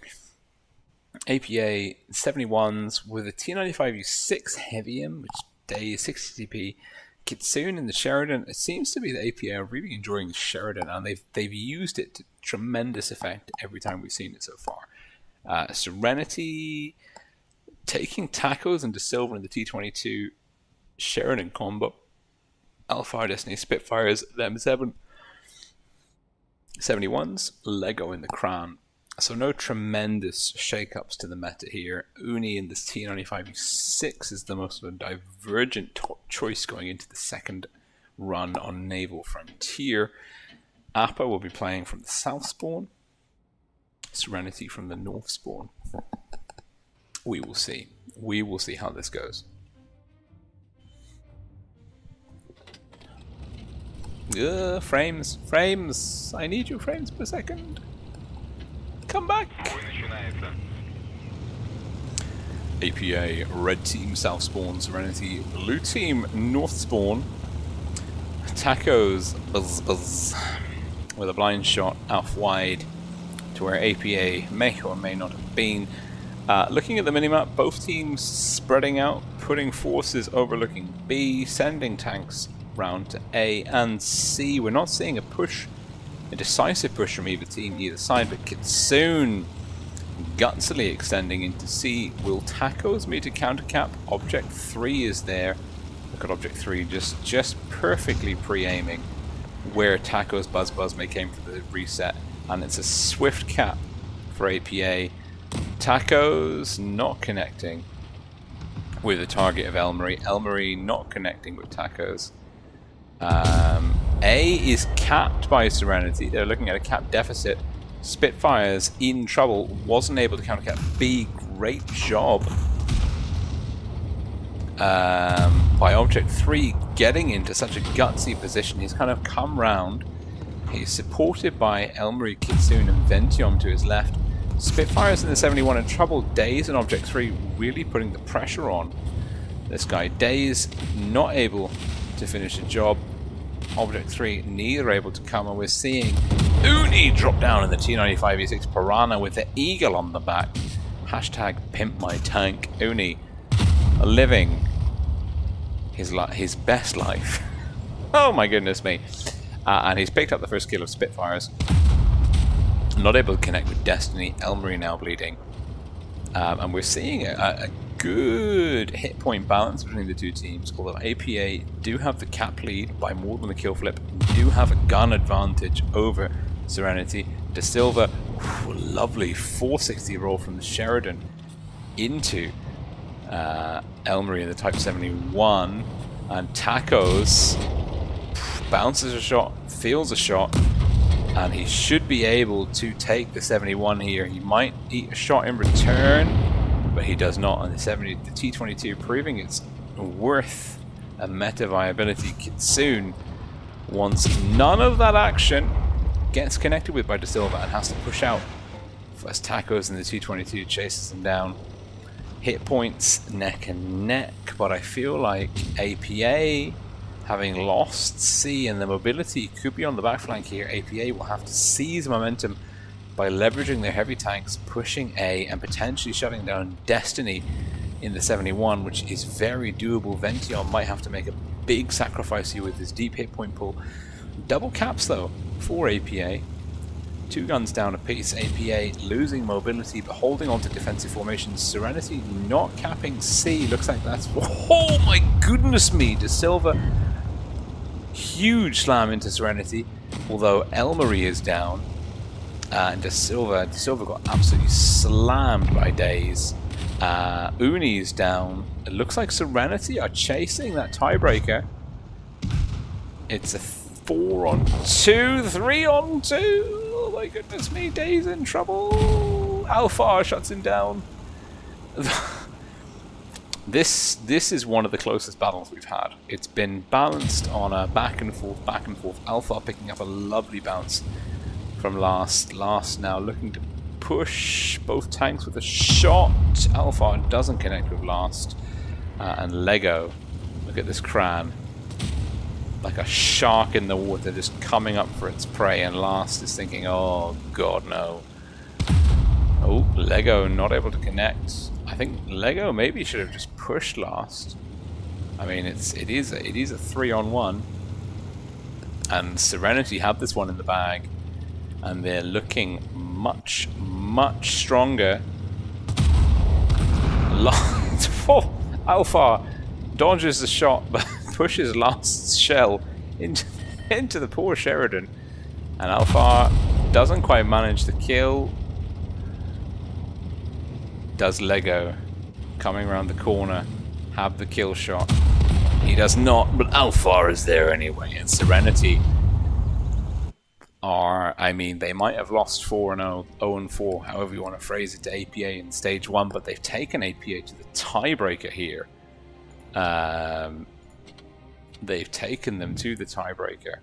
APA 71s with a T95U6 Heavium, which Day 60 CP. Kitsune in the Sheridan. It seems to be that APA are really enjoying the Sheridan, and they've used it to tremendous effect every time we've seen it so far. Serenity taking tacos and De Silva in the T22 Sheridan combo. Alpha Destiny Spitfires, them 7 71s, Lego in the crown. So no tremendous shake-ups to the meta here. Uni in this T95U6 is the most divergent choice going into the second run on Naval Frontier. Appa will be playing from the south spawn. Serenity from the north spawn. We will see. We will see how this goes. Frames. I need you frames per second. Come back. APA, red team south spawn, Serenity, blue team north spawn. Tacos, buzz, with a blind shot off wide to where APA may or may not have been. Looking at the minimap, both teams spreading out, putting forces overlooking B, sending tanks round to A and C. We're not seeing a decisive push from either team, either side, but Kitsune gutsily extending into C. Will tacos meet a countercap? Object 3 is there. Look at Object 3 just perfectly pre-aiming where tacos buzz may came for the reset, and it's a swift cap for APA. Tacos not connecting with the target of Elmery. Elmery not connecting with tacos. A is capped by Serenity. They're looking at a cap deficit. Spitfire's in trouble. Wasn't able to counter cap B. Great job by Object 3 getting into such a gutsy position. He's kind of come round. He's supported by Elmery, Kitsune and Ventium to his left. Spitfire's in the 71 in trouble. Daze and Object 3 really putting the pressure on this guy. Daze not able to finish the job. Object 3 neither able to come, and we're seeing Uni drop down in the T95 E6 Piranha with the eagle on the back. Hashtag pimp my tank. Uni living his best life. Oh my goodness me. And he's picked up the first kill of Spitfires. Not able to connect with Destiny. Elmery now bleeding. And we're seeing a good hit point balance between the two teams. Although APA do have the cap lead by more than the kill flip, do have a gun advantage over Serenity. De Silva, lovely 460 roll from the Sheridan into Elmery in the Type 71. And Tacos bounces a shot, feels a shot, and he should be able to take the 71 here. He might eat a shot in return, but he does not. And the T22 proving it's worth a meta viability. Kitsune wants none of that action, gets connected with by De Silva and has to push out as Tacos and the T22 chases him down. Hit points neck and neck, but I feel like APA, having lost C and the mobility, could be on the back flank here. APA will have to seize momentum by leveraging their heavy tanks, pushing A, and potentially shutting down Destiny in the 71, which is very doable. Vention might have to make a big sacrifice here with his deep hit point pull. Double caps though for APA. 2 guns down apiece. APA losing mobility but holding on to defensive formations. Serenity not capping C. Looks like that's... Oh my goodness me! De Silva, huge slam into Serenity, although Elmery is down. And De Silva got absolutely slammed by Daze. Uni's down. It looks like Serenity are chasing that tiebreaker. It's a 4-on-2, 3-on-2. Oh my goodness me, Daze in trouble. Alpha shuts him down. This is one of the closest battles we've had. It's been balanced on a back and forth, back and forth. Alpha picking up a lovely bounce from last. Last now looking to push both tanks with a shot. Alpha doesn't connect with last. And Lego, look at this Cran. Like a shark in the water, just coming up for its prey, and last is thinking, oh god no. Oh, Lego not able to connect. I think Lego maybe should have just pushed last. I mean, it is a 3-on-1, and Serenity have this one in the bag, and they're looking much stronger. Alpha dodges the shot, but pushes last shell into the poor Sheridan, and Alpha doesn't quite manage the kill. Does Lego, coming around the corner, have the kill shot? He does not, but Alpha is there anyway, and Serenity are, I mean, they might have lost 4-0, 0-4, however you want to phrase it, to APA in stage 1, but they've taken APA to the tiebreaker here. They've taken them to the tiebreaker.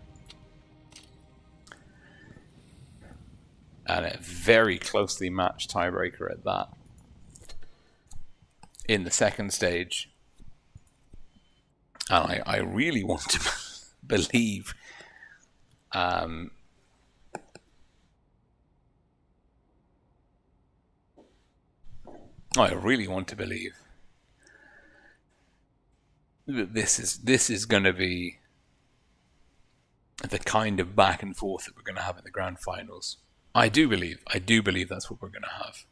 And a very closely matched tiebreaker at that. In the second stage. And I really want to believe I really want to believe that this is going to be the kind of back and forth that we're going to have in the grand finals. I do believe that's what we're going to have.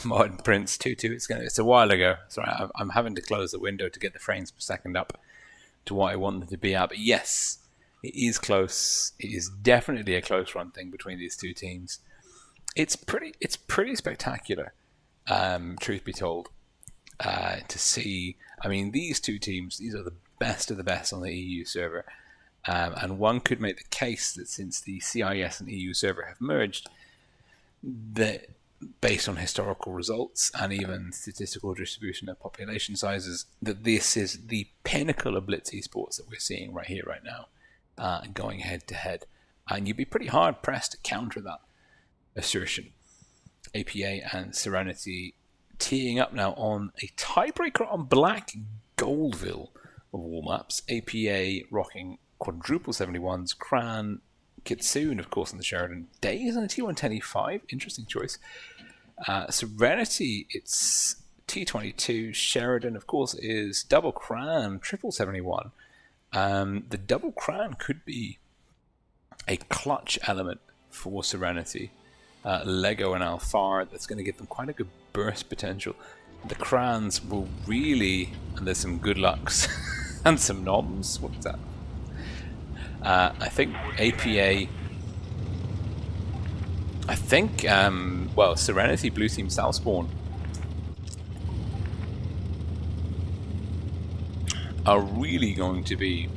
Martin Prince 2-2. It's a while ago. Sorry, I'm having to close the window to get the frames per second up to what I want them to be at. But yes, it is close. It is definitely a close run thing between these two teams. It's pretty spectacular, truth be told. to see. I mean, these two teams, these are the best of the best on the EU server. And one could make the case that since the CIS and EU server have merged, that based on historical results and even statistical distribution of population sizes, that this is the pinnacle of Blitz Esports that we're seeing right here, right now, going head to head. And you'd be pretty hard pressed to counter that assertion. APA and Serenity teeing up now on a tiebreaker on Black Goldville of all maps. APA rocking quadruple 71s, Kran, Kitsune, of course, on the Sheridan. Days on a T110E5, interesting choice. Serenity, it's T22. Sheridan, of course, is double Kran, triple 71. The double Kran could be a clutch element for Serenity. Lego and Alfar, that's going to give them quite a good burst potential. The Krans will really, and there's some good lucks and some noms. What's that? I think APA. I think, well, Serenity, Blue Team, Southspawn are really going to be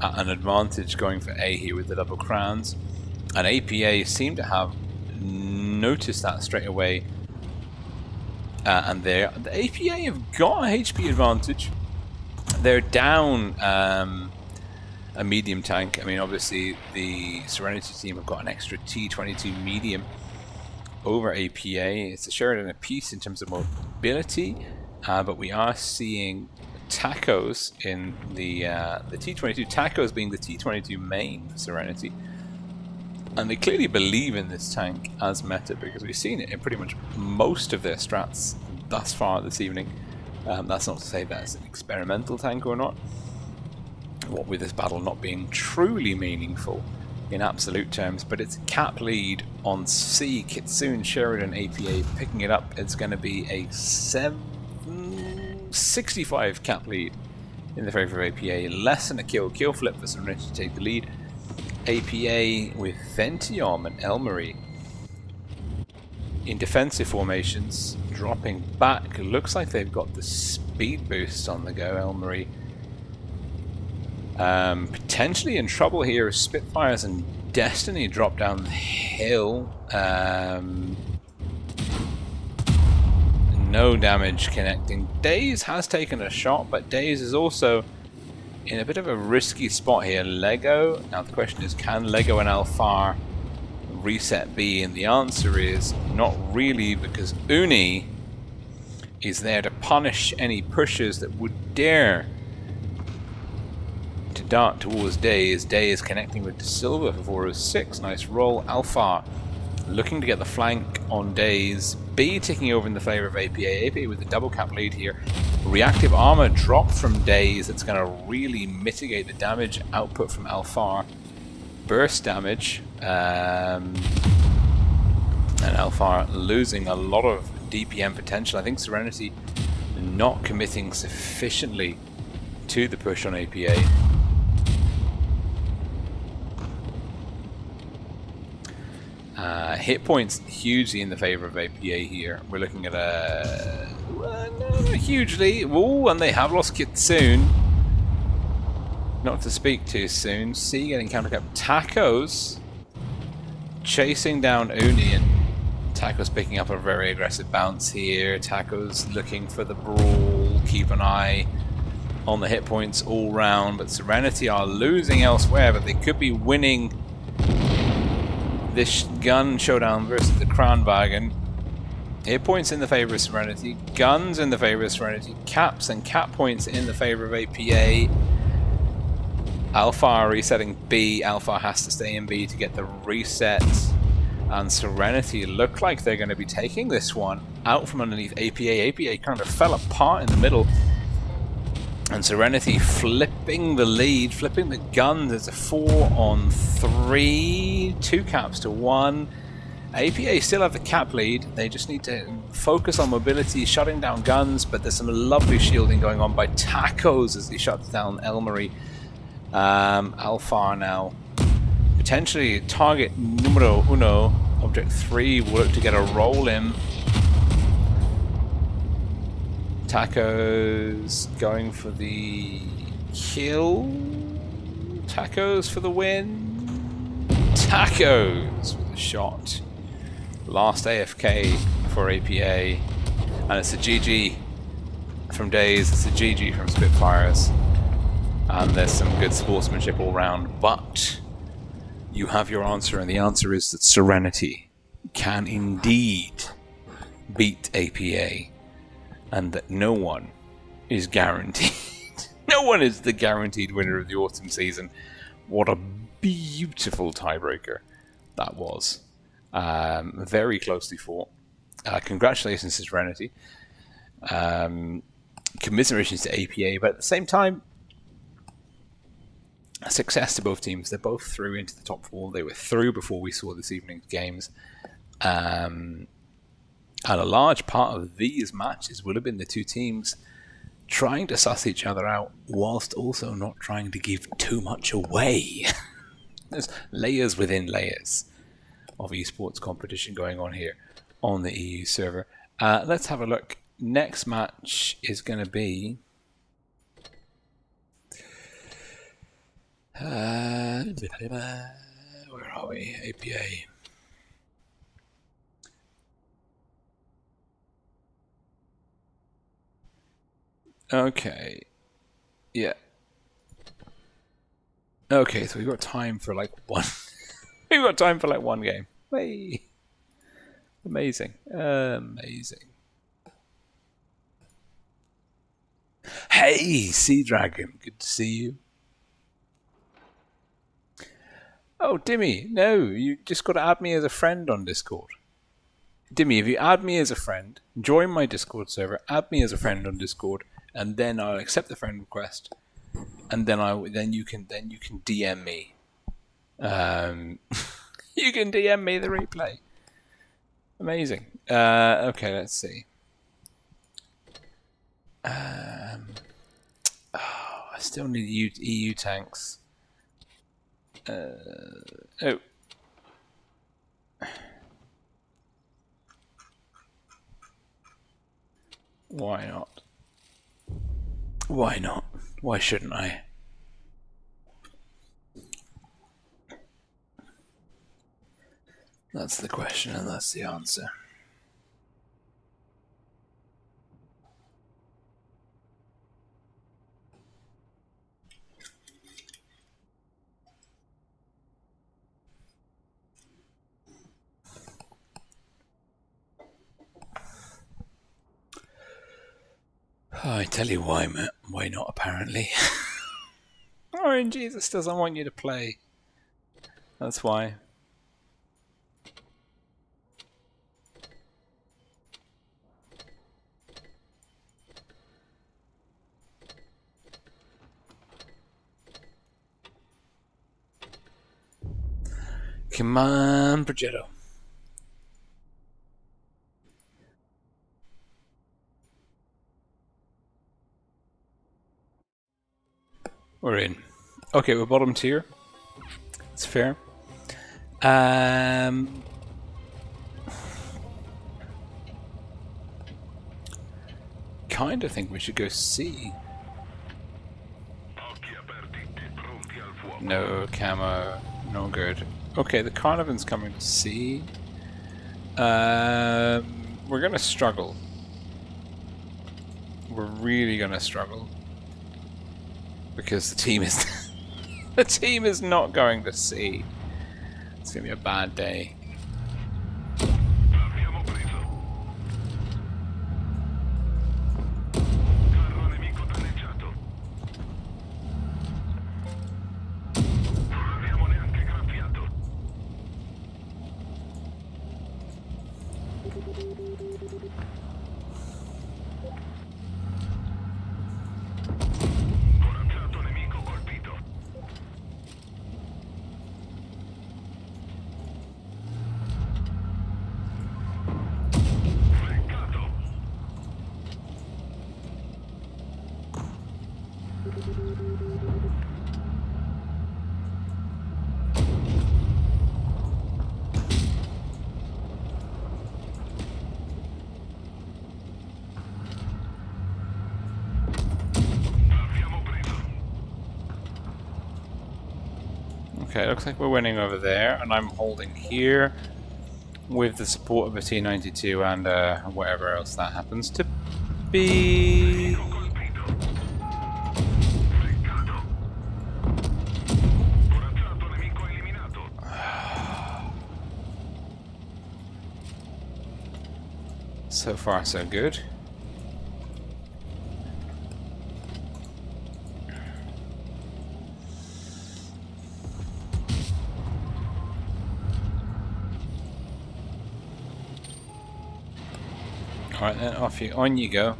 at an advantage going for A here with the double crowns, and APA seem to have noticed that straight away, and the APA have got a HP advantage. They're down a medium tank. I mean, obviously the Serenity team have got an extra T22 medium over APA. It's a Sheridan a piece in terms of mobility, but we are seeing tacos in the T22, tacos being the T22 main for Serenity, and they clearly believe in this tank as meta because we've seen it in pretty much most of their strats thus far this evening. That's not to say that's an experimental tank or not, what with this battle not being truly meaningful in absolute terms, but it's a cap lead on C. Kitsune, Sheridan, APA picking it up. It's going to be a 65 cap lead in the favor of APA, less than a kill flip for Serenity to take the lead. APA with Ventium and Elmery in defensive formations, dropping back. Looks like they've got the speed boost on the go. Elmery potentially in trouble here as Spitfires and Destiny drop down the hill. No damage connecting. Daze has taken a shot, but Daze is also in a bit of a risky spot here. Lego, now the question is, can Lego and Alfar reset B? And the answer is not really, because Uni is there to punish any pushers that would dare to dart towards Daze. Daze connecting with Silver for 406. Nice roll. Alfar looking to get the flank on Daze. B taking over in the favour of APA. APA with the double cap lead here. Reactive armor drop from Daze. It's going to really mitigate the damage output from Alfar. Burst damage. And Alfar losing a lot of DPM potential. I think Serenity not committing sufficiently to the push on APA. Hit points hugely in the favor of APA here. We're looking at a not hugely. Ooh, and they have lost Kitsune. Not to speak too soon. C getting counter cap. Tacos chasing down Uni, and Tacos picking up a very aggressive bounce here. Tacos looking for the brawl. Keep an eye on the hit points all round, but Serenity are losing elsewhere, but they could be winning this gun showdown versus the Kranwagen. Hit points in the favor of Serenity, guns in the favor of Serenity, caps and cap points in the favor of APA. Alpha resetting B. Alpha has to stay in B to get the reset, and Serenity look like they're going to be taking this one out from underneath APA. APA kind of fell apart in the middle, and Serenity flipping the lead, flipping the guns. It's a 4-on-3, 2 caps to 1. APA still have the cap lead. They just need to focus on mobility, shutting down guns, but there's some lovely shielding going on by Tacos as he shuts down Elmery. Alfar now potentially target numero uno Object 3 will look to get a roll in. Tacos going for the kill. Tacos for the win. Tacos with a shot. Last AFK for APA. And it's a GG from Days, it's a GG from Spitfires. And there's some good sportsmanship all round, but you have your answer, and the answer is that Serenity can indeed beat APA, and that no one is guaranteed. No one is the guaranteed winner of the autumn season. What a beautiful tiebreaker that was. Very closely fought. Congratulations to Serenity. Commiserations to APA, but at the same time, success to both teams. They're both through into the top 4. They were through before we saw this evening's games. And a large part of these matches would have been the two teams trying to suss each other out whilst also not trying to give too much away. There's layers within layers of esports competition going on here on the EU server. Let's have a look. Next match is going to be where are we? APA. Okay. Yeah. Okay, so we've got time for like one. We've got time for like one game. Hey. Amazing. Amazing. Hey, Sea Dragon. Good to see you. Oh, Dimmy. No, you just got to add me as a friend on Discord. Dimmy, if you add me as a friend, join my Discord server, add me as a friend on Discord, and then I'll accept the friend request, and then you can DM me. You can DM me the replay. Amazing. Okay, let's see. I still need EU tanks. Oh. Why not? Why not? Why shouldn't I? That's the question, and that's the answer. Oh, I tell you why, Matt. Why not, apparently. Orange Jesus doesn't want you to play. That's why. Come on, Progetto. We're in. Okay, we're bottom tier. It's fair. Kind of think we should go C. No camo, no good. Okay, the Carnivan's coming to C. We're gonna struggle. We're really gonna struggle. Because the team is the team is not going to C. It's gonna be a bad day.
Okay, looks like we're winning over there, and I'm holding here with the support of a T92 and whatever else that happens to be. So far, so good. Alright then, on you go.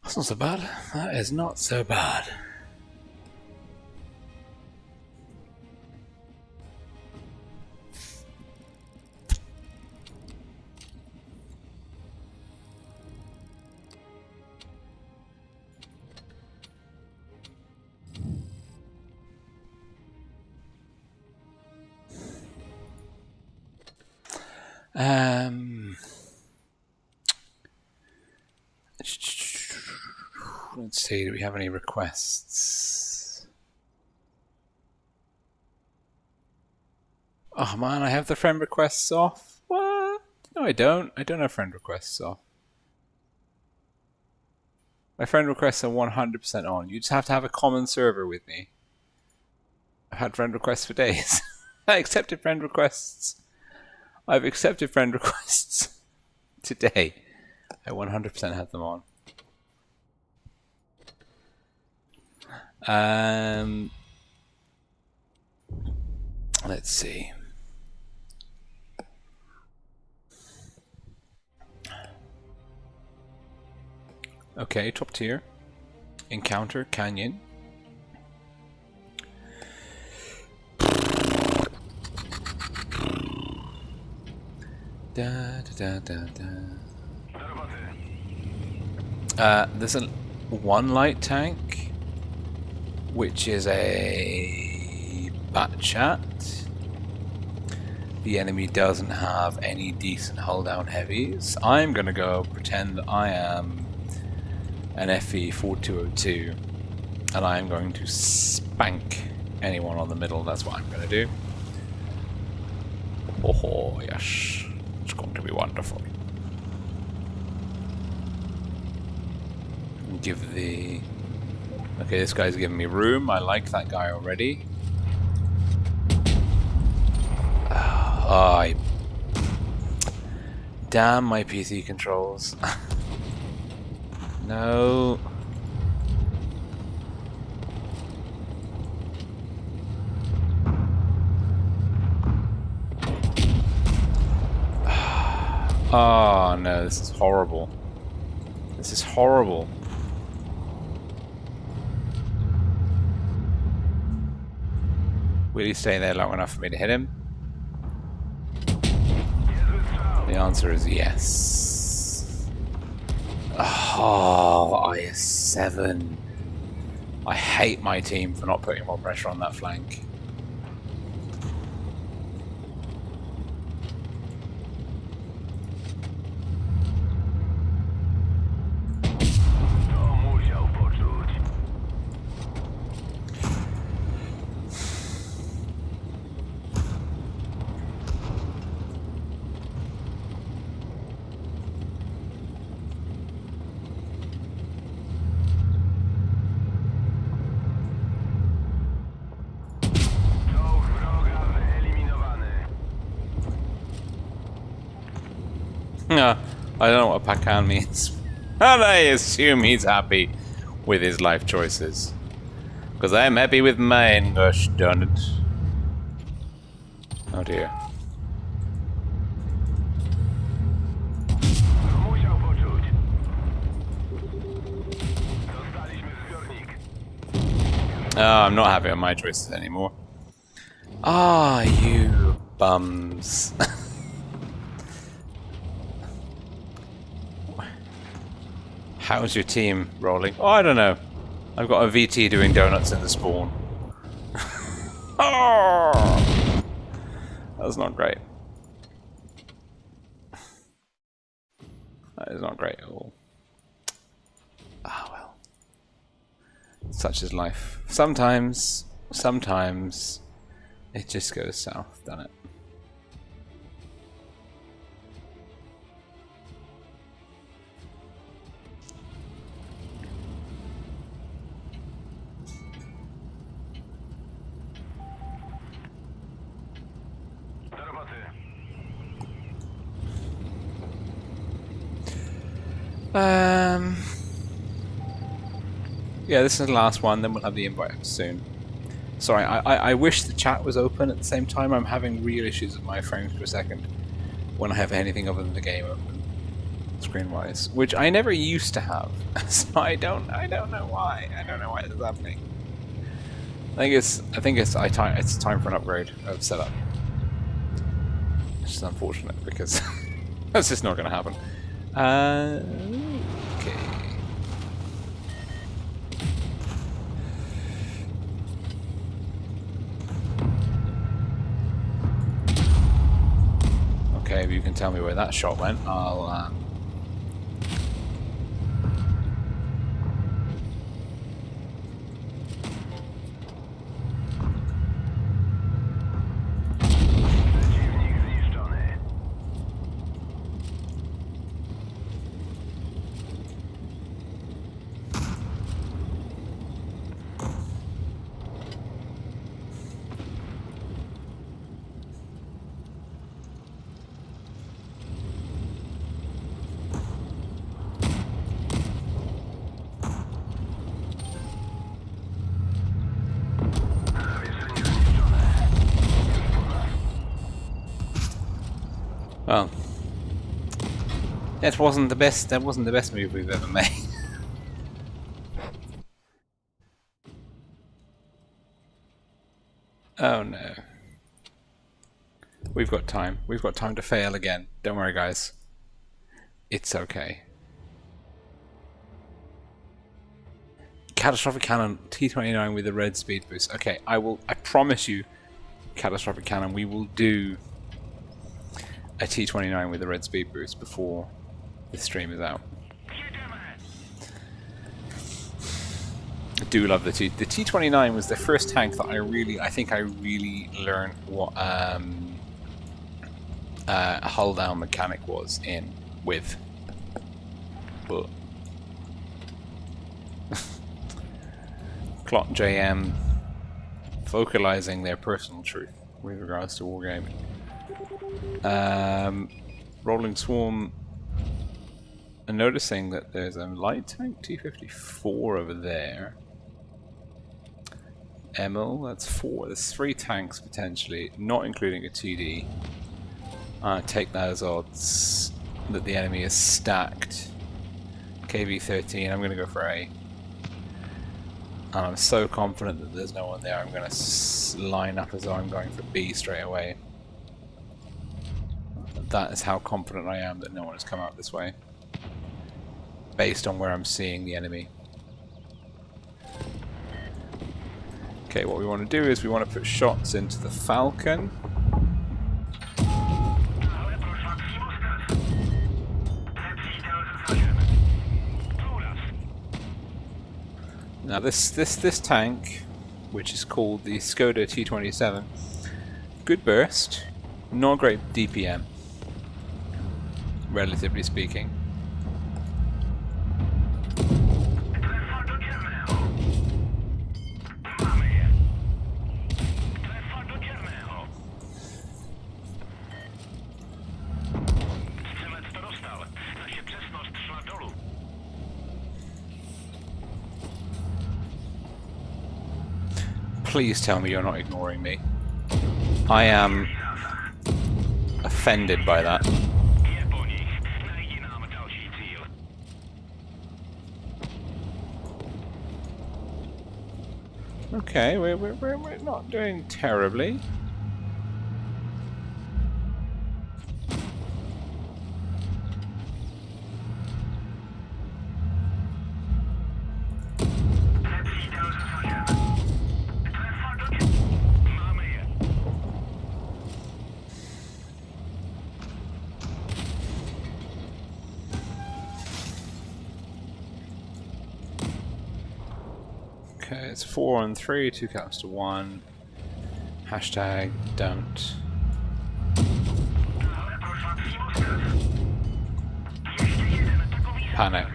That's not so bad. That is not so bad. Let's see, do we have any requests? Oh man, I have the friend requests off. What? No, I don't. I don't have friend requests off. My friend requests are 100% on. You just have to have a common server with me. I've had friend requests for days. I accepted friend requests. I've accepted friend requests today. I 100% have them on. Let's see. Okay, top tier. Encounter Canyon. Da da da da da. There's a one light tank, which is a bat chat. The enemy doesn't have any decent hull down heavies. I'm gonna go pretend that I am an FE4202, and I'm going to spank anyone on the middle. That's what I'm gonna do. Oh yes, it's going to be wonderful. Give the... Okay, this guy's giving me room. I like that guy already. Damn my PC controls. No. Oh no, this is horrible. This is horrible. Will he stay there long enough for me to hit him? The answer is yes. Oh, IS-7. I hate my team for not putting more pressure on that flank. I don't know what Pacan means. And I assume he's happy with his life choices. Because I'm happy with mine, gosh darn it. Oh dear. Oh, I'm not happy with my choices anymore. Ah, you bums. How's your team rolling? Oh, I don't know. I've got a VT doing donuts in the spawn. Oh, that was not great. That is not great at all. Ah, well. Such is life. Sometimes it just goes south, doesn't it?
Do roboty.
Yeah, this is the last one, then we'll have the invite up soon. Sorry, I wish the chat was open at the same time. I'm having real issues with my frames per second when I have anything other than the game open, screen-wise, which I never used to have. So I don't know why. I don't know why it's happening. I think it's time for an upgrade of setup. Which is unfortunate because that's just not going to happen. Okay. Okay, if you can tell me where that shot went, I'll
Przeciwnik zniszczony. Nawiedzenie zniszczone.
well, that wasn't the best. That wasn't the best move we've ever made. Oh no. We've got time. We've got time to fail again. Don't worry, guys. It's okay. Catastrophic Cannon T29 with a red speed boost. Okay, I promise you, Catastrophic Cannon, we will do a T29 with a red speed boost before the stream is out. I do love the T29 was the first tank that I think I really learned what a hull down mechanic was with. But Clot JM vocalizing their personal truth with regards to wargaming. Rolling Swarm and noticing that there's a light tank T54 over there. Emil, that's 4. There's 3 tanks potentially, not including a TD. Take that as odds that the enemy is stacked. KV-13, I'm going to go for A. And I'm so confident that there's no one there, I'm going to line up as though I'm going for B straight away. That is how confident I am that no one has come out this way, based on where I'm seeing the enemy. Okay, what we want to do is we want to put shots into the Falcon.
Ale proszę, Simuskas. Lepszy ideał zasadziemy. Tu raz.
Now this tank, which is called the Skoda T27, good burst, not great DPM, relatively speaking.
Trefa do dzielnego. Mamy je. Trefa do dzielnego. Strzelec to dostał. Da się przesnąć trwa dolu.
Please tell me you're not ignoring me. I am offended by that.
Je po nich. Znajdzie nam dalszy cel.
Okay, we're not doing terribly. Okay, it's 4 on 3, 2 counts to 1. Hashtag don't. Panic.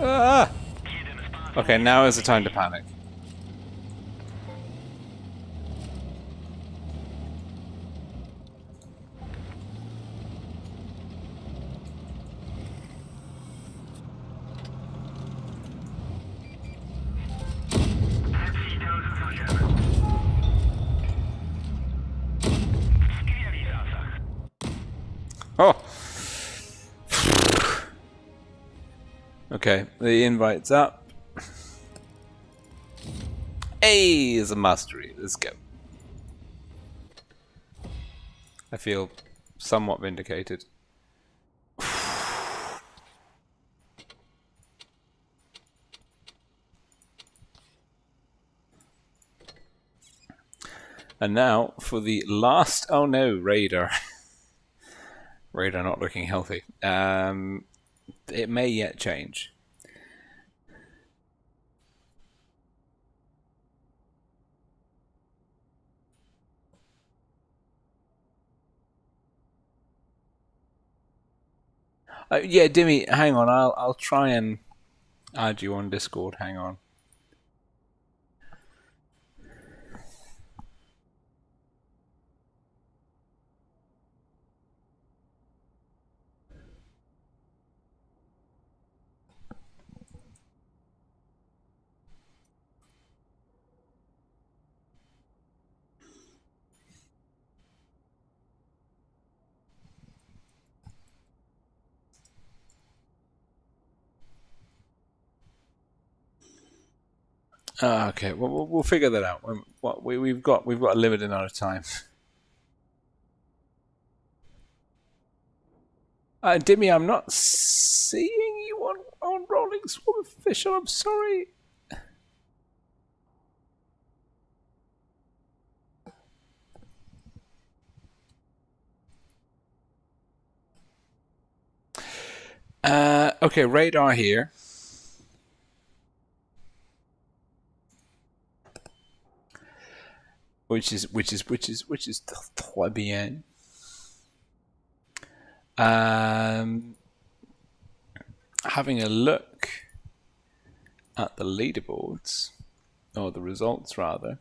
Ah! Okay, now is the time to panic. Oh! Okay, the invite's up. Hey, is a mastery. Let's go. I feel somewhat vindicated. And now for the last. Oh no, radar. Radar not looking healthy. It may yet change. Yeah, Dimmy, hang on. I'll try and add you on Discord. Hang on. Okay, well, we'll figure that out. We've got a limited amount of time. Dimmy, I'm not seeing you on Rolling Swarm Official. I'm sorry. Okay, radar here. Which is très bien. Having a look at the leaderboards, or the results rather.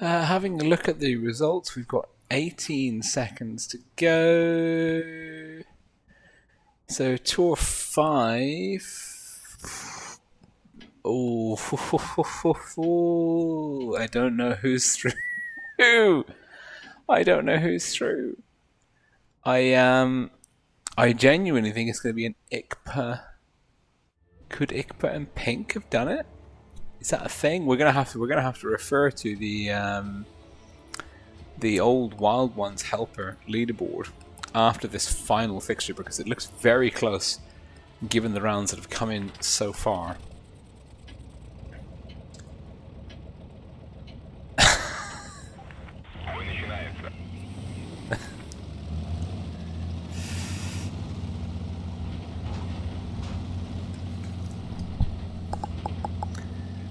Having a look at the results, we've got 18 seconds to go. So tour 5. Oh, I don't know who's through. I don't know who's through. I genuinely think it's going to be an ICPA. Could ICPA and Pink have done it? Is that a thing? We're gonna have to refer to the old Wild Ones helper leaderboard after this final fixture because it looks very close given the rounds that have come in so far.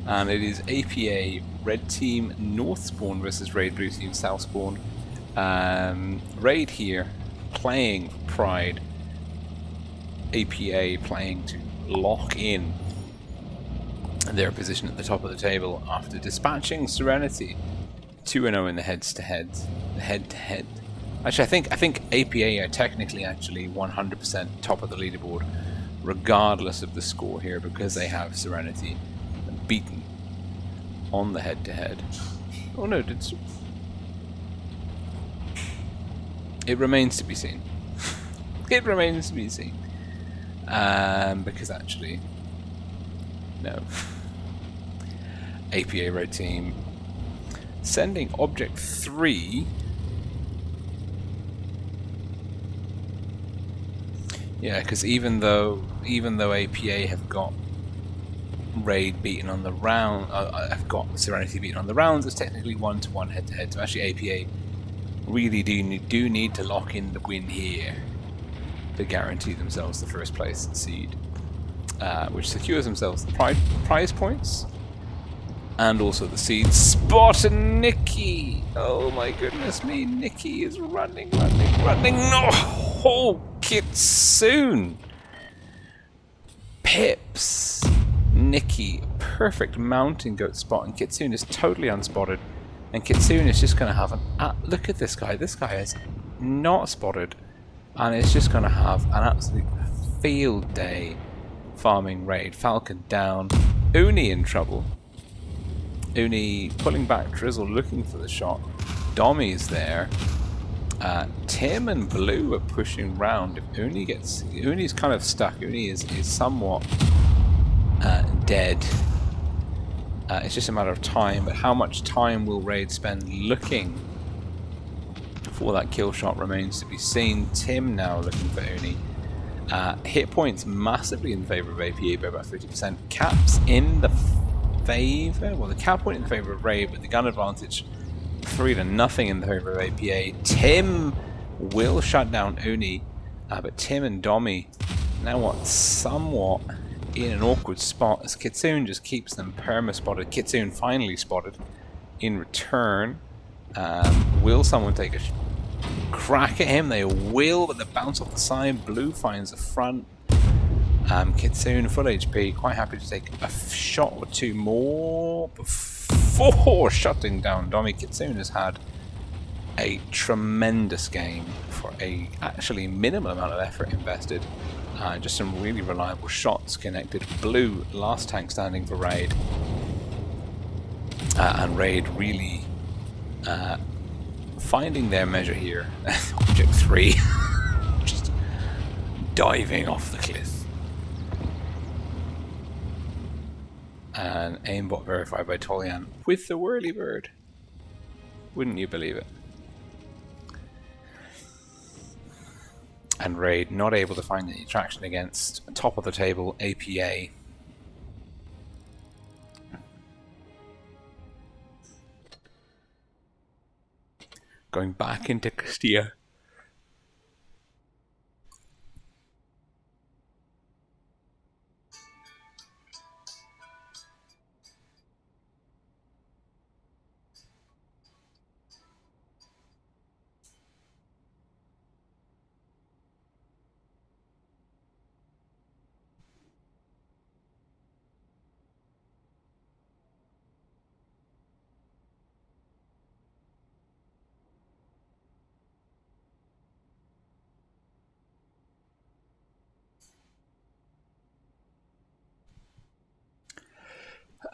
And it is APA red team north spawn versus Raid blue team south spawn. Raid here playing Pride, APA playing to lock in their position at the top of the table after dispatching Serenity 2-0 in the head-to-head. Actually, I think APA are technically actually 100% top of the leaderboard, regardless of the score here, because they have Serenity beaten on the head-to-head. Oh no, it remains to be seen. It remains to be seen. Because actually, no. APA red team sending object 3. Yeah, because even though APA have got Raid beaten on the round, I've got Serenity beaten on the rounds, it's technically 1-1 head-to-head. So actually APA really do need to lock in the win here to guarantee themselves the first place seed, which secures themselves the prize points and also the seed spot. And Nikki, oh my goodness me, Nikki is running. No, oh, Kitsune pips Nikki, perfect mountain goat spot, and Kitsune is totally unspotted. And Kitsune is just going to have look at this guy. This guy is not spotted, and it's just going to have an absolute field day farming Raid. Falcon down. Uni in trouble. Uni pulling back Drizzle, looking for the shot. Dommy's there. Tim and Blue are pushing round. If Uni's kind of stuck. Uni is somewhat dead. It's just a matter of time, but how much time will Raid spend looking for that kill shot remains to be seen. Tim now looking for Uni. Hit points massively in favour of APA by about 50%. Caps in the favour, well, the cap point in favour of Raid, but the gun advantage 3-0 in favour of APA. Tim will shut down Uni, but Tim and Dommy now somewhat in an awkward spot as Kitsune just keeps them perma-spotted. Kitsune finally spotted in return. Will someone take a crack at him? They will, but the bounce off the side. Blue finds the front. Kitsune full HP, quite happy to take a shot or two more before shutting down Dommy. Kitsune has had a tremendous game for a actually minimal amount of effort invested. Just some really reliable shots connected. Blue, last tank standing for Raid. And Raid really finding their measure here. Object 3. Just diving off the cliff. And aimbot verified by Tolian with the whirly bird. Wouldn't you believe it? And Raid not able to find any traction against top of the table APA. Going back into Castilla.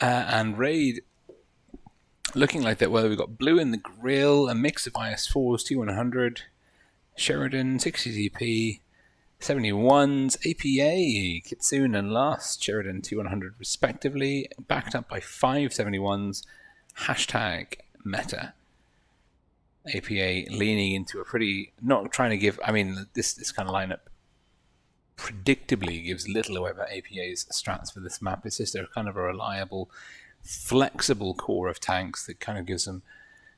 And Raid looking like that. Well, we've got Blue in the grill, a mix of IS4s, T100, Sheridan, 60 DP, 71s, APA, Kitsune, and last Sheridan T100 respectively, backed up by 5 71s. Hashtag meta. APA leaning into a pretty, not trying to give, I mean, this kind of lineup predictably gives little away about APA's strats for this map. It's just they're kind of a reliable, flexible core of tanks that kind of gives them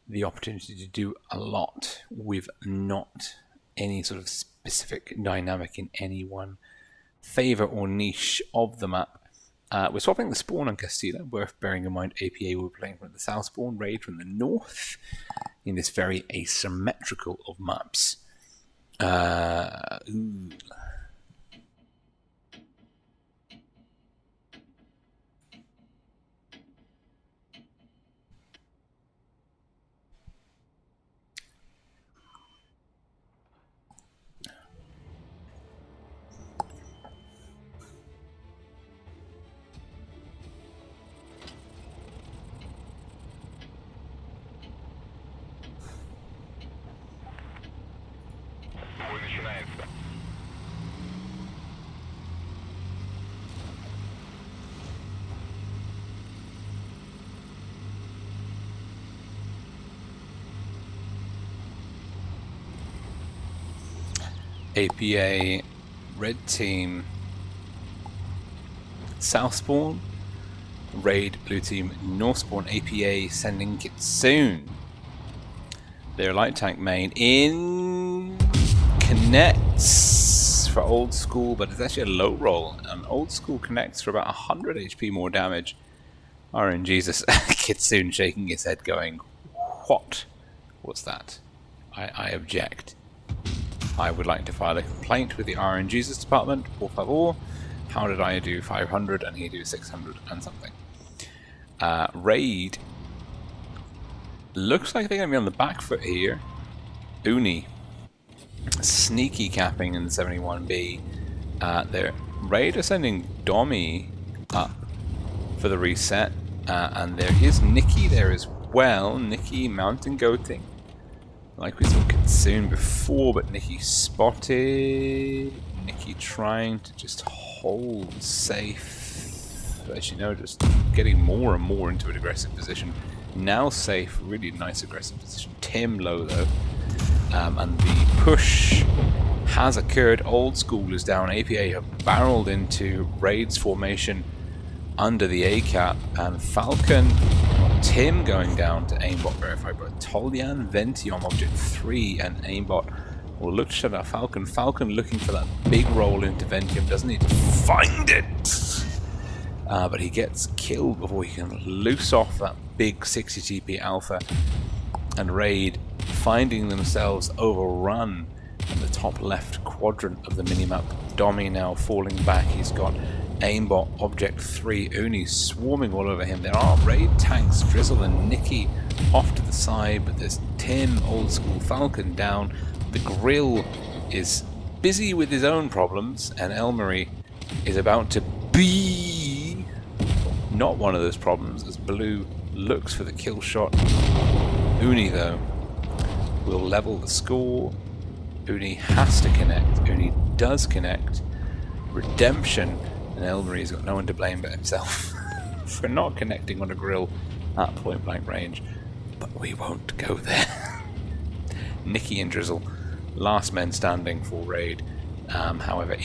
the opportunity to do a lot with not any sort of specific dynamic in any one favour or niche of the map. We're swapping the spawn on Castilla, worth bearing in mind APA will be playing from the south spawn, Raid from the north, in this very asymmetrical of maps. Ooh.
Position answer.
APA, red team, south spawn, Raid, blue team, north spawn, APA sending Kitsune. Their light tank main in connects for old school, but it's actually a low roll. And old school connects for about 100 HP more damage. RNGesus, Kitsune shaking his head going, what was that? I object. I would like to file a complaint with the RNGesus department, por favor. How did I do 500 and he do 600 and something? Raid looks like they're going to be on the back foot here. Uni sneaky capping in the 71B. Their Raid are sending Dommy up for the reset, and there is Nikki there as well. Nikki mountain goating. Like we saw Kitsune before, but Nikki spotted. Nikki trying to just hold safe. As you know, just getting more and more into an aggressive position. Now safe, really nice aggressive position. Tim low though. And the push has occurred. Old school is down. APA have barreled into Raid's formation under the A cap, and Falcon, Tim going down to aimbot verify, but Tolyan, Ventium, object 3, and aimbot will look to shut out Falcon. Falcon looking for that big roll into Ventium, doesn't need to find it, but he gets killed before he can loose off that big 60 TP alpha, and Raid finding themselves overrun in the top left quadrant of the minimap. Dommy now falling back. He's got aimbot object 3 Uni swarming all over him. There are Raid tanks, Drizzle and Nikki off to the side, but there's Tim, old school Falcon down. The Grill is busy with his own problems, and Elmery is about to be not one of those problems as Blue looks for the kill shot. Uni though will level the score. Uni has to connect. Uni does connect. Redemption, and Elmery's got no one to blame but himself for not connecting on a Grill at point blank range. But we won't go there. Nikki and Drizzle, last men standing for Raid. However,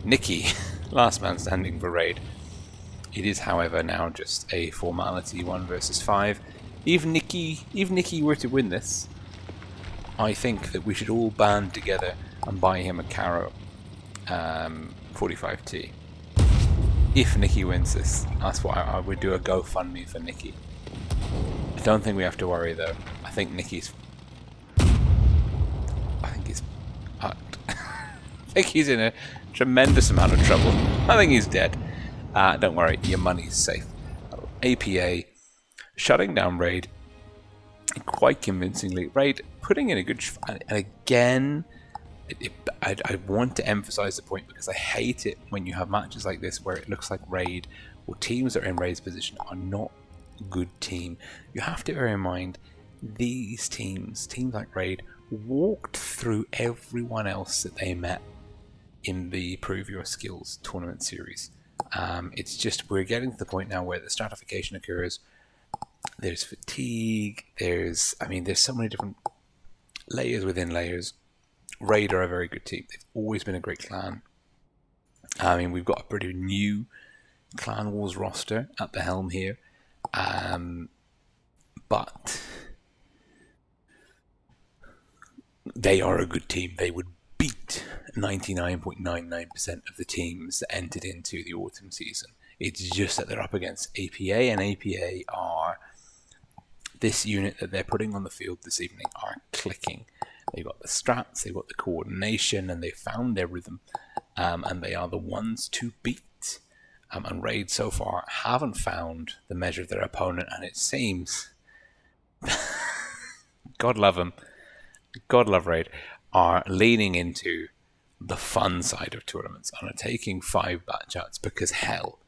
Nikki, last man standing for Raid. It is, however, now just a formality, 1 versus 5. If Nikki were to win this, I think that we should all band together and buy him a Caro 45T. If Nikki wins this, that's why I would do a GoFundMe for Nikki. I don't think we have to worry though. I think Nikki's fucked. I think he's in a tremendous amount of trouble. I think he's dead. Don't worry, your money's safe. APA shutting down Raid quite convincingly. Raid putting in a good and again, I want to emphasize the point because I hate it when you have matches like this where it looks like Raid or teams that are in Raid's position are not a good team. You have to bear in mind these teams like Raid, walked through everyone else that they met in the Prove Your Skills tournament series. It's just we're getting to the point now where the stratification occurs. There's fatigue, there's so many different layers within layers. Raid are a very good team. They've always been a great clan. We've got a pretty new Clan Wars roster at the helm here. But they are a good team. They would beat 99.99% of the teams that entered into the autumn season It's just that they're up against APA, and APA are, this unit that they're putting on the field this evening are clicking. They've got the strats, they've got the coordination, and they've found their rhythm, and they are the ones to beat. And Raid so far haven't found the measure of their opponent, and it seems, God love them, God love Raid, are leaning into the fun side of tournaments and are taking 5 batch outs because, hell,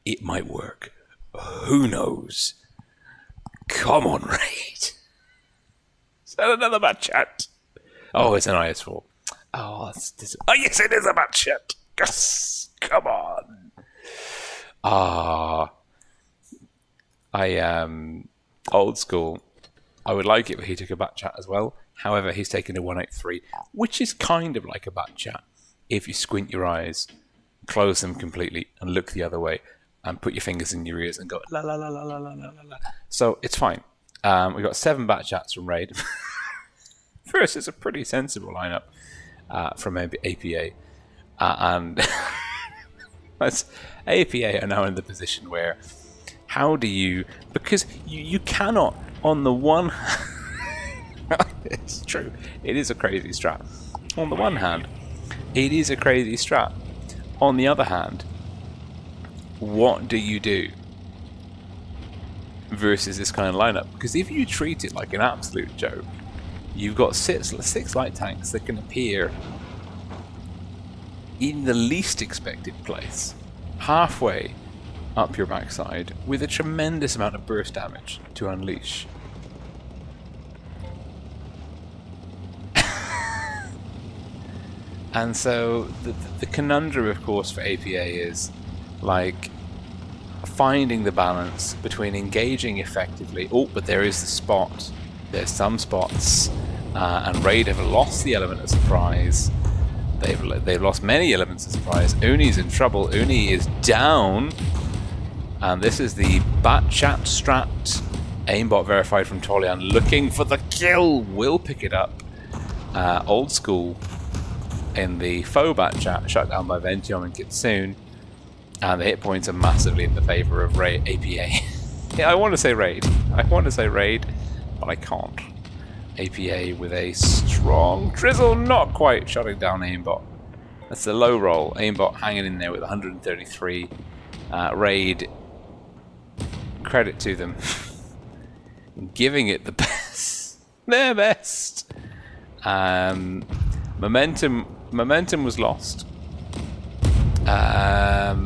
it might work. Who knows? Come on, Raid. Is that another batch out? Oh, it's an IS4. Oh, yes, it is a batch out. Yes, come on. I am old school. I would like it if he took a bat chat as well. However, he's taken a 183, which is kind of like a bat chat if you squint your eyes, close them completely, and look the other way, and put your fingers in your ears and go la la la la la la la la. So it's fine. We got 7 bat chats from Raid. First, it's a pretty sensible lineup from APA, and APA are now in the position where, how do you, because you cannot on the one. It's true. It is a crazy strat. On the one hand, it is a crazy strat. On the other hand, what do you do versus this kind of lineup? Because if you treat it like an absolute joke, you've got 6 light tanks that can appear in the least expected place, halfway up your backside, with a tremendous amount of burst damage to unleash. And so the conundrum, of course, for APA is like finding the balance between engaging effectively. Oh, but there is the spot. There's some spots, and Raid have lost the element of surprise. They've lost many elements of surprise. Uni's in trouble. Uni is down, and this is the bat chat strat. Aimbot verified from Tolian, looking for the kill. Will pick it up. Old school in the faux bat chat, shut down by Ventium and Kitsune, and the hit points are massively in the favour of APA. Yeah, I want to say Raid, but I can't. APA with a strong drizzle, not quite shutting down Aimbot. That's the low roll. Aimbot hanging in there with 133. Raid, credit to them, giving it the best, their best. Momentum was lost. I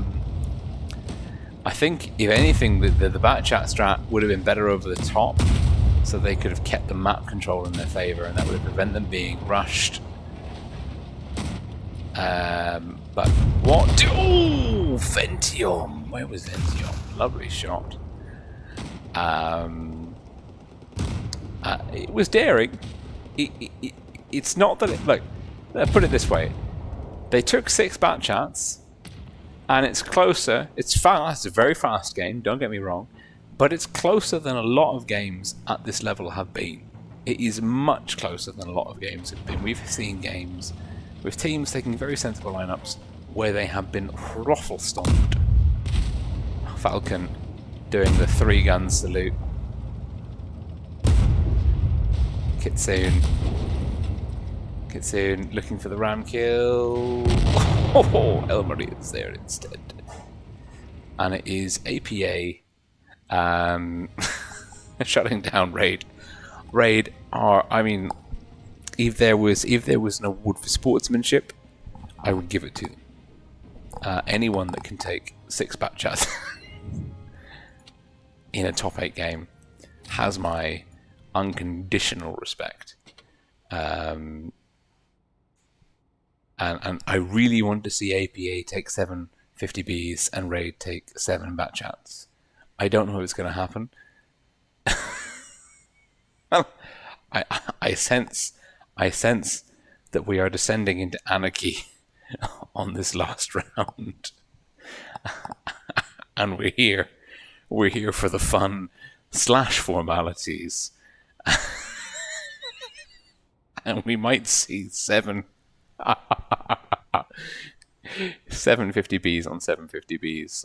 think, if anything, the bat chat strat would have been better over the top, so they could have kept the map control in their favour, and that would have prevented them being rushed. But what? Oh, Ventium! Where was Ventium? Lovely shot. It was daring. It's not that it, look, put it this way. They took 6 bat chats, and it's closer. It's fast. It's a very fast game, don't get me wrong, but it's closer than a lot of games at this level have been. It is much closer than a lot of games have been. We've seen games with teams taking very sensible lineups where they have been throttle stomped. Falcon doing the 3-gun salute. Kitsune looking for the ram kill. Oh, Elmarie is there instead. And it is APA shutting down Raid. Raid are, I mean, if there was an award for sportsmanship, I would give it to them. Anyone that can take 6 bat chats in a top 8 game has my unconditional respect. And I really want to see APA take 7 50Bs and Raid take 7 bat chats. I don't know if it's going to happen. I sense that we are descending into anarchy on this last round, and we're here for the fun / formalities, and we might see 7 50Bs on 7 50Bs.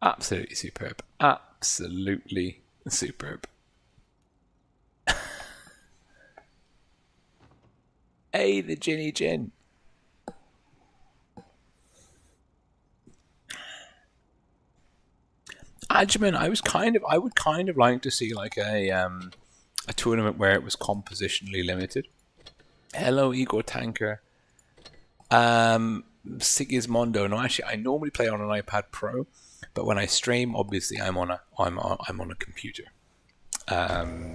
Absolutely superb. Absolutely superb. Hey, the Ginny Gin. Adjaman, I would kind of like to see like a tournament where it was compositionally limited. Hello, Igor Tanker. Sigismondo. No, actually, I normally play on an iPad Pro, but when I stream, obviously, I'm on a computer. I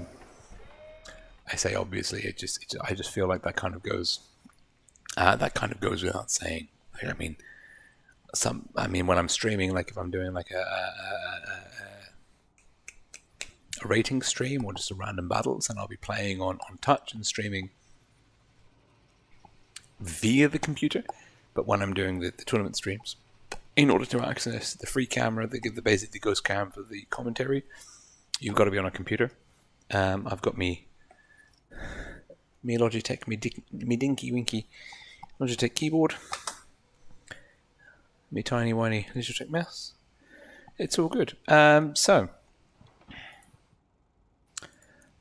say obviously. I just feel like that kind of goes. That kind of goes without saying. I mean, when I'm streaming, like if I'm doing like a rating stream or just a random battles, and I'll be playing on touch and streaming via the computer. But when I'm doing the tournament streams, in order to access the free camera, the basically ghost cam for the commentary, you've got to be on a computer. I've got me Logitech, me dinky winky Logitech keyboard, me tiny whiny Logitech mouse. It's all good. So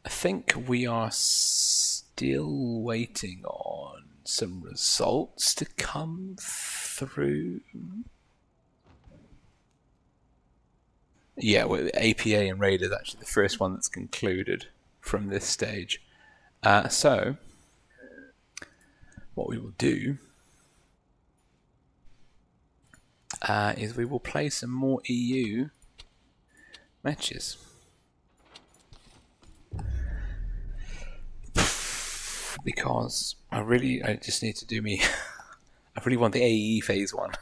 I think we are still waiting on some results to come through. Yeah, well, APA and Raid is actually the first one that's concluded from this stage. So what we will do is we will play some more EU matches. Because I just need to do me. I really want the AE phase 1.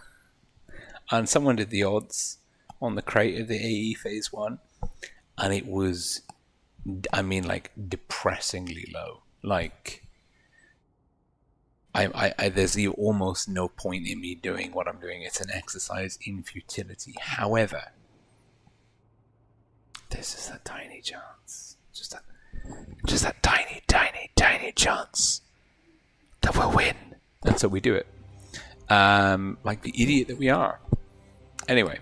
And someone did the odds on the crate of the AE phase 1, and it was, like, depressingly low. Like, there's almost no point in me doing what I'm doing. It's an exercise in futility. However, this is a tiny chance. Just that tiny, tiny, tiny chance that we'll win. And so we do it. Like the idiot that we are. Anyway.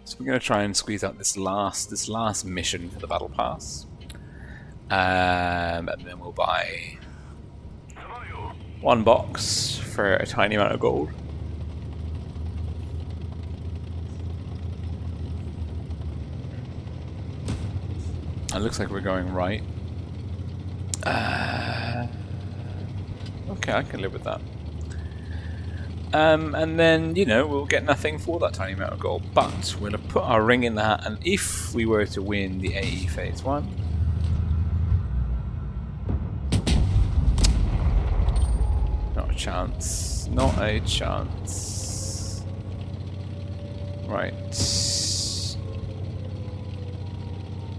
So we're going to try and squeeze out this last mission for the Battle Pass. And then we'll buy 1 box for a tiny amount of gold. It looks like we're going right. Okay, I can live with that. And then, we'll get nothing for that tiny amount of gold. But we'll put our ring in the hat, and if we were to win the AE Phase 1... Not a chance. Not a chance. Right.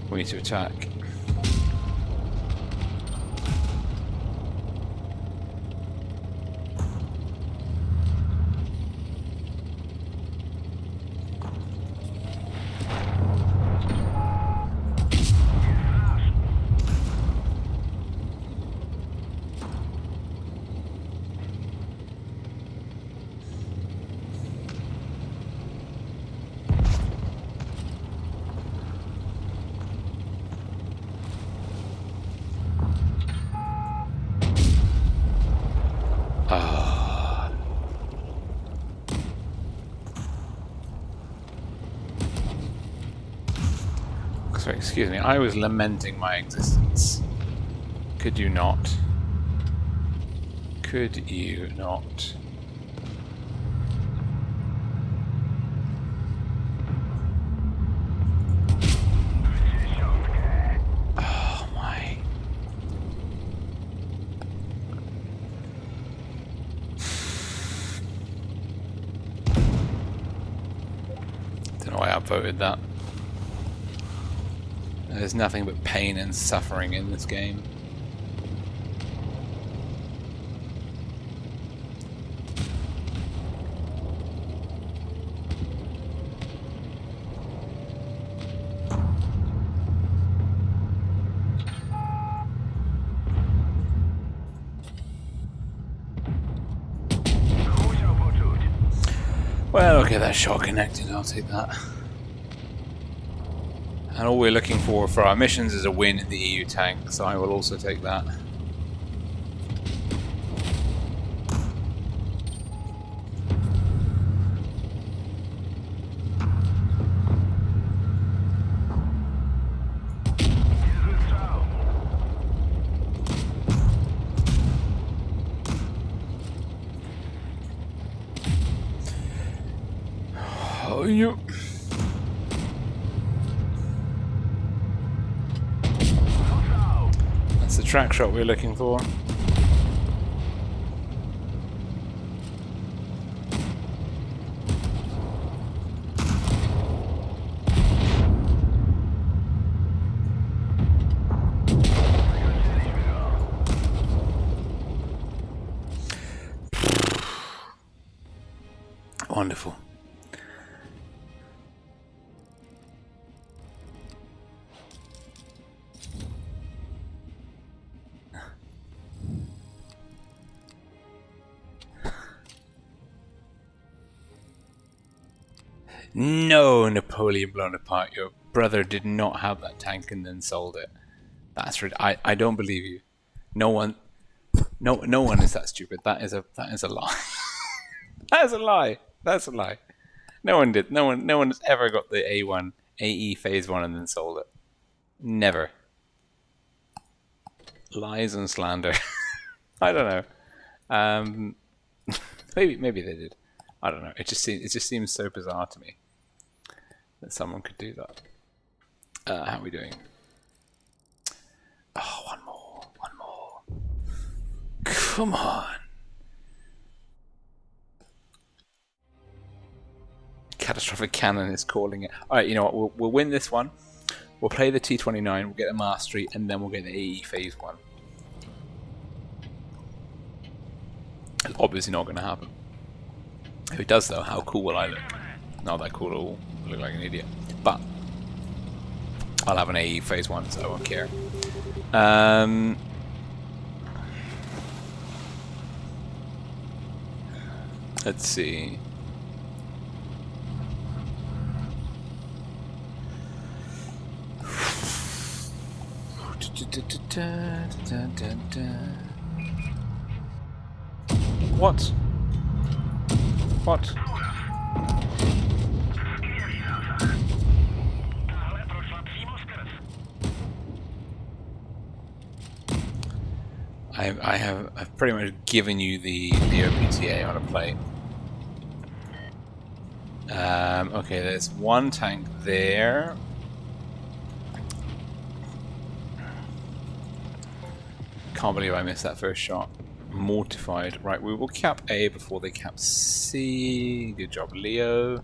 We need to attack. Sorry, excuse me, I was lamenting my existence. Could you not? Could you not? Oh my. Don't know why I voted that. There's nothing but pain and suffering in this game. Well, okay, that shot connected. I'll take that. And all we're looking for our missions is a win in the EU tank, so I will also take that. Oh, you. That's the track shot we're looking for. Wonderful. No, Napoleon Bonaparte, your brother did not have that tank and then sold it. That's I don't believe you. No one is that stupid. That is a lie. That is a lie. That's a lie. No one did. No one has ever got the A1 AE phase 1 and then sold it. Never. Lies and slander. I don't know. Maybe they did. I don't know. It just seems so bizarre to me that someone could do that. How are we doing? Oh, one more. Come on. Catastrophic Cannon is calling it. All right, you know what? We'll win this one. We'll play the T29. We'll get a mastery, and then we'll get the AE phase 1. It's obviously not going to happen. If it does, though, how cool will I look? Not that cool at all. I look like an idiot. But I'll have an AE phase 1, so I won't care. Let's see. What? What? I've pretty much given you the OPTA on a plate. Okay, there's one tank there. Can't believe I missed that first shot. Mortified. Right, we will cap A before they cap C. Good job, Leo.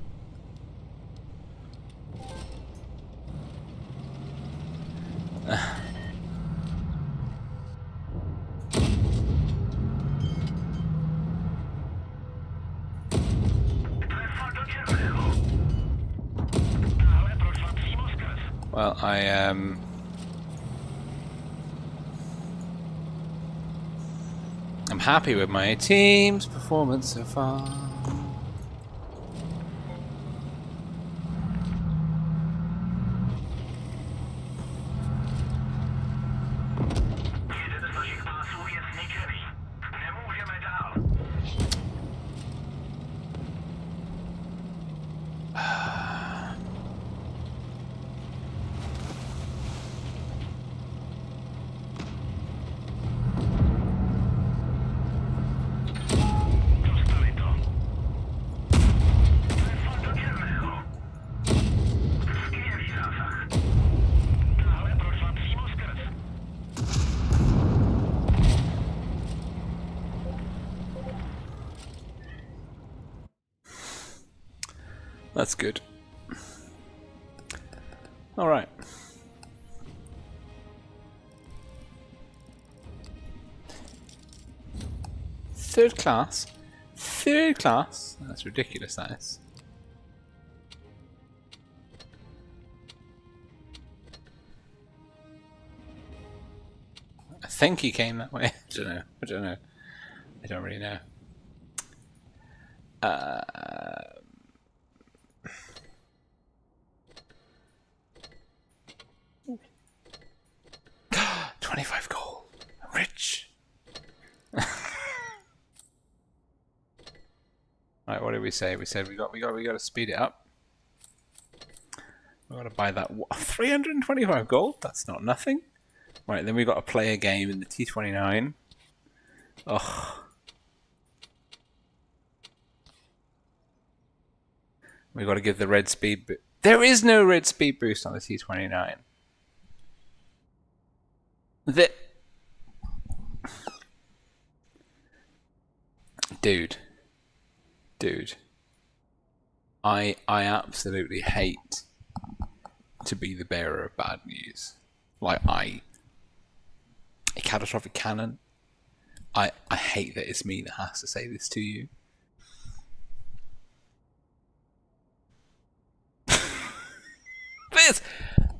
Well, I'm happy with my team's performance so far. That's good. All right. Third class? Third class? That's ridiculous, that is. I think he came that way. I don't know. I don't know. I don't really know. Right, what did we say? We said we got to speed it up. We got to buy that 325 gold. That's not nothing. Right, then we got to play a game in the T29. Ugh. We got to give the red speed boost. There is no red speed boost on the T29. Dude. I absolutely hate to be the bearer of bad news. Like a catastrophic cannon. I hate that it's me that has to say this to you.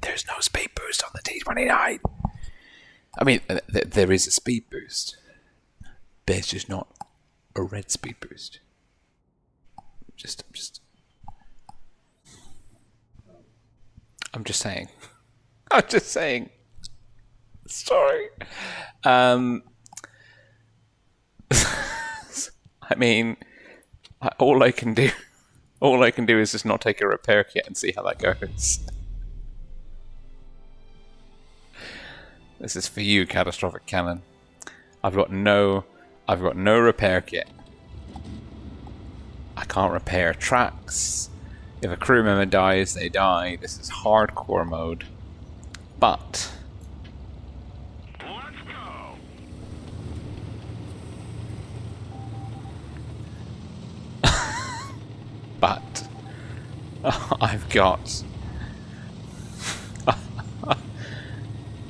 There's no speed boost on the T29. I mean, there is a speed boost. There's just not a red speed boost. I'm just saying. Sorry. I mean, all I can do is just not take a repair kit and see how that goes. This is for you, catastrophic cannon. I've got no repair kit. I can't repair tracks. If a crew member dies, they die. This is hardcore mode. But
Let's go.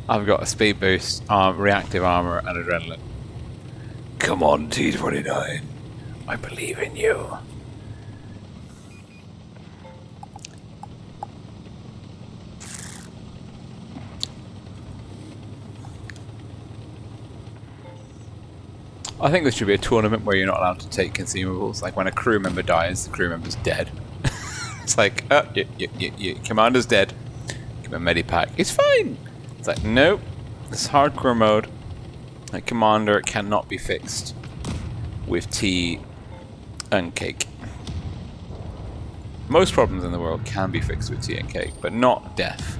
I've got a speed boost, reactive armor, and adrenaline. Come on, T29. I believe in you. I think there should be a tournament where you're not allowed to take consumables. Like when a crew member dies, the crew member's dead. It's like, oh, your commander's dead. Give him a medipack. It's fine. It's like, nope. This is hardcore mode. Like commander cannot be fixed with tea and cake. Most problems in the world can be fixed with tea and cake, but not death.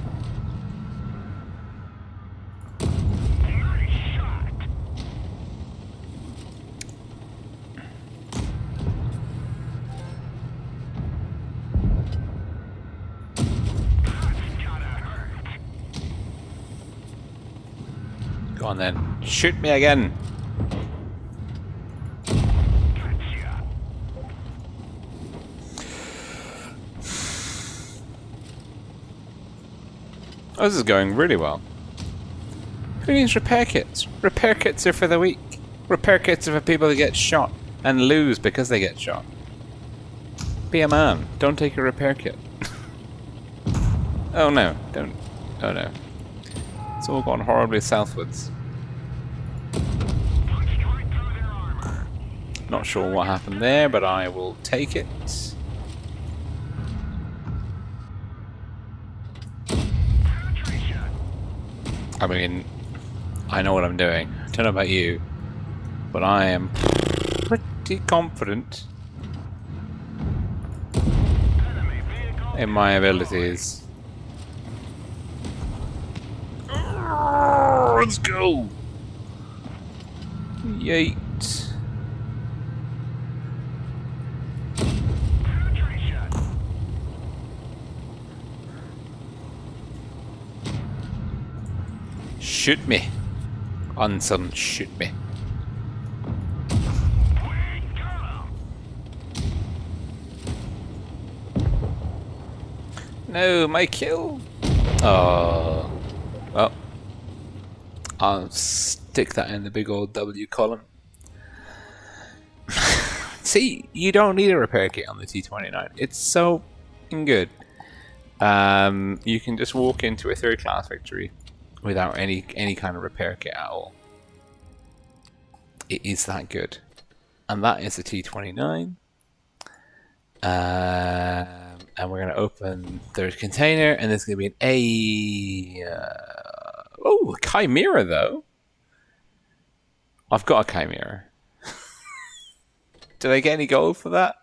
Go on then. Shoot me again. Oh, this is going really well. Who needs repair kits? Repair kits are for the weak. Repair kits are for people that get shot and lose because they get shot. Be a man. Don't take a repair kit. Oh no. Don't. Oh no. It's all gone horribly southwards. Not sure what happened there, but I will take it. I mean, I know what I'm doing. I don't know about you, but I am pretty confident in my abilities. Let's go! Yeet. Shoot me. Unson, shoot me. No, my kill. Oh. Well. I'll stick that in the big old W column. See, you don't need a repair kit on the T29. It's so good. You can just walk into a third class victory without any kind of repair kit at all. It is that good. And that is the T29. And we're going to open third container, and there's going to be a Chimera, though. I've got a Chimera. Did I get any gold for that?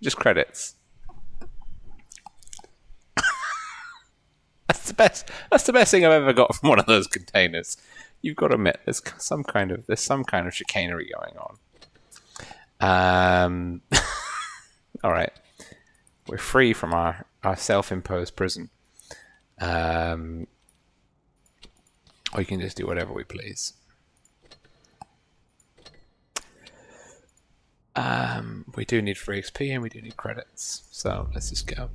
Just credits. That's the best. That's the best thing I've ever got from one of those containers. You've got to admit, there's some kind of chicanery going on. All right, we're free from our self-imposed prison. Or you can just do whatever we please. We do need free XP and we do need credits. So let's just go.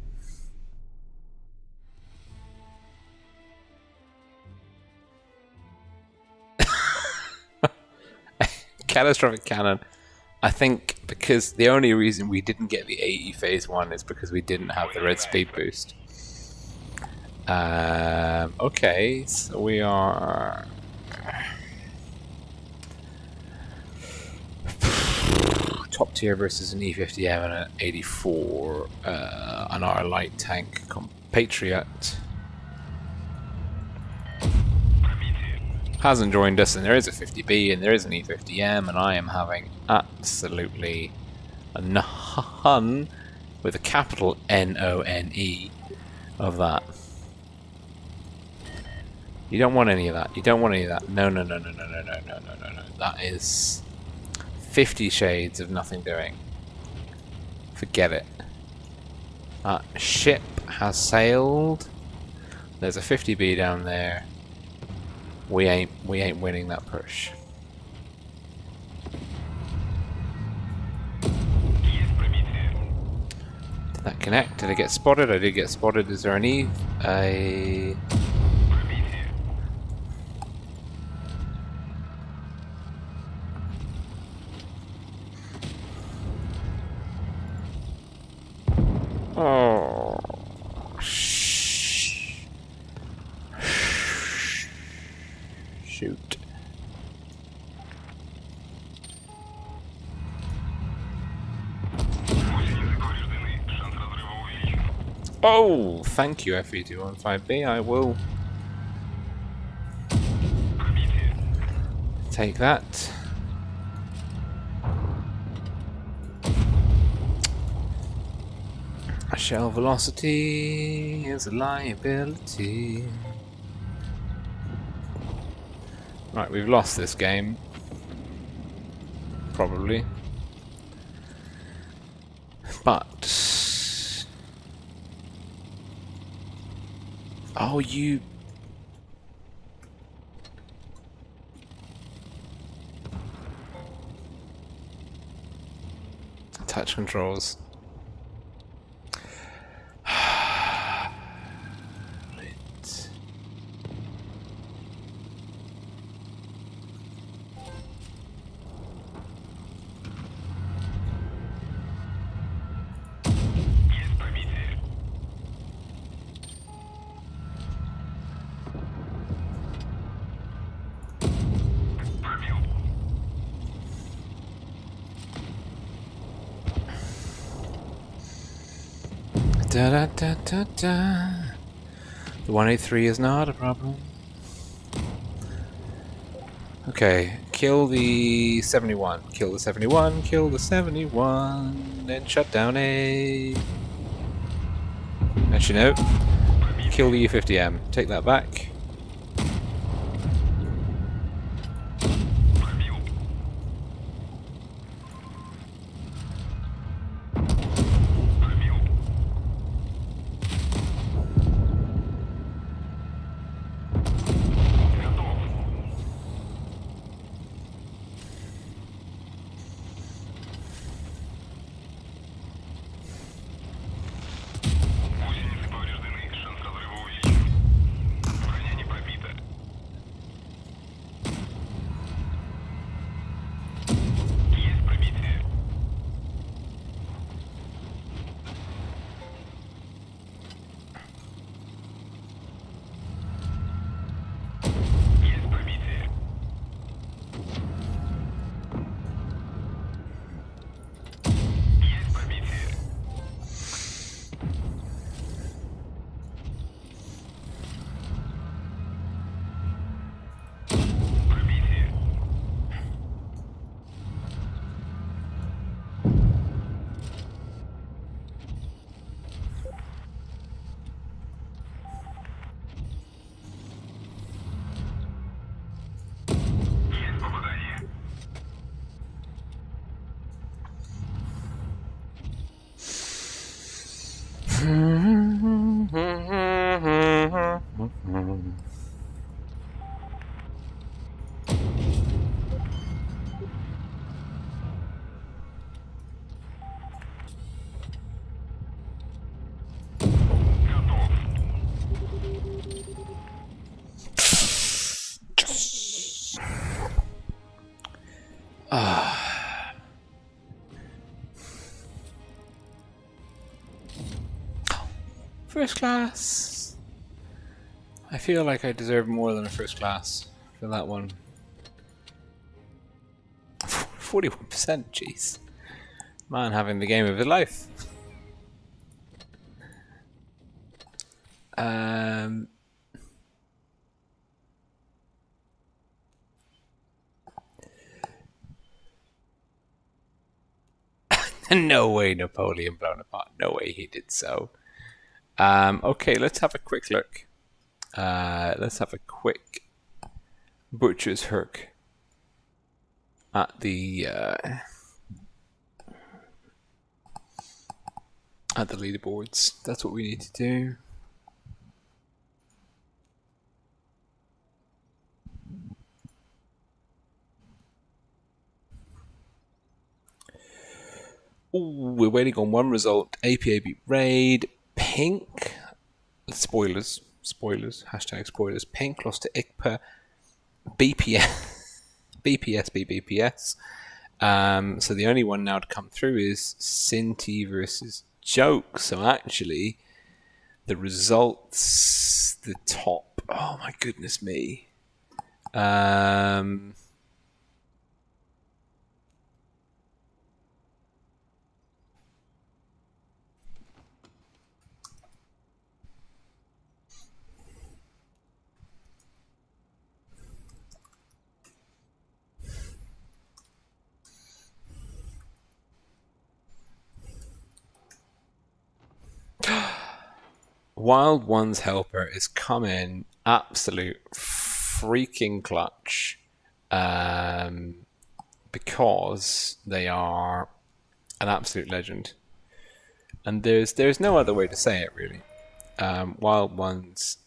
Catastrophic cannon. I think because the only reason we didn't get the AE phase 1 is because we didn't have the red speed boost. Okay, so we are top tier versus an E50M and an 84 on our light tank compatriot. Hasn't joined us, and there is a 50B and there is an E50M, and I am having absolutely a none with a capital N-O-N-E of that. You don't want any of that. You don't want any of that. No. That is 50 shades of nothing doing. Forget it. That ship has sailed. There's a 50B down there. We ain't winning that push. Did that connect? Did I get spotted? I did get spotted. Is there an E? Oh. Shoot. Oh, thank you, FE215B. I will take that. Shell velocity is a liability. Right, we've lost this game. Probably. But... oh, you... touch controls. Da, da, da, da, da. The 183 is not a problem. Okay, kill the 71. Kill the 71. Kill the 71. And shut down A. Actually, no. Kill the U50M. Take that back. First class. I feel like I deserve more than a first class for that one. 41%, jeez. Man having the game of his life. No way Napoleon blown apart. No way he did so. Okay, let's have a quick look. Let's have a quick butcher's hook at the leaderboards. That's what we need to do. Ooh, we're waiting on one result. APA beat Raid. Pink. Spoilers. Hashtag spoilers. Pink lost to ICPA. BPS. BPS beat BPS. So the only one now to come through is Sinti versus Joke. So actually, the results, the top. Oh my goodness me. Wild One's helper is coming absolute freaking clutch, because they are an absolute legend, and there's no other way to say it really. Wild One's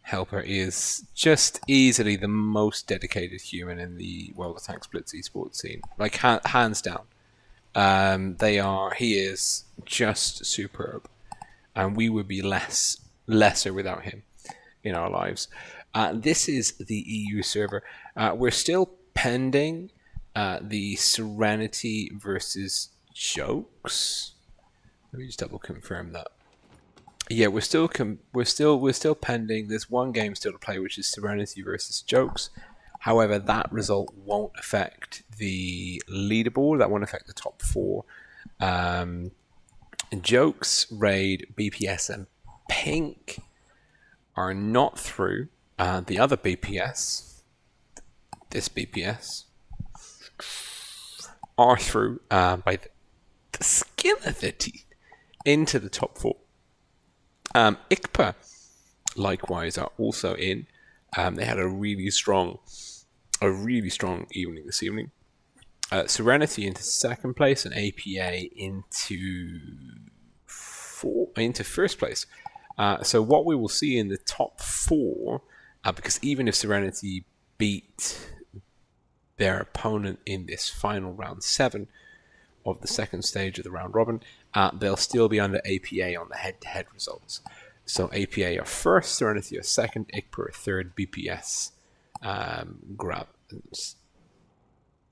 helper is just easily the most dedicated human in the World of Tanks Blitz Esports scene, like hands down. He is just superb, and we would be lesser without him in our lives. This is the EU server. We're still pending the Serenity versus Jokes. Let me just double confirm that. Yeah, we're still pending. There's one game still to play, which is Serenity versus Jokes. However, that result won't affect the leaderboard. That won't affect the top four. Jokes, Raid, BPS, and Pink are not through. The other BPS, this BPS, are through by the skin of their teeth into the top four. ICPA, likewise, are also in. They had a really strong evening this evening. Serenity into second place and APA into first place. So what we will see in the top four, because even if Serenity beat their opponent in this final round 7 of the second stage of the round robin, they'll still be under APA on the head-to-head results. So APA are first, Serenity are second, ICPA are third, BPS grab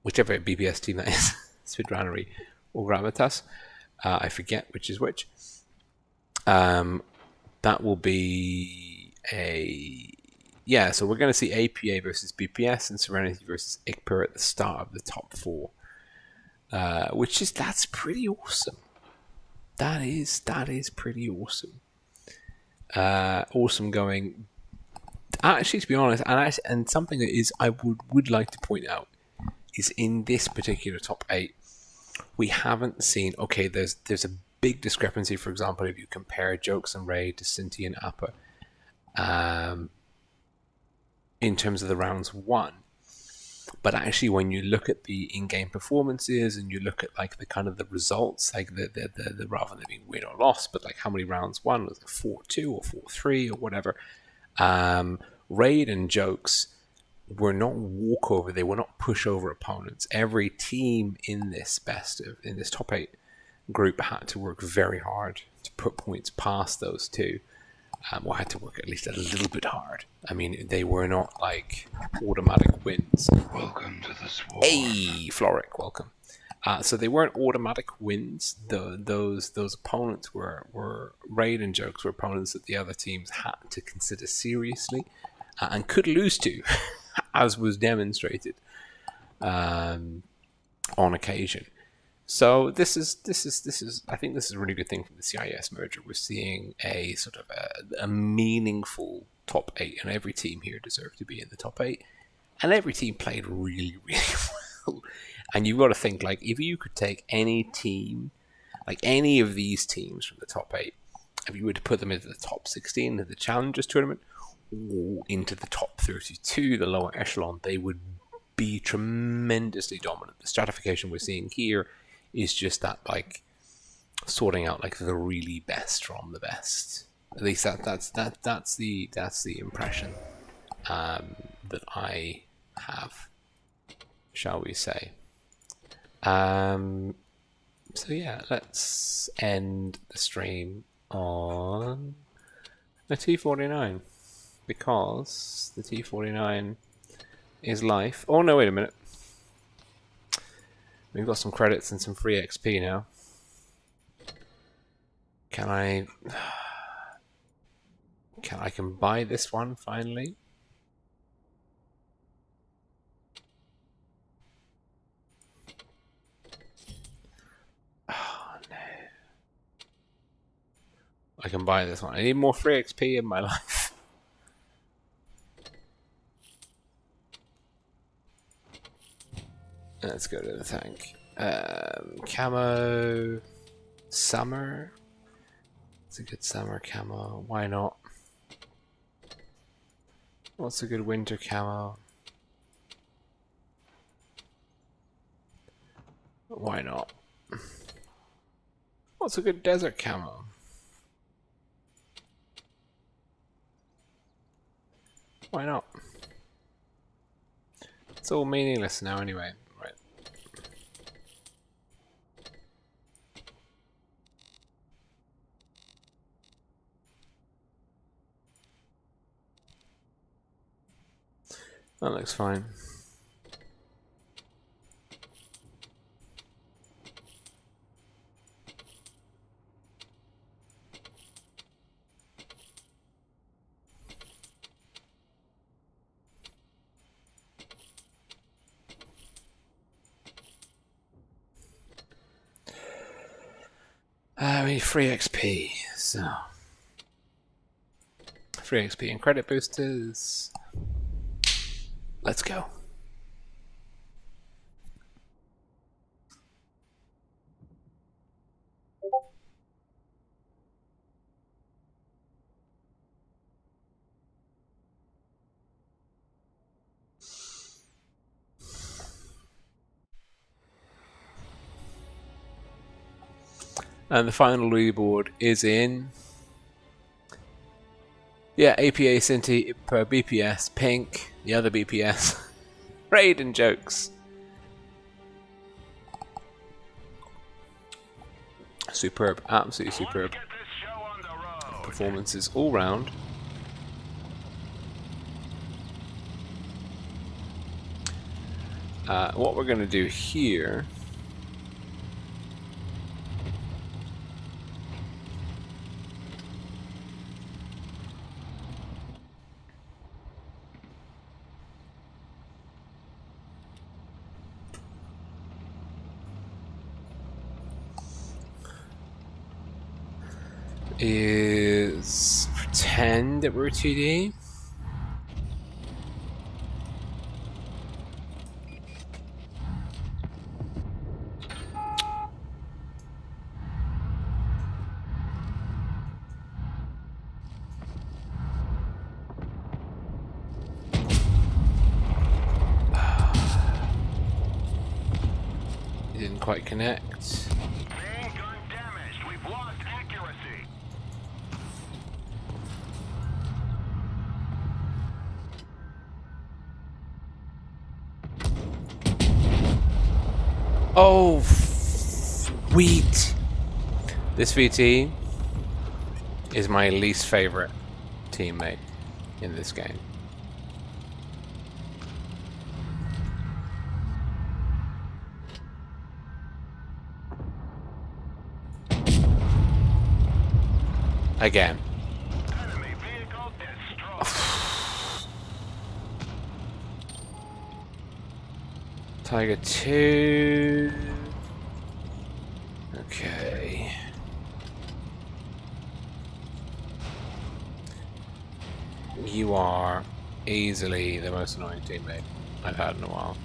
whichever BPS team that is, Svidranary or Gravitas. I forget which is which. That will be so we're going to see APA versus BPS and Serenity versus ICPA at the start of the top 4. That's pretty awesome. That is pretty awesome. Awesome going. Actually, to be honest, and something that is I would like to point out is in this particular top 8, we haven't seen. Okay, there's a big discrepancy. For example, if you compare Jokes and Raid to Sinti and Appa, in terms of the rounds won. But actually, when you look at the in-game performances and you look at like the kind of the results, like the rather than being win or loss, but like how many rounds won, was it 4-2 or 4-3 or whatever? Raid and Jokes were not walkover; they were not pushover opponents. Every team in this top 8 group had to work very hard
to put points past those two, well, I had to work at least a little bit hard. I mean, they were not like automatic wins.
Welcome to the swarm.
Hey, Floric, welcome. So they weren't automatic wins. Those opponents were raid and jokes were opponents that the other teams had to consider seriously and could lose to, as was demonstrated on occasion. So this is I think this is a really good thing from the CIS merger. We're seeing a sort of a meaningful top 8, and every team here deserved to be in the top 8, and every team played really, really well. And you've got to think, like, if you could take any team, like any of these teams from the top 8, if you were to put them into the top 16 of the Challengers tournament, or into the top 32, the lower echelon, they would be tremendously dominant. The stratification we're seeing here is just that, like, sorting out like the really best from the best. At least that's the impression that I have, shall we say. So yeah, let's end the stream on a T49, because the T49 is life. Oh no, wait a minute. We've got some credits and some free XP now. Can I buy this one finally? Oh no. I can buy this one. I need more free XP in my life. Let's go to the tank. Camo summer. It's a good summer camo. Why not? What's a good winter camo? Why not? What's a good desert camo? Why not? It's all meaningless now anyway. Right. That looks fine. We need free XP, so free XP and credit boosters. Let's go. And the final leaderboard is in. Yeah, APA, Cinti, per BPS, Pink, the other BPS, Raid and Jokes. Superb, absolutely superb
Get this show on the road.
performances all round. What we're going to do here is pretend that we're 2D. It didn't quite connect.
Main gun damaged. We've lost accuracy.
Oh, sweet. This VT
is my least favorite teammate in this game. Again.
Enemy vehicle destroyed.
Tiger 2. Okay. You are easily the most annoying teammate I've had in a while.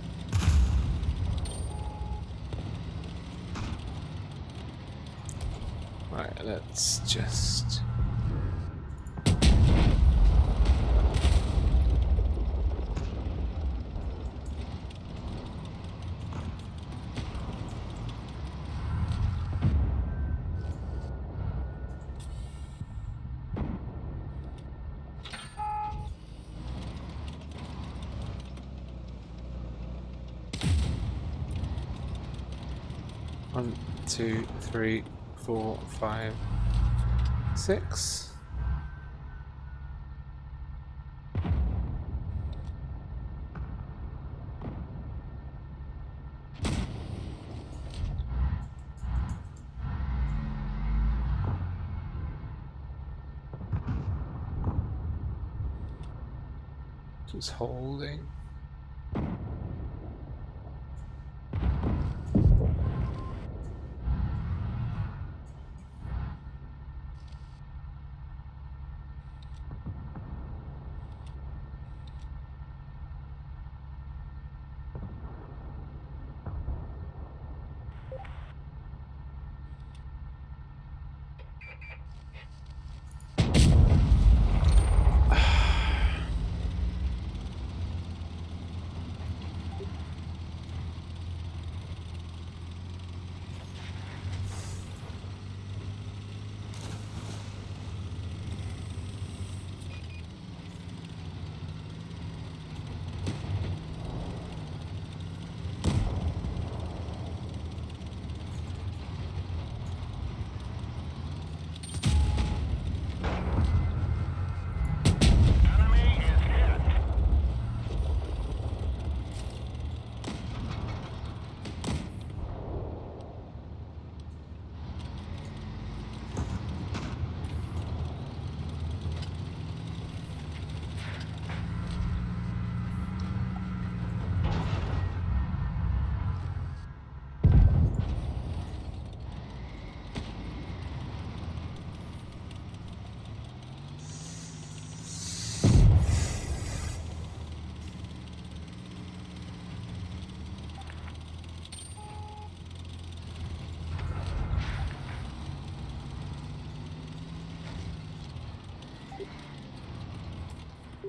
Right, let's just... One, two, three, 4, 5, 6. Just holding.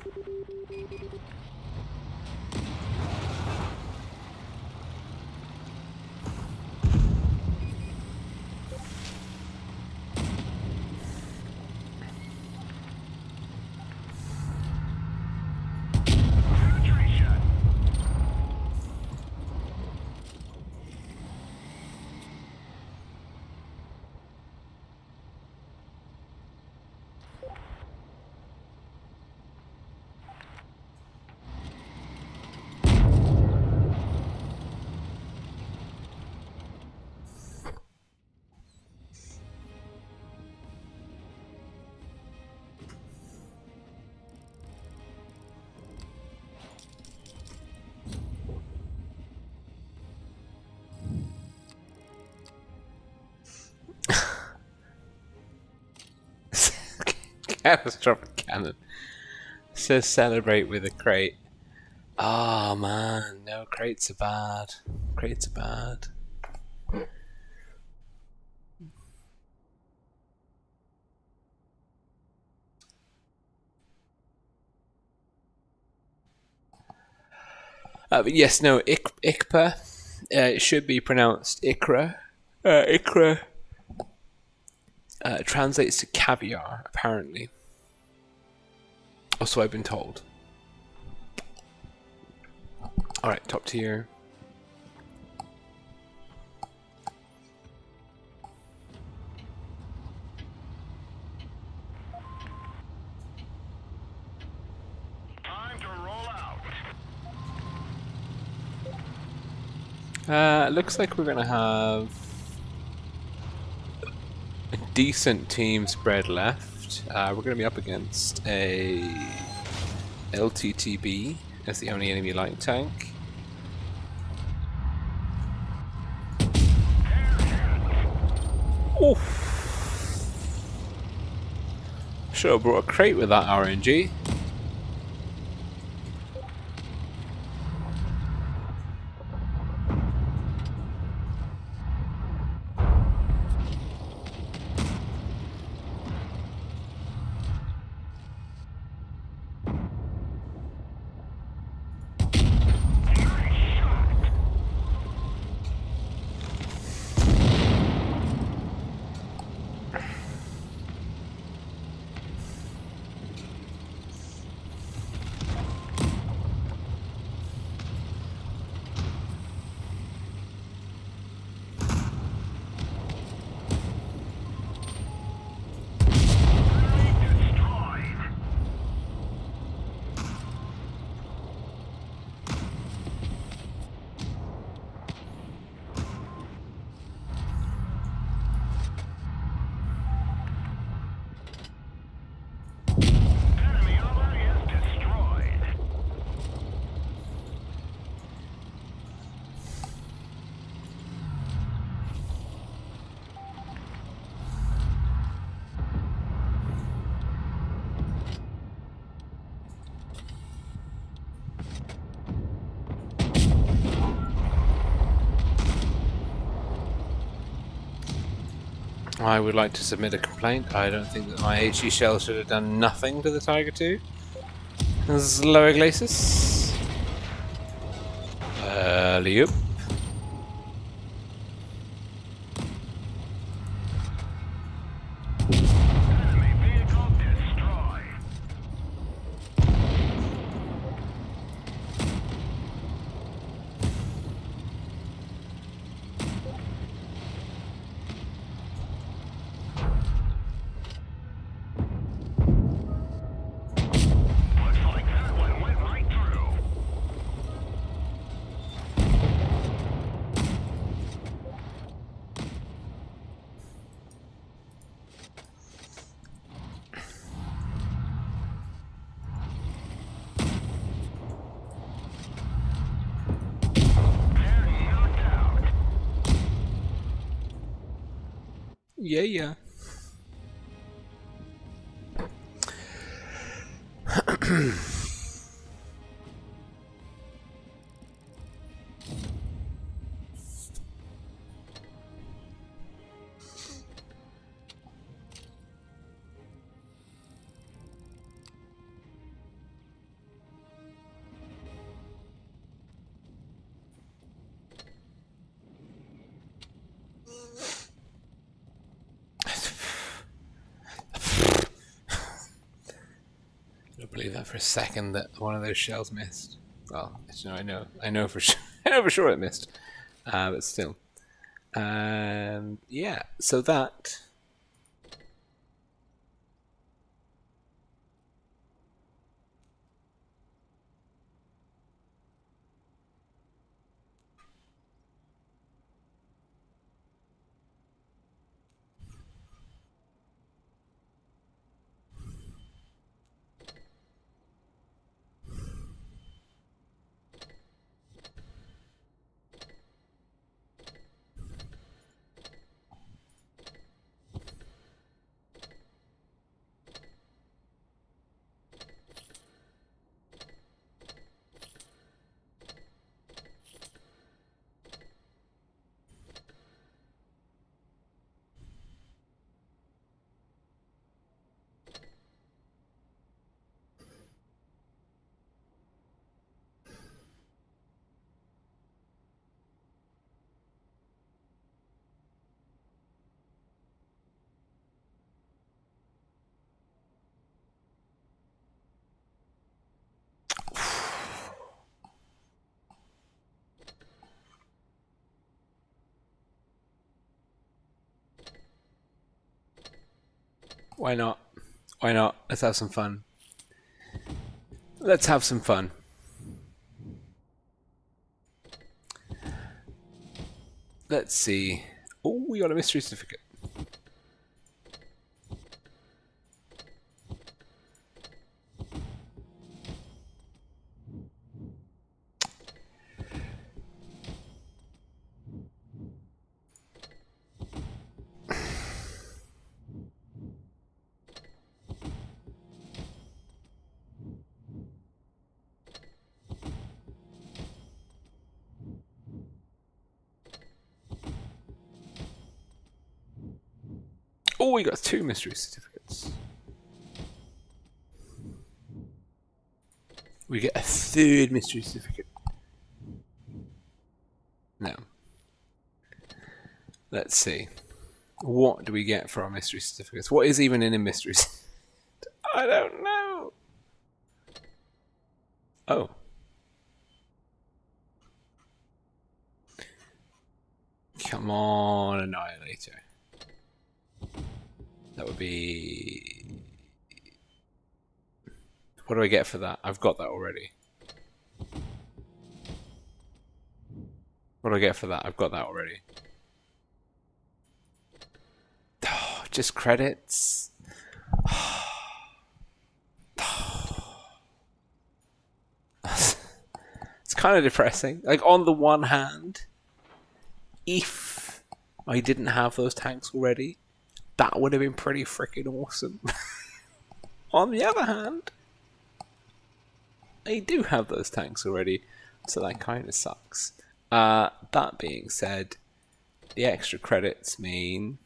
Enemy is hit. Penetration.
Catastrophic cannon. Says celebrate with a crate. Oh man, no, crates are bad. Crates are bad. But yes, no, Ikpa. It should be pronounced Ikra. Ikra translates to caviar, apparently. Or so I've been told. Alright, top tier. Looks like we're gonna have a decent team spread left. We're gonna be up against a LTTB as the only enemy light tank. Oof. Should have brought a crate with that RNG.
Enemy armor is destroyed.
I would like to submit a complaint. I don't think that my HE shell should have done nothing to the Tiger 2. This is Lower Glacis. Alley-oop.
Enemy vehicle destroyed. Looks like that one went right through. They're knocked out.
Yeah. I don't believe that for a second that one of those shells missed. Well, I know for sure, I know for sure it missed, but still. And yeah, so that. Why not? Why not? Let's have some fun. Let's have some fun. Let's see. Oh, we got a mystery certificate. Oh, we got 2 mystery certificates. We get a 3rd mystery certificate. No. Let's see. What do we get for our mystery certificates? What is even in a mystery certificate? I don't know. Oh. Come on, Annihilator. That would be... What do I get for that? I've got that already. What do I get for that? I've got that already. Oh, just credits. It's kind of depressing. Like, on the one hand, if I didn't have those tanks already, that would have been pretty freaking awesome. On the other hand, I do have those tanks already, so that kind of sucks. That being said, the extra credits mean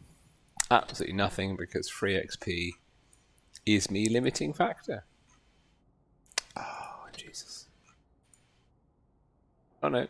absolutely nothing because free XP is me limiting factor. Oh, Jesus. Oh, no.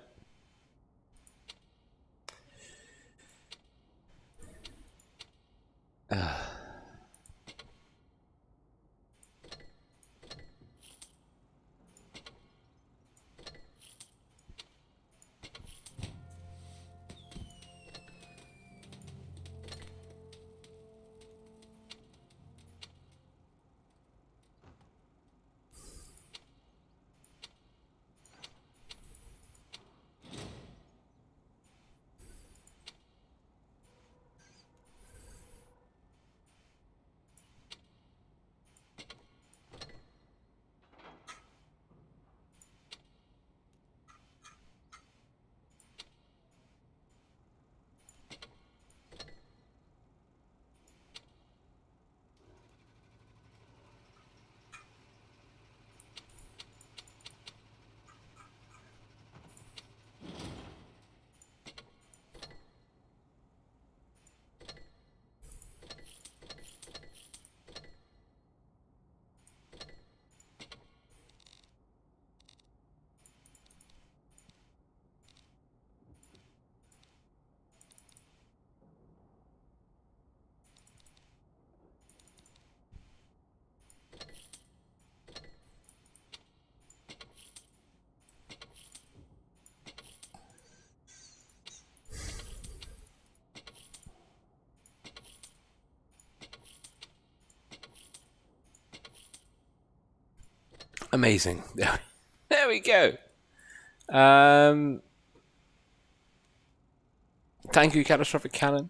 Amazing. There we go. Thank you, Catastrophic Cannon,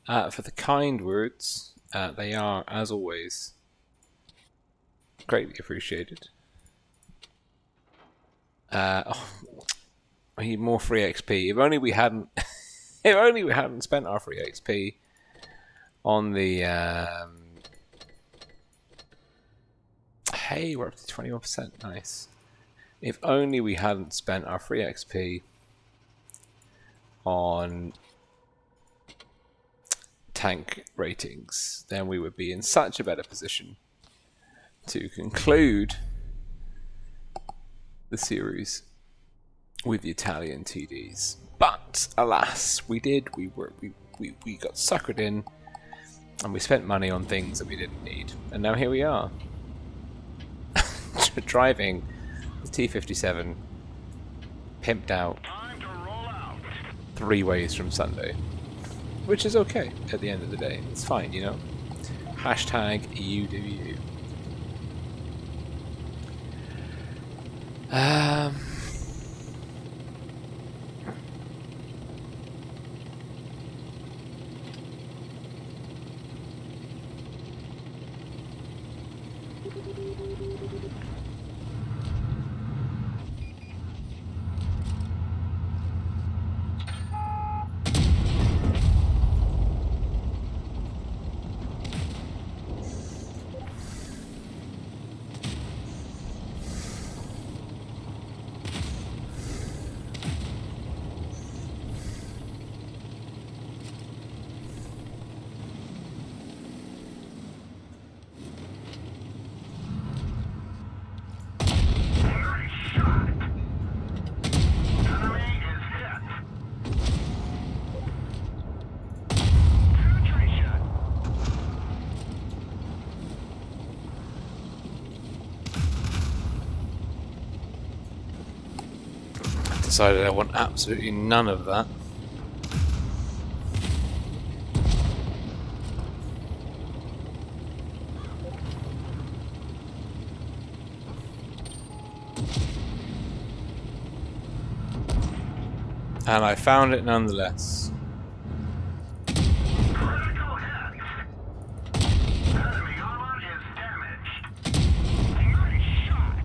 for the kind words. They are, as always, greatly appreciated. I need more free XP. If only we hadn't. If only we hadn't spent our free XP on the. Hey, we're up to 21%. Nice. If only we hadn't spent our free XP on tank ratings, then we would be in such a better position to conclude the series with the Italian TDs. But alas, we did. We got suckered in, and we spent money on things that we didn't need. And now here we are. Driving the T57 pimped out
Time to roll out.
3 ways from Sunday, which is okay at the end of the day. It's fine, you know. Hashtag you do you. Decided I want absolutely none of that. And I found it nonetheless.
Critical hit. Enemy armor is damaged. Nice shot.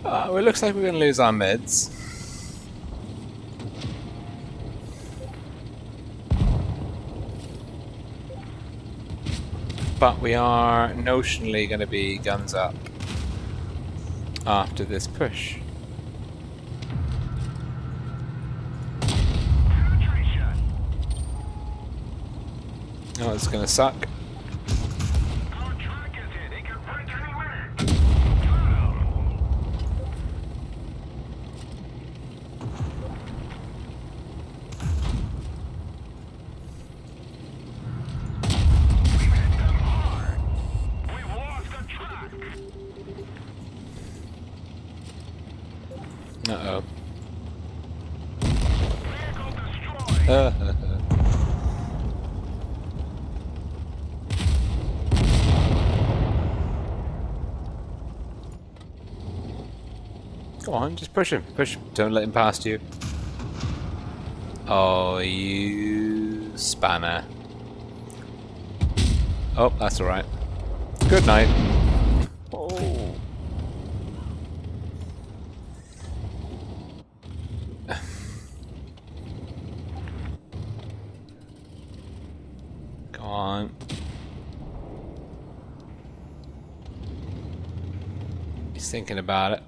Well, it looks like we're going to lose our meds. But we are notionally going to be guns up after this push.
Penetration.
Oh, it's going to suck.
Our track is in. It can break any minute. Foul. We've hit them hard. We've lost the track.
Uh-oh.
Vehicle destroyed.
Come on, just push him. Push him. Don't let him past you. Oh, you spanner. Oh, that's alright. Good night. Oh. Go on. He's thinking about it.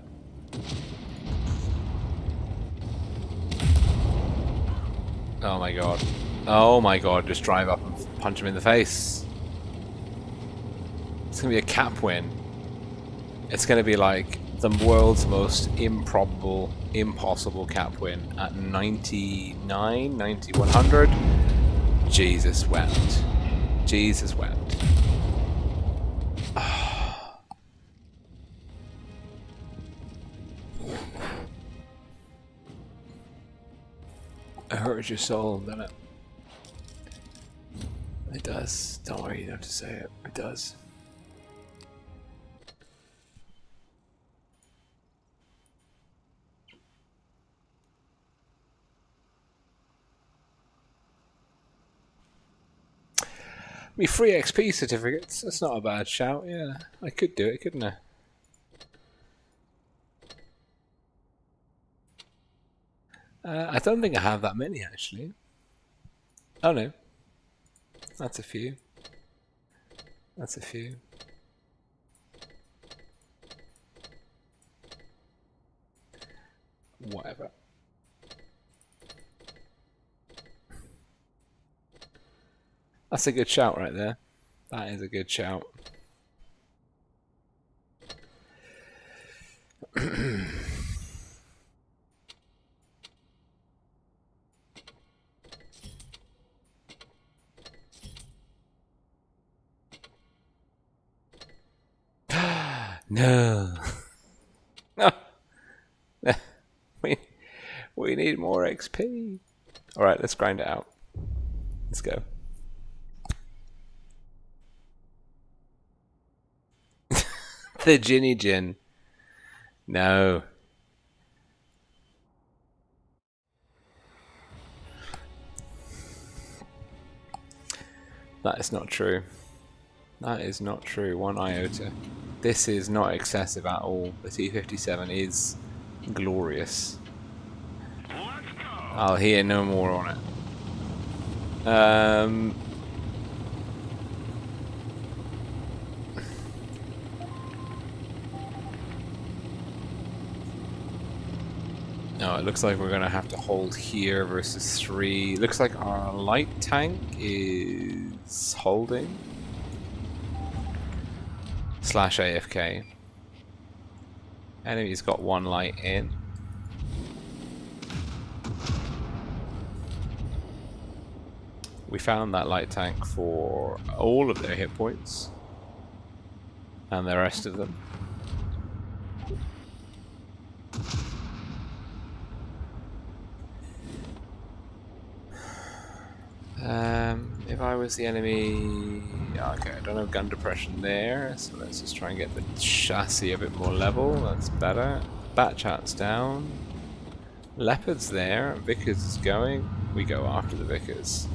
Oh my god. Oh my god, just drive up and punch him in the face. It's gonna be a cap win. It's gonna be like the world's most improbable, impossible cap win at 99, 90, 100. Jesus wept. Jesus wept. It hurts your soul, doesn't it? It does. Don't worry, you don't have to say it. It does. Me free XP certificates. That's not a bad shout. Yeah, I could do it, couldn't I? I don't think I have that many actually. Oh no, that's a few. That's a few. Whatever. That's a good shout right there. That is a good shout. No. No. We need more XP. Alright, let's grind it out. Let's go. The Ginny Gin. No. That is not true. That is not true, 1 iota. This is not excessive at all. The T-57 is glorious.
Let's go.
I'll hear no more on it. No, it looks like we're gonna have to hold here versus 3. Looks like our light tank is holding. / AFK. Enemy's got 1 light in. We found that light tank for all of their hit points. And the rest of them. If I was the enemy... Okay, I don't have gun depression there, so let's just try and get the chassis a bit more level. That's better. Bat chat's down. Leopard's there. Vickers is going. We go after the Vickers.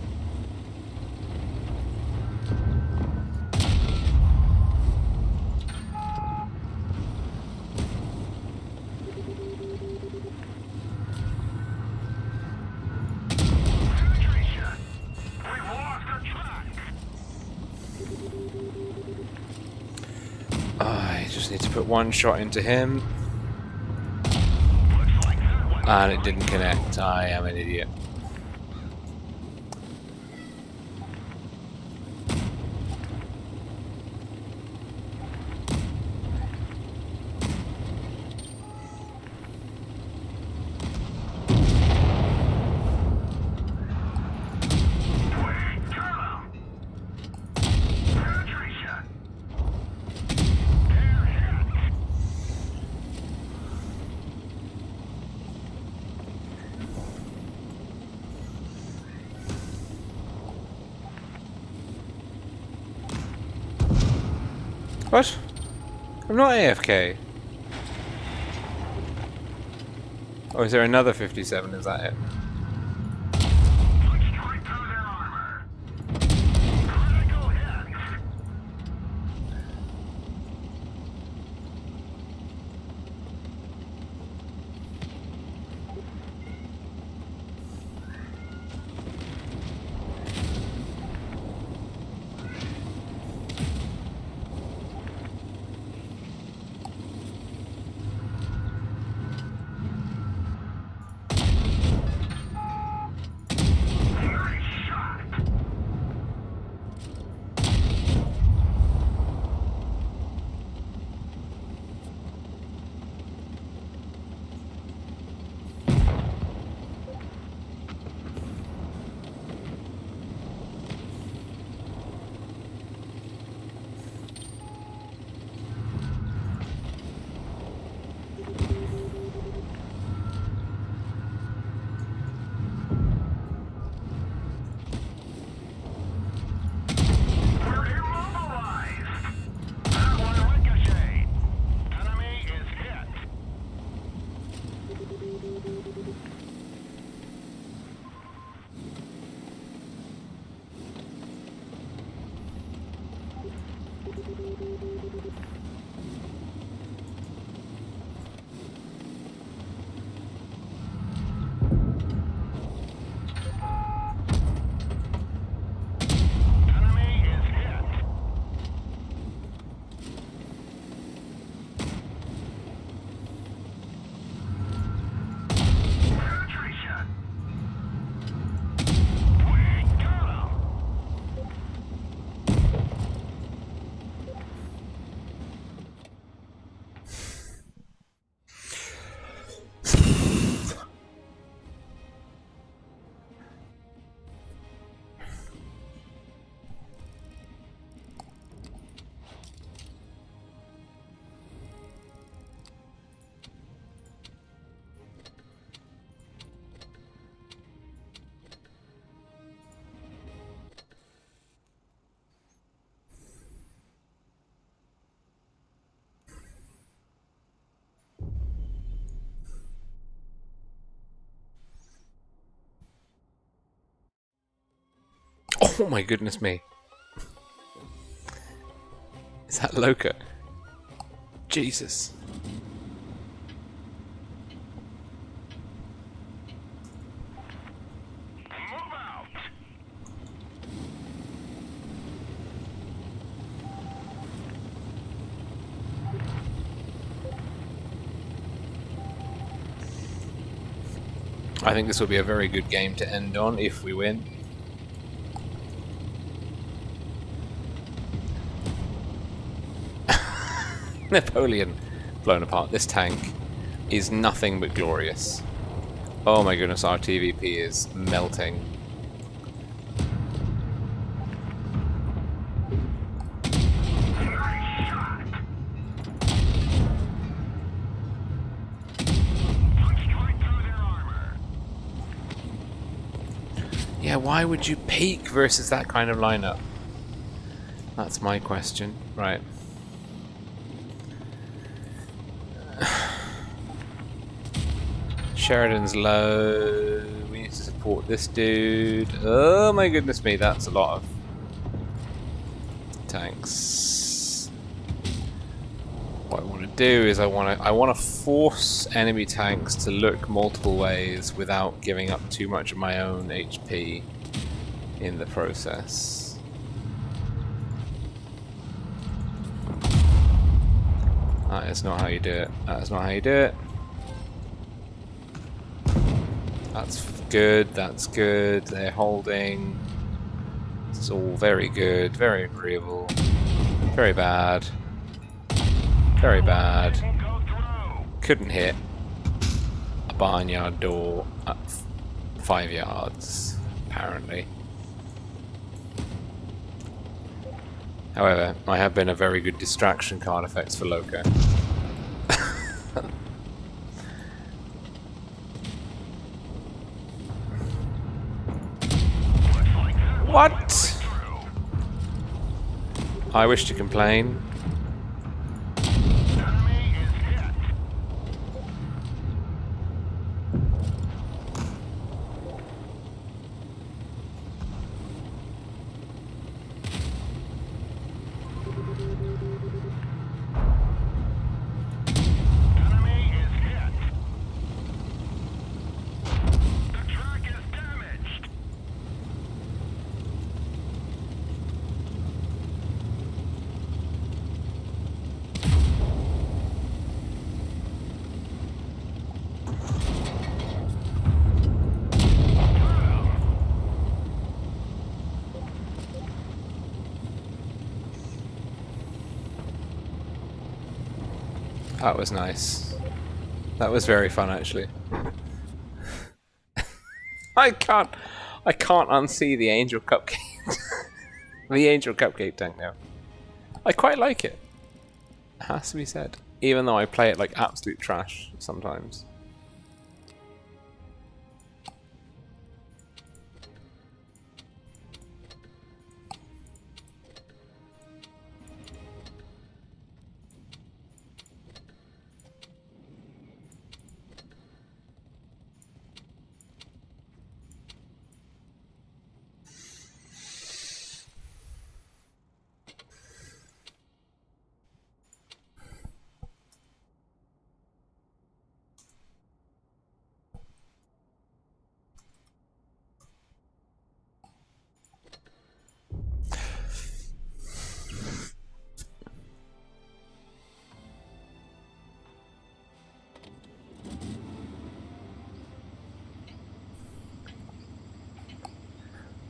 I just need to put 1 shot into him. And it didn't connect. I am an idiot. What? I'm not AFK. Oh, is there another 57? Is that it? Oh my goodness me. Is that Loka? Jesus.
Move out.
I think this will be a very good game to end on if we win. Napoleon blown apart. This tank is nothing but glorious. Oh my goodness, our TVP is melting. Yeah, why would you peek versus that kind of lineup? That's my question. Right. Sheridan's low. We need to support this dude. Oh my goodness me, that's a lot of tanks. What I want to do is I want to force enemy tanks to look multiple ways without giving up too much of my own HP in the process. That is not how you do it. That is not how you do it. That's good, that's good. They're holding. It's all very good, very agreeable. Very bad. Very bad. Couldn't hit a barnyard door at 5 yards, apparently. However, I have been a very good distraction card effects for Loka. What? I wish to complain. That was nice. That was very fun, actually. I can't unsee the Angel Cupcake. The Angel Cupcake tank now. I quite like it. It has to be said. Even though I play it like absolute trash sometimes.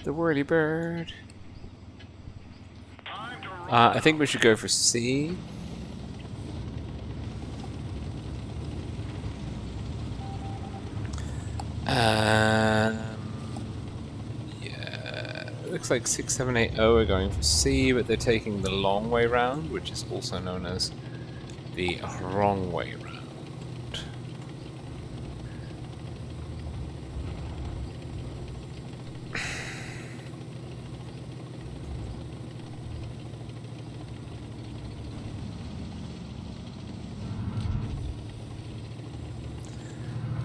The whirly bird. I think we should go for C. Yeah, it looks like 6780 are going for C, but they're taking the long way round, which is also known as the wrong way round.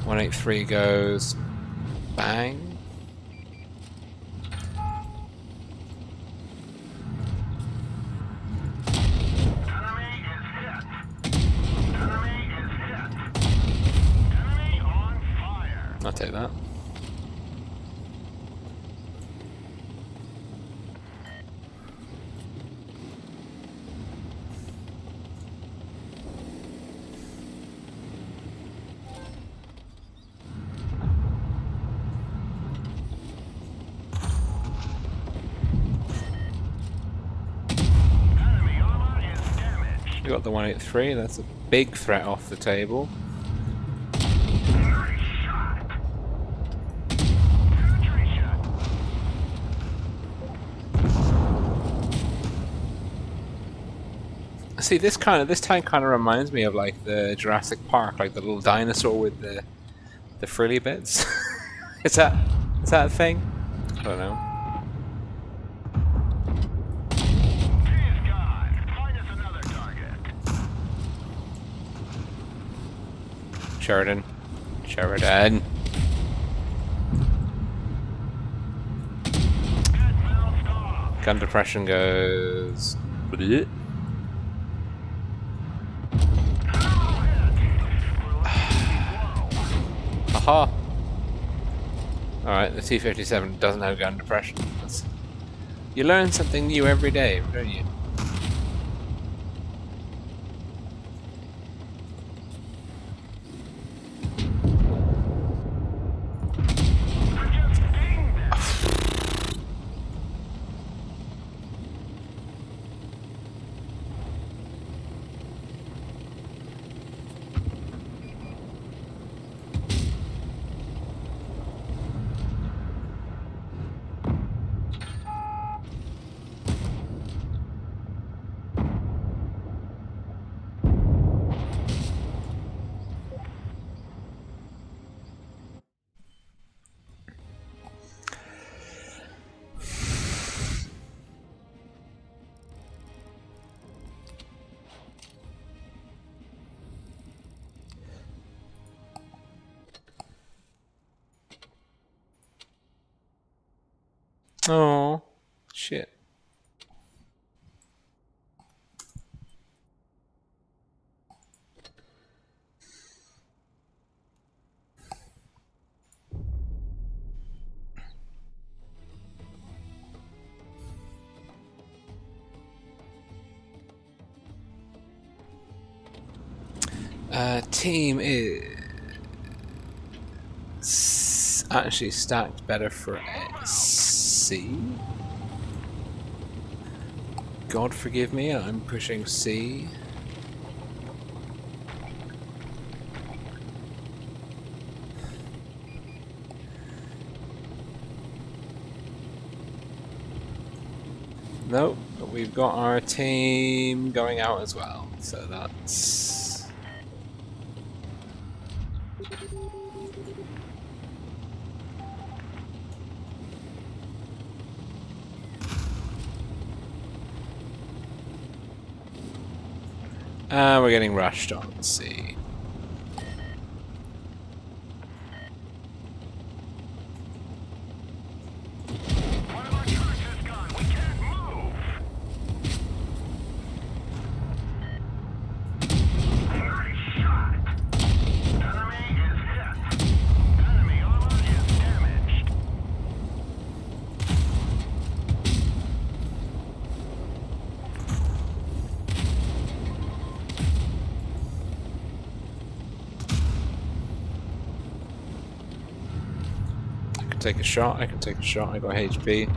183 goes bang. got the 183. That's a big threat off the table.
Nice shot. Penetration.
See, this tank kind of reminds me of like the Jurassic Park, like the little dinosaur with the frilly bits. is that a thing? I don't know.
He's gone. Find us another target.
Sheridan.
Get bounced off.
Gun depression goes. Bleh. Haha. Alright, the T-57 doesn't have gun depression. You learn something new every day, don't you? Oh, shit. Team is actually stacked better for C. God forgive me, I'm pushing C. Nope, but we've got our team going out as well, so that's... we're getting rushed on C.
One of our trucks is gone. We can't move. Nice shot. Enemy is hit. Enemy armor is damaged.
Take a shot, I can take a shot, I got HP.
They're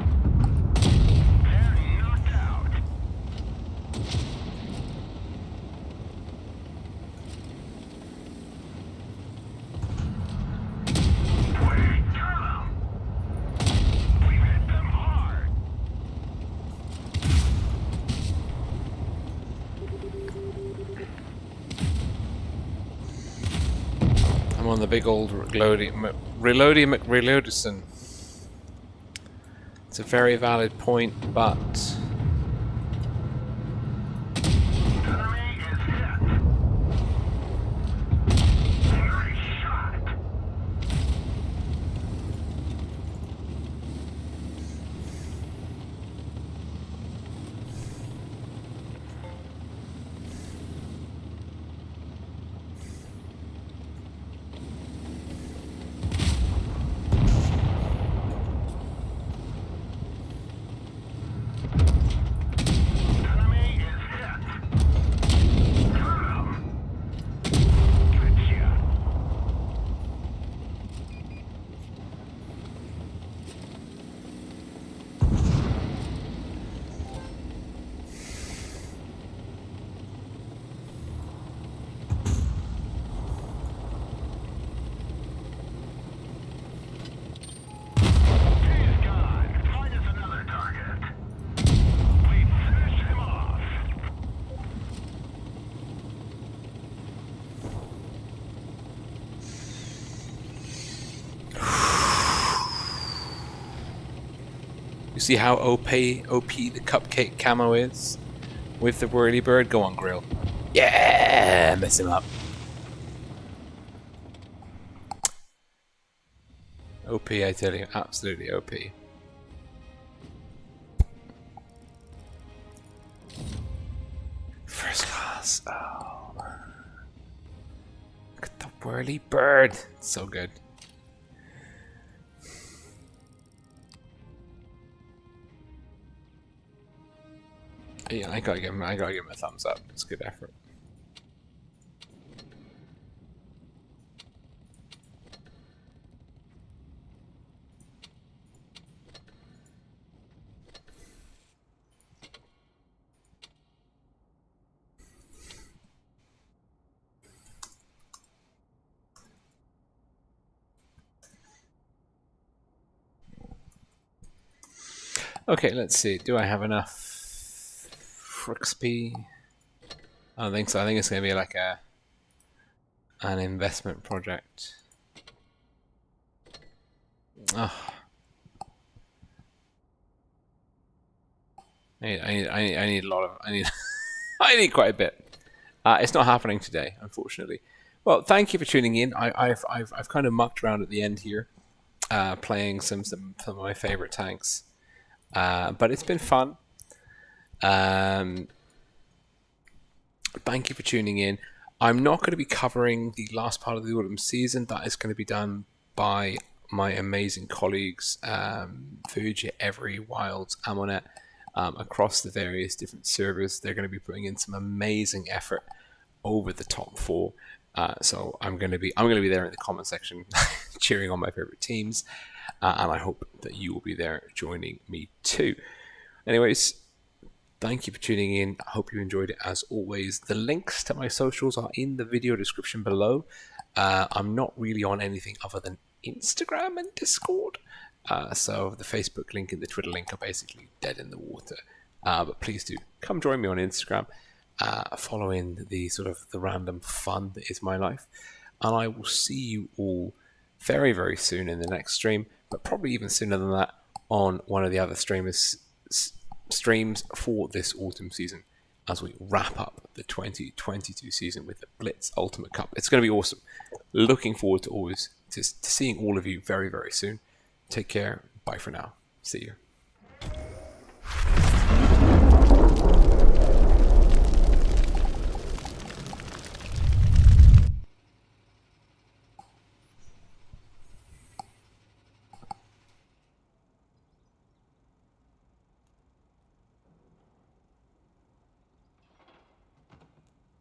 knocked out. We got 'em. We hit them hard.
I'm on the big old reloady McReloadison. It's a very valid point, but
Enemy is hit. Nice shot.
You see how OP the cupcake camo is? With the whirly bird? Go on, Grill. Yeah! Mess him up. OP, I tell you. Absolutely OP. First class. Oh. Look at the whirly bird. It's so good. Yeah, I gotta give him a thumbs up. It's good effort. Okay, let's see. Do I have enough XP? I don't think so. I think it's going to be like an investment project. Oh. I need a lot of. I need quite a bit. It's not happening today, unfortunately. Well, thank you for tuning in. I've kind of mucked around at the end here, playing some of my favorite tanks. But it's been fun. Thank you for tuning in. I'm not going to be covering the last part of the autumn season. That is going to be done by my amazing colleagues, Fuji, Every, Wilds, Amonet, across the various different servers. They're going to be putting in some amazing effort over the top 4. So I'm going to be there in the comment section, cheering on my favorite teams. And I hope that you will be there joining me too. Anyways, thank you for tuning in. I hope you enjoyed it as always. The links to my socials are in the video description below. I'm not really on anything other than Instagram and Discord. So the Facebook link and the Twitter link are basically dead in the water. But please do come join me on Instagram, following the sort of the random fun that is my life. And I will see you all very, very soon in the next stream, but probably even sooner than that on one of the other streams for this autumn season as we wrap up the 2022 season with the Blitz Ultimate Cup. It's going to be awesome. Looking forward to seeing all of you very, very soon. Take care. Bye for now. See you.